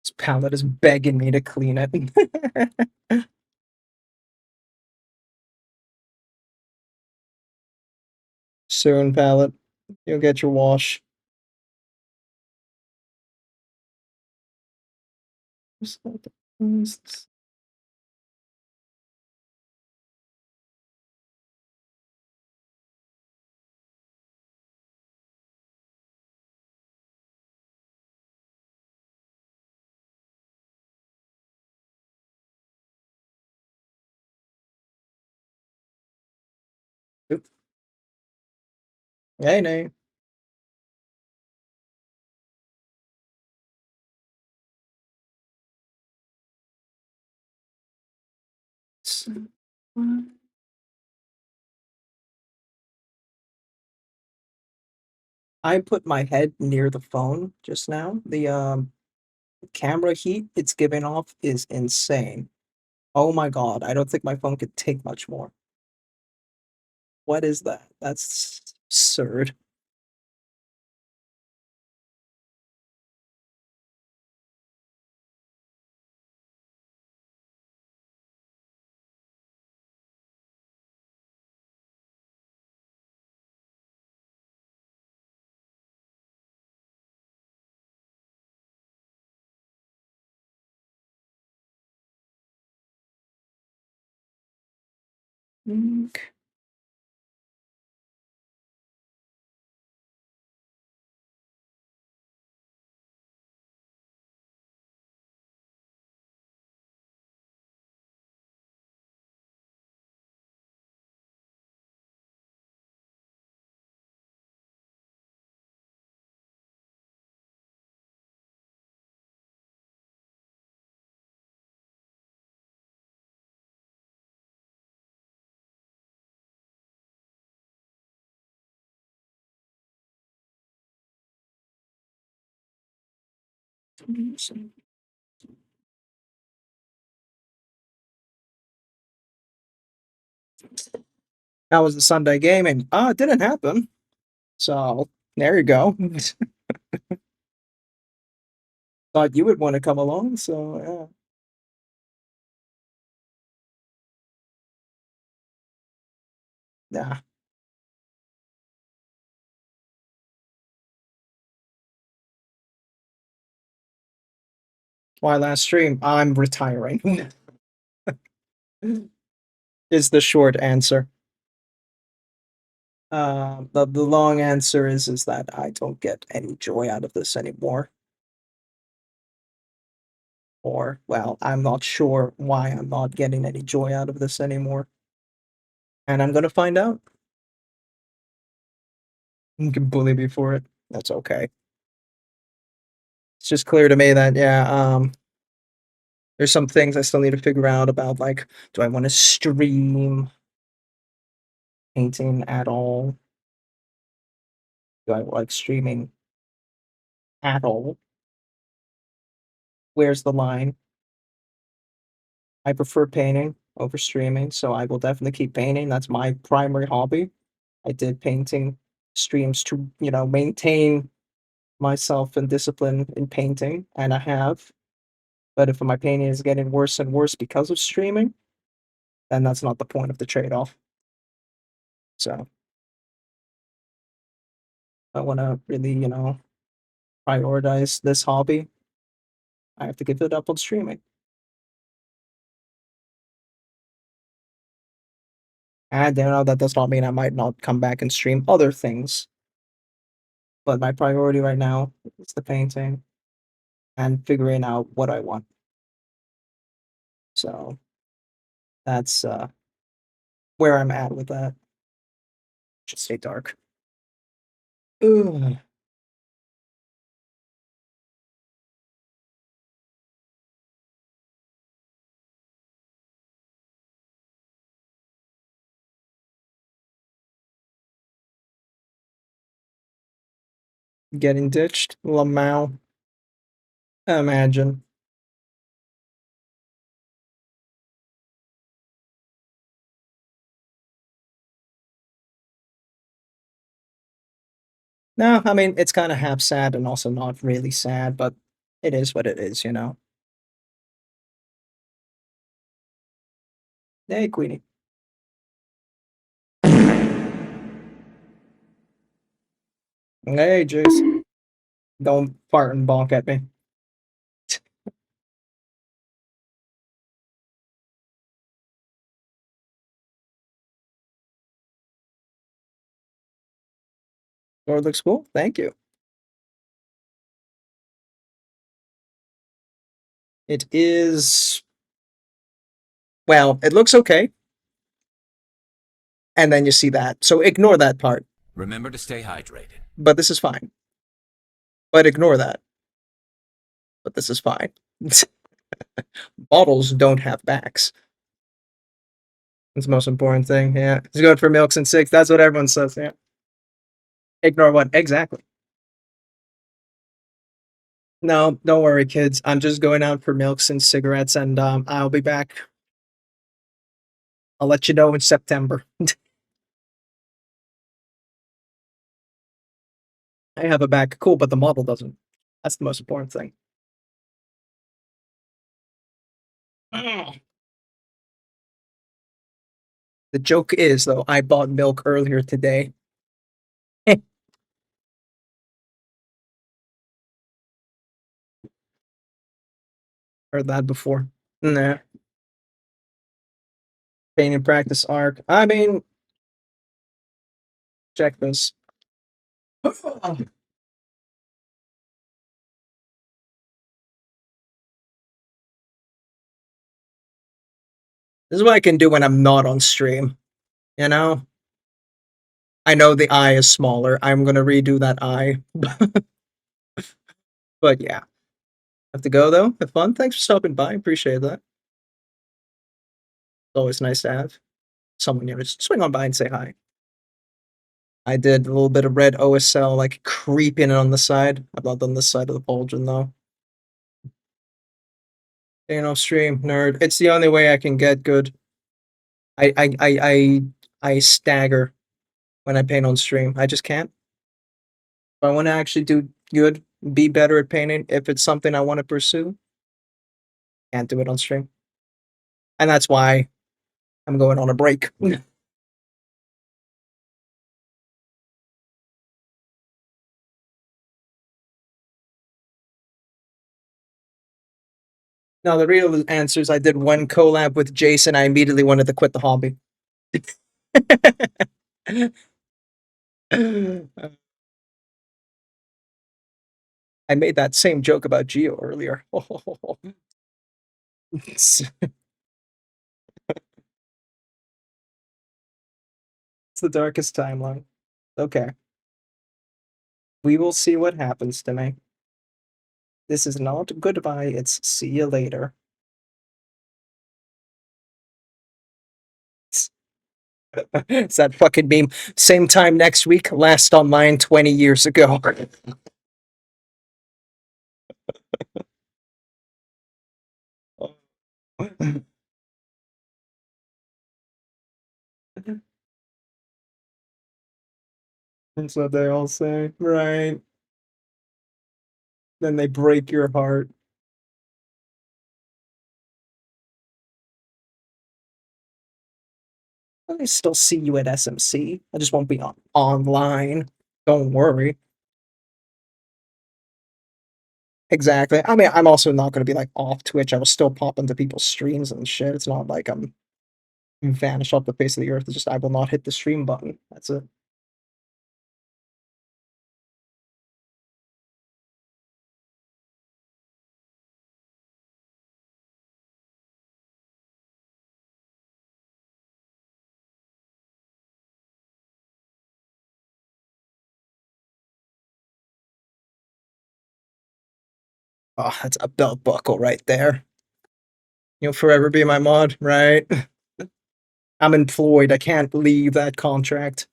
This palette is begging me to clean it. Soon, palette. You'll get your wash. Oop. Hey, no. I put my head near the phone just now. The camera heat it's giving off is insane. Oh my god, I don't think my phone could take much more. What is that? That's absurd. Mm. That was the Sunday game, and it didn't happen. So there you go. Thought you would want to come along, so yeah. Why last stream? I'm retiring. Is the short answer. The long answer is that I don't get any joy out of this anymore. Or, well, I'm not sure why I'm not getting any joy out of this anymore. And I'm gonna find out. You can bully me for it. That's okay. It's just clear to me that, yeah, there's some things I still need to figure out about, like, do I want to stream painting at all? Do I like streaming at all? Where's the line? I prefer painting over streaming, so I will definitely keep painting. That's my primary hobby. I did painting streams to, maintain myself and discipline in painting, and I have. But if my painting is getting worse and worse because of streaming, then that's not the point of the trade-off. So I want to really, prioritize this hobby. I have to give it up on streaming. And that does not mean I might not come back and stream other things. But my priority right now is the painting and figuring out what I want. So that's where I'm at with that. Should stay dark. Ugh. Getting ditched? Lamau. Imagine. No, I mean, it's kind of half sad and also not really sad, but it is what it is, Hey, Queenie. Hey, Jace. Don't fart and bonk at me. Or looks cool. Thank you. It is. Well, it looks okay. And then you see that. So ignore that part. Remember to stay hydrated. But this is fine. But ignore that. But this is fine. Bottles don't have backs. That's the most important thing. Yeah. It's good for milks and six. That's what everyone says. Yeah. Ignore what? Exactly. No, don't worry, kids. I'm just going out for milks and cigarettes, and I'll be back. I'll let you know in September. I have a back. Cool, but the model doesn't. That's the most important thing. The joke is, though, I bought milk earlier today. Heard that before. Nah. Painting practice arc. I mean, check this. This is what I can do when I'm not on stream. You know? I know the eye is smaller. I'm gonna redo that eye. But yeah. Have to go though. Have fun. Thanks for stopping by. Appreciate that. It's always nice to have someone, just swing on by and say hi. I did a little bit of red OSL, like creeping on the side. I'm not on this side of the pauldron though. Stream nerd. It's the only way I can get good. I stagger when I paint on stream. I just can't. If I want to actually do good, be better at painting, if it's something I want to pursue, can't do it on stream. And that's why I'm going on a break. No, the real answer is I did one collab with Jason. I immediately wanted to quit the hobby. I made that same joke about Geo earlier. It's the darkest timeline. Okay. We will see what happens to me. This is not goodbye, it's see you later. It's that fucking meme. Same time next week, last online 20 years ago. That's what they all say, right? Then they break your heart. I still see you at SMC. I just won't be online. Don't worry. Exactly. I mean, I'm also not going to be like off Twitch. I will still pop into people's streams and shit. It's not like I'm vanish off the face of the earth. It's just I will not hit the stream button. That's it. Oh, that's a belt buckle right there. You'll forever be my mod, right? I'm employed. I can't leave that contract.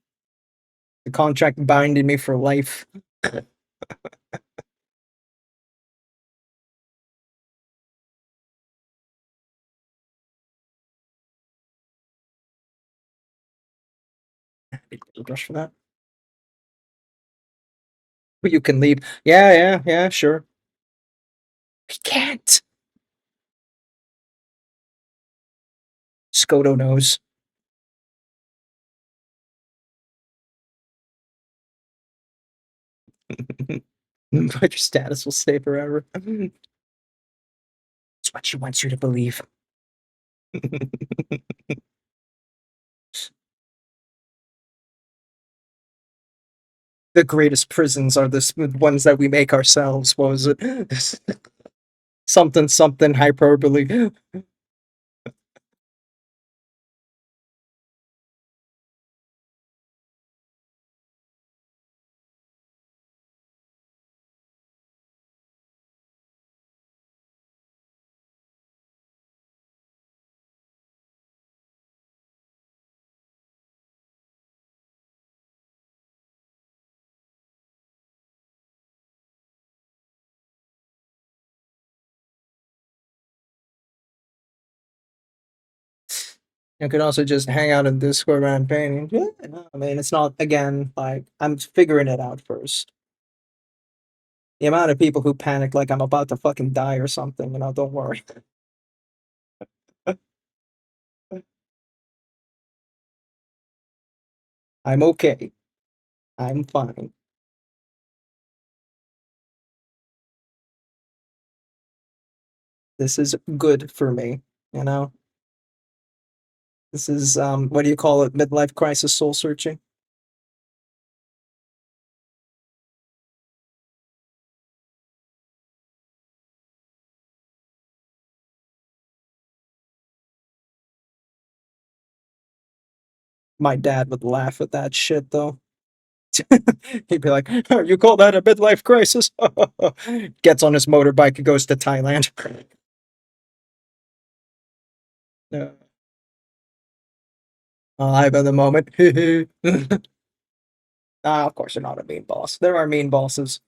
The contract binding me for life. Rush for that. But you can leave. Yeah, sure. He can't. Skoto knows. But your status will stay forever. It's what she wants you to believe. The greatest prisons are the ones that we make ourselves. What was it? Something hyperbole. You could also just hang out in Discord around painting. Yeah, no, I mean, it's not, again, like, I'm figuring it out first. The amount of people who panic like I'm about to fucking die or something, don't worry. I'm okay. I'm fine. This is good for me, you know? This is, what do you call it? Midlife crisis soul searching? My dad would laugh at that shit, though. He'd be like, "Oh, you call that a midlife crisis?" Gets on his motorbike and goes to Thailand. Yeah. Alive at the moment. Of course, you're not a mean boss. There are mean bosses.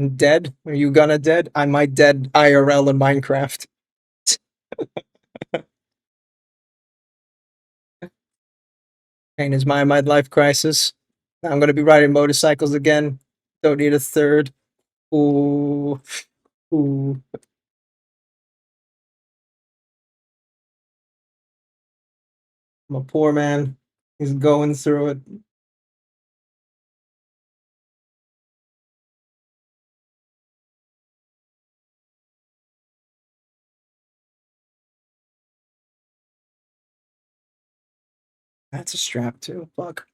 Dead? Are you gonna dead? I might dead IRL in Minecraft. Pain is my midlife crisis. I'm gonna be riding motorcycles again. Don't need a third. Ooh. Ooh. I'm a poor man. He's going through it. That's a strap too. Fuck.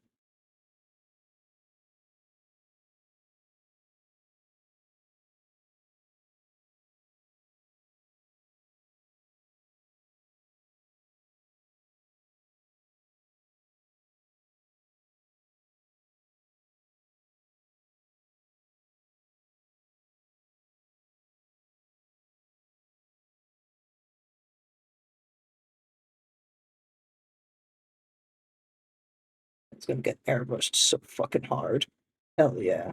It's gonna get airbrushed so fucking hard. Hell yeah.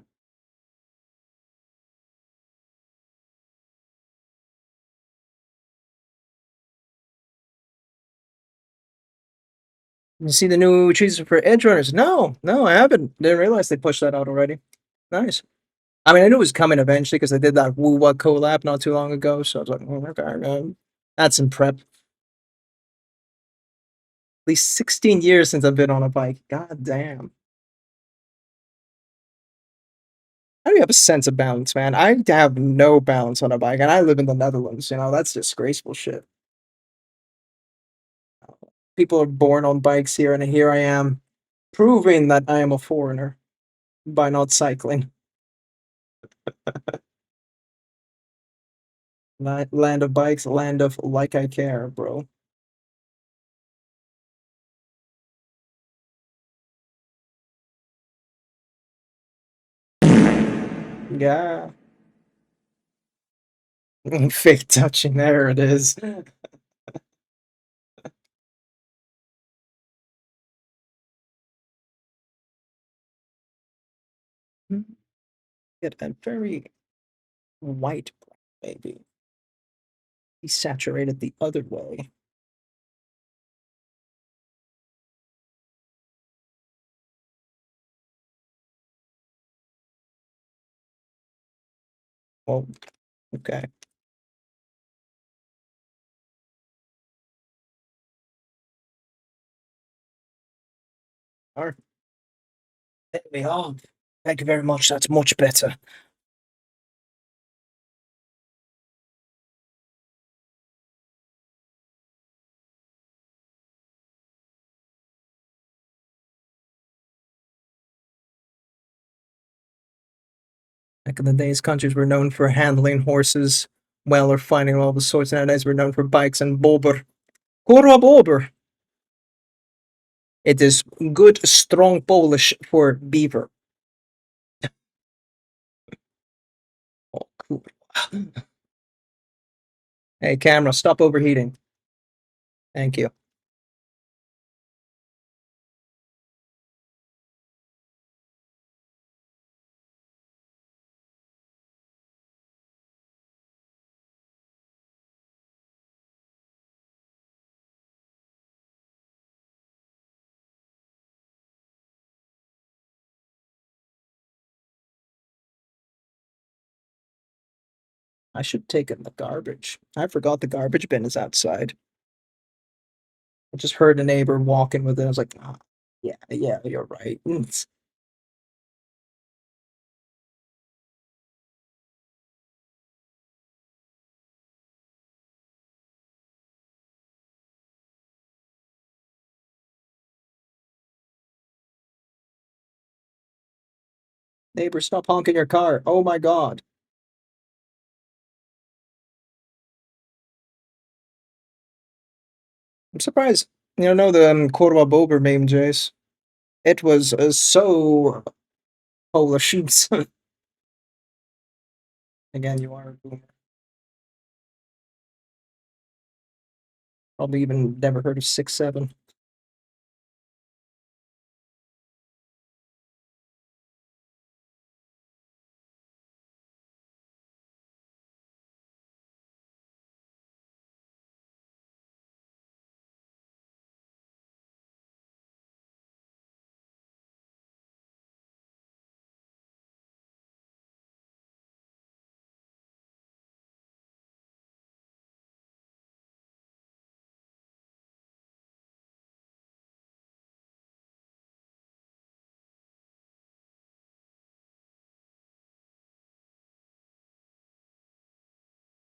You see the new cheese for edge runners? No, no, I haven't. Didn't realize they pushed that out already. Nice. I mean, I knew it was coming eventually because they did that Woo What collab not too long ago. So I was like, oh, okay, man. That's in prep. At least 16 years since I've been on a bike. God damn. How do you have a sense of balance, man? I have no balance on a bike, and I live in the Netherlands. You know, that's disgraceful shit. People are born on bikes here, and here I am proving that I am a foreigner by not cycling. Land of bikes, land of like I care, bro. Yeah. Fake touching, there it is. Get a very white, maybe. He saturated the other way. Well, okay. All right. There we are. Thank you very much. That's much better. Back in the days, countries were known for handling horses well or finding all the sorts. Nowadays, we're known for bikes and bober. Kurwa bober. It is good, strong Polish for beaver. Oh, cool. Hey, camera, stop overheating. Thank you. I should take it in the garbage. I forgot the garbage bin is outside. I just heard a neighbor walking with it. I was like, "Ah, yeah, yeah, you're right." Neighbor, stop honking your car. Oh my god. I'm surprised. You know the Kurwa Bober meme, Jace. It was so Polish. Again, you are a boomer. Probably even never heard of 6'7".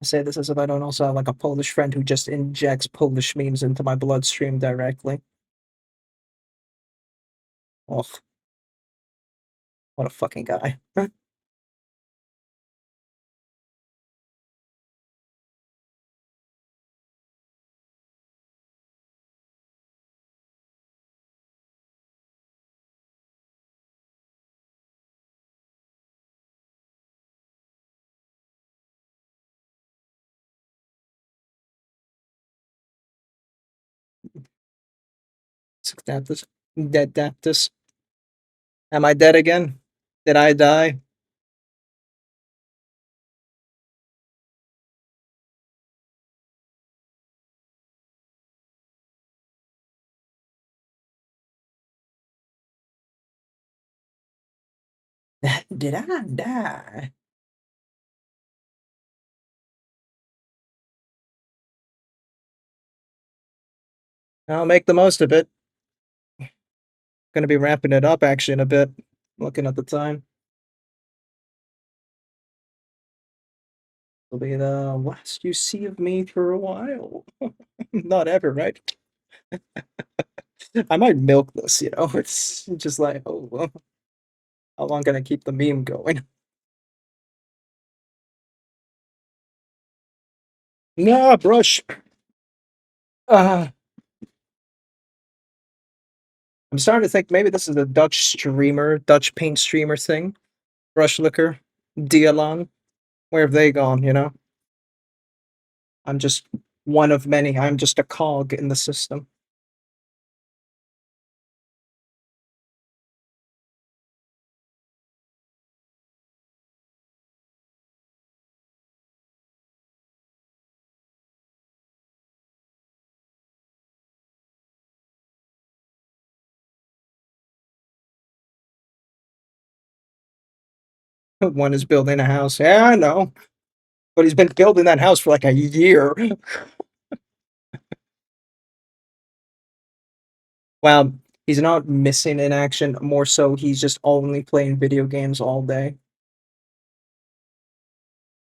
I say this as if I don't also have like a Polish friend who just injects Polish memes into my bloodstream directly. Oh, what a fucking guy. Adaptus. Adaptus. Am I dead again? Did I die? Did I die? I'll make the most of it. Gonna be wrapping it up actually in a bit. Looking at the time. It'll be the last you see of me for a while. Not ever, right? I might milk this, you know? It's just like, oh, well, how long can I keep the meme going? Nah, brush. Uh, I'm starting to think maybe this is a Dutch paint streamer thing. Brush liquor, Dialon. Where have they gone, you know? I'm just one of many. I'm just a cog in the system. One is building a house. Yeah, I know. But he's been building that house for like a year. Well, he's not missing in action. More so, he's just only playing video games all day.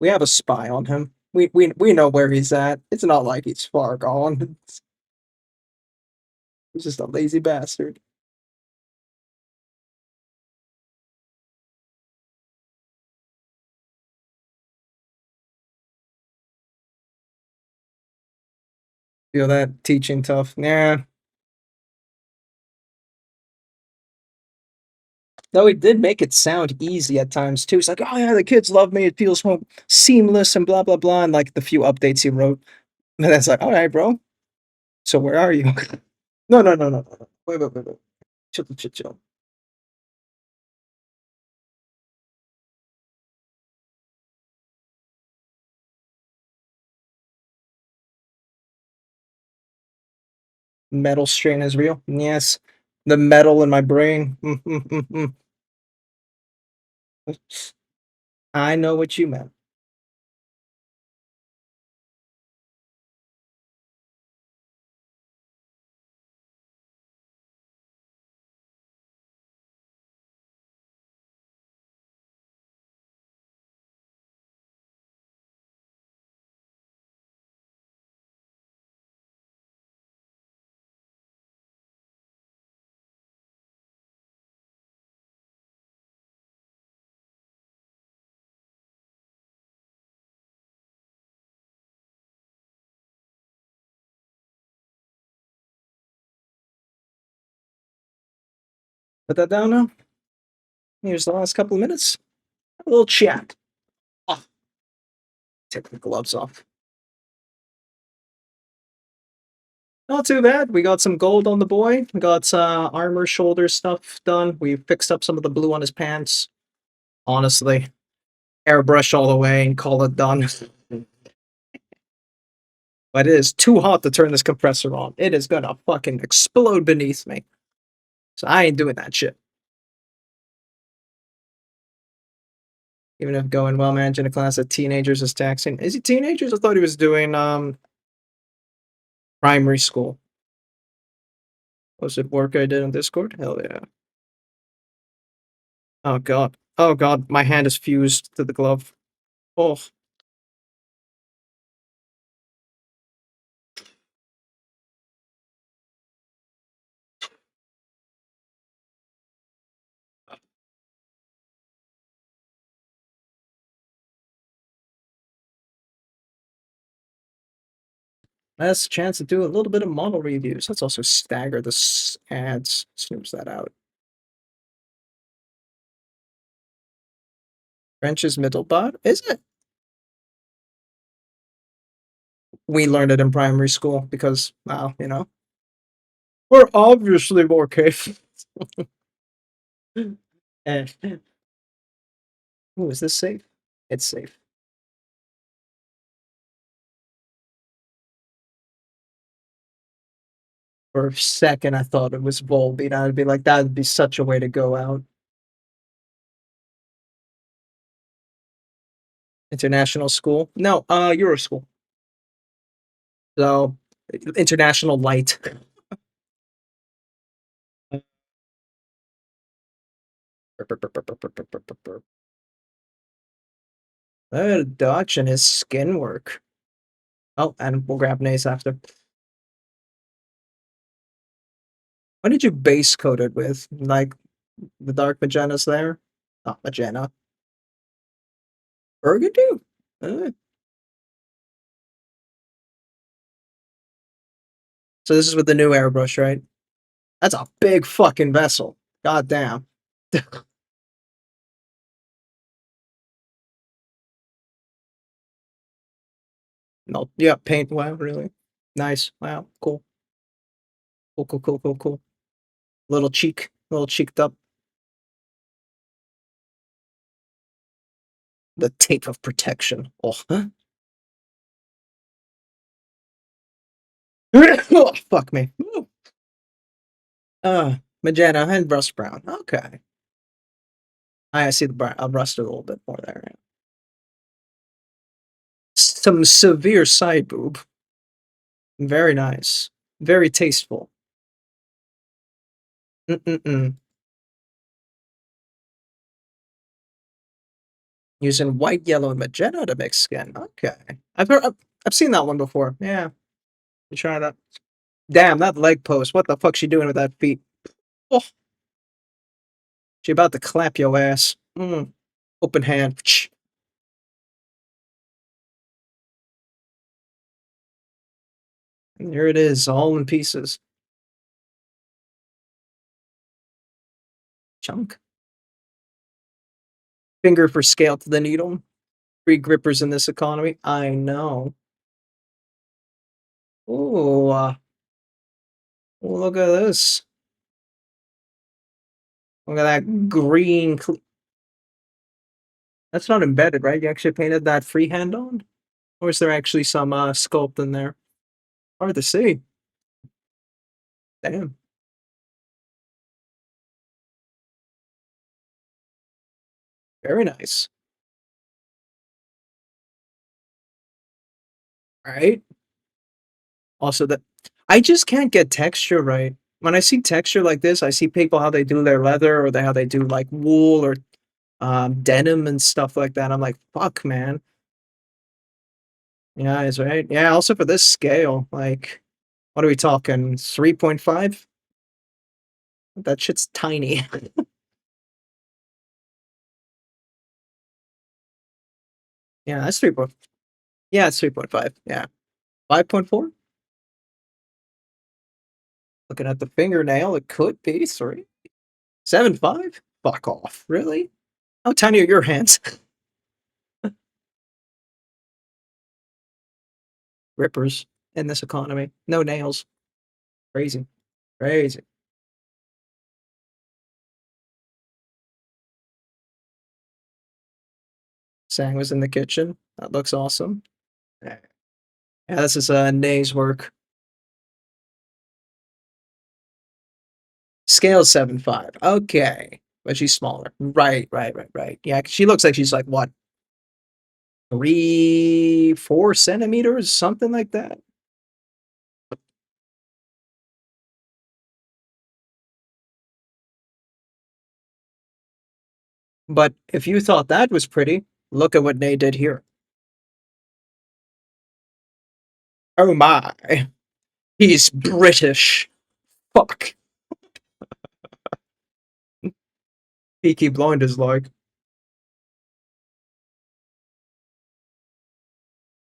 We have a spy on him. We know where he's at. It's not like he's far gone. He's just a lazy bastard. Feel that teaching tough? Yeah. Though he did make it sound easy at times too. He's like, "Oh yeah, the kids love me. It feels seamless and blah blah blah." And like the few updates he wrote, and that's like, "All right, bro. So where are you?" No, no, no, no, no. No. Wait. Chill, chill, chill. Metal strain is real. Yes, the metal in my brain. I know what you meant. Put that down now. Here's the last couple of minutes. A little chat. Oh, take the gloves off. Not too bad. We got some gold on the boy. We got armor shoulder stuff done. We fixed up some of the blue on his pants. Honestly, airbrush all the way and call it done. But it is too hot to turn this compressor on. It is gonna fucking explode beneath me. So I ain't doing that shit. Even if going well managed in a class of teenagers is taxing. Is he teenagers? I thought he was doing primary school. Was it work I did on Discord? Hell yeah. Oh god. Oh god, my hand is fused to the glove. Oh. Last chance to do a little bit of model reviews. Let's also stagger the ads. Snooze that out. French's middle bot? Is it? We learned it in primary school because, well, you know, we're obviously more capable. Eh. Ooh, is this safe? It's safe. For a second, I thought it was Volbeat. I'd be like, that would be such a way to go out. International school? No, Euro school. So, international light. Dutch and his skin work. Oh, and we'll grab Nace after. What did you base coat it with? Like the dark magentas there? Not magenta. Burgundy? Uh, So this is with the new airbrush, right? That's a big fucking vessel. God damn. No, yeah, paint. Wow, really nice. Wow, cool, cool, cool, cool, cool, cool. Little cheeked up. The tape of protection. Oh, huh? Oh, fuck me. Magenta and rust brown. Okay, I see the brown. I'll rust a little bit more there. Yeah. Some severe side boob. Very nice. Very tasteful. Mm-mm-mm. Using white, yellow, and magenta to mix skin. Okay. I've seen that one before. Yeah. You try that. Damn, that leg post. What the fuck's she doing with that feet? Oh, she about to clap your ass. Open hand. And here it is, all in pieces. Chunk. Finger for scale to the needle. Free grippers in this economy. I know. Ooh, look at this. Look at that green. That's not embedded, right? You actually painted that freehand on? Or is there actually some sculpt in there? Hard to see. Damn. Very nice. Right? Also, that I just can't get texture right. When I see texture like this, I see people how they do their leather or how they do like wool or denim and stuff like that. I'm like, fuck, man. Yeah, is right. Yeah, also for this scale, like, what are we talking? 3.5? That shit's tiny. Yeah, that's 3. Yeah, it's 3.5. Yeah. 5.4? Looking at the fingernail, it could be 3. 7.5? Fuck off. Really? How tiny are your hands? Rippers in this economy. No nails. Crazy. Crazy. Sang was in the kitchen. That looks awesome. Yeah, this is Nay's work. Scale 7.5. Okay. But she's smaller. Right, right, right, right. Yeah, she looks like she's like what? 3, 4 centimeters, something like that. But if you thought that was pretty, look at what Nay did here. Oh my. He's British. Fuck. Peaky Blinders like.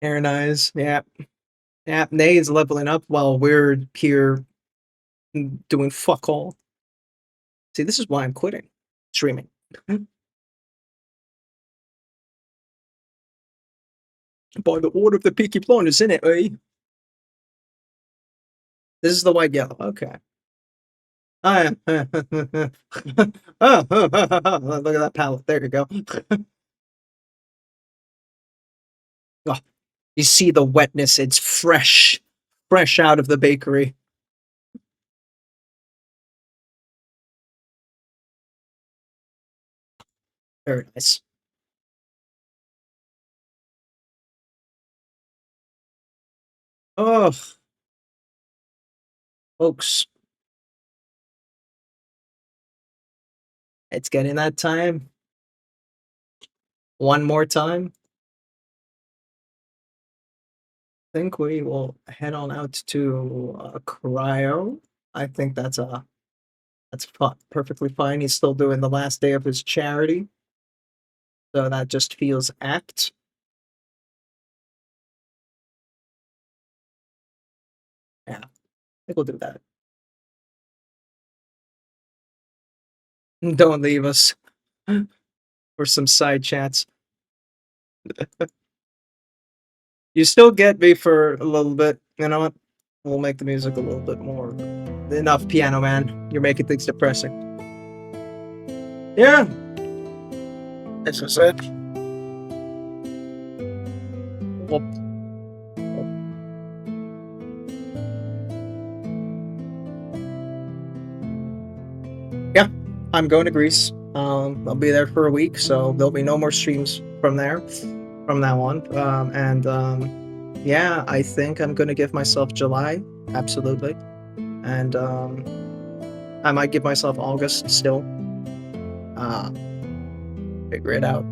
Hair and eyes. Yeah. Yeah, Nay is leveling up while we're here doing fuck all. See, this is why I'm quitting streaming. By the order of the Peaky Blinders, isn't it, eh? This is the white yellow. Okay. I am. Oh, look at that palette. There you go. Oh, you see the wetness. It's fresh. Fresh out of the bakery. Very nice. Oh, folks. It's getting that time. One more time. I think we will head on out to Cryo. I think that's perfectly fine. He's still doing the last day of his charity, so that just feels apt. Yeah, I think we'll do that. Don't leave us for some side chats. You still get me for a little bit. You know what? We'll make the music a little bit more. Enough, Piano Man. You're making things depressing. Yeah. This is it. Well, yeah, I'm going to Greece. I'll be there for a week, so there'll be no more streams from there, from now on. Yeah, I think I'm gonna give myself July, absolutely, and I might give myself August still. Figure it out.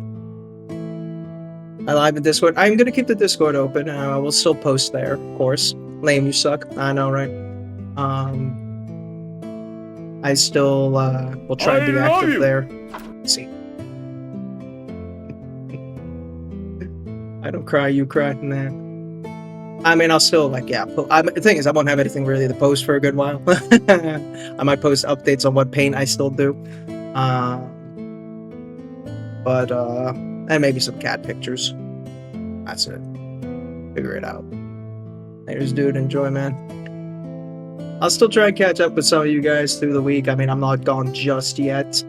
I live in Discord. I'm gonna keep the Discord open. I will still post there, of course. Lame, you suck. I know, right? I still will try to be active there. Let's see. I don't cry, you cry. Nah. I mean, I'll still the thing is, I won't have anything really to post for a good while. I might post updates on what paint I still do, and maybe some cat pictures. That's it. Figure it out. There's dude, enjoy, man. I'll still try and catch up with some of you guys through the week. I mean, I'm not gone just yet,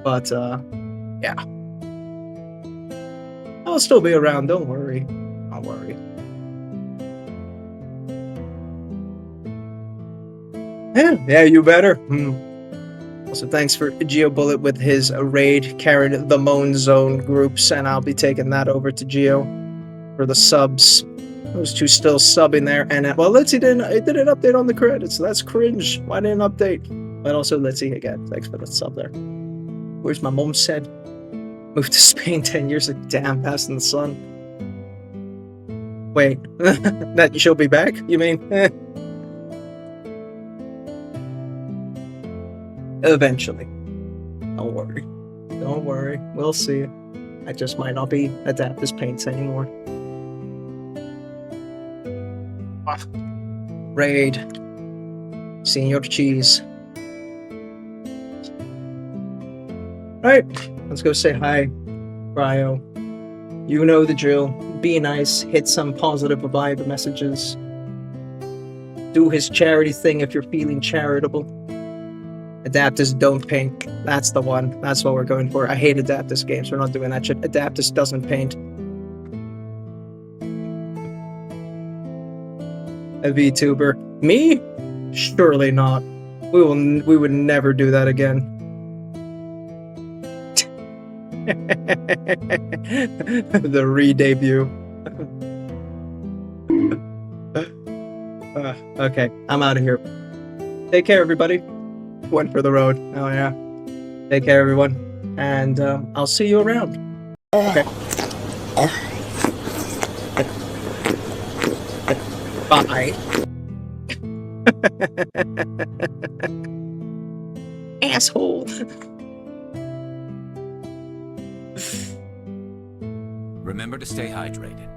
but yeah. I'll still be around, don't worry. Don't worry. Yeah, you better. Also, thanks for GeoBullet with his raid, carried the Moan Zone groups, and I'll be taking that over to Geo for the subs. Those two still subbing there, and well, Litzy didn't update on the credits, so that's cringe. Why didn't it update? But also, Litzy again, thanks for the sub there. Where's my mom said? Moved to Spain 10 years ago. Damn, passing the sun. Wait, that she'll be back? You mean? Eventually. Don't worry. Don't worry. We'll see. I just might not be AdaptusPaints anymore. Raid. Senor Cheese. Alright, let's go say hi, Cryo. You know the drill. Be nice, hit some positive vibe messages. Do his charity thing if you're feeling charitable. Adaptus don't paint. That's the one. That's what we're going for. I hate Adaptus games. We're not doing that shit. Adaptus doesn't paint. A VTuber. Me? Surely not. We would never do that again. The re-debut. Okay, I'm out of here. Take care, everybody. Went for the road. Oh yeah. Take care, everyone, and I'll see you around. Okay. Bye. Asshole. Remember to stay hydrated.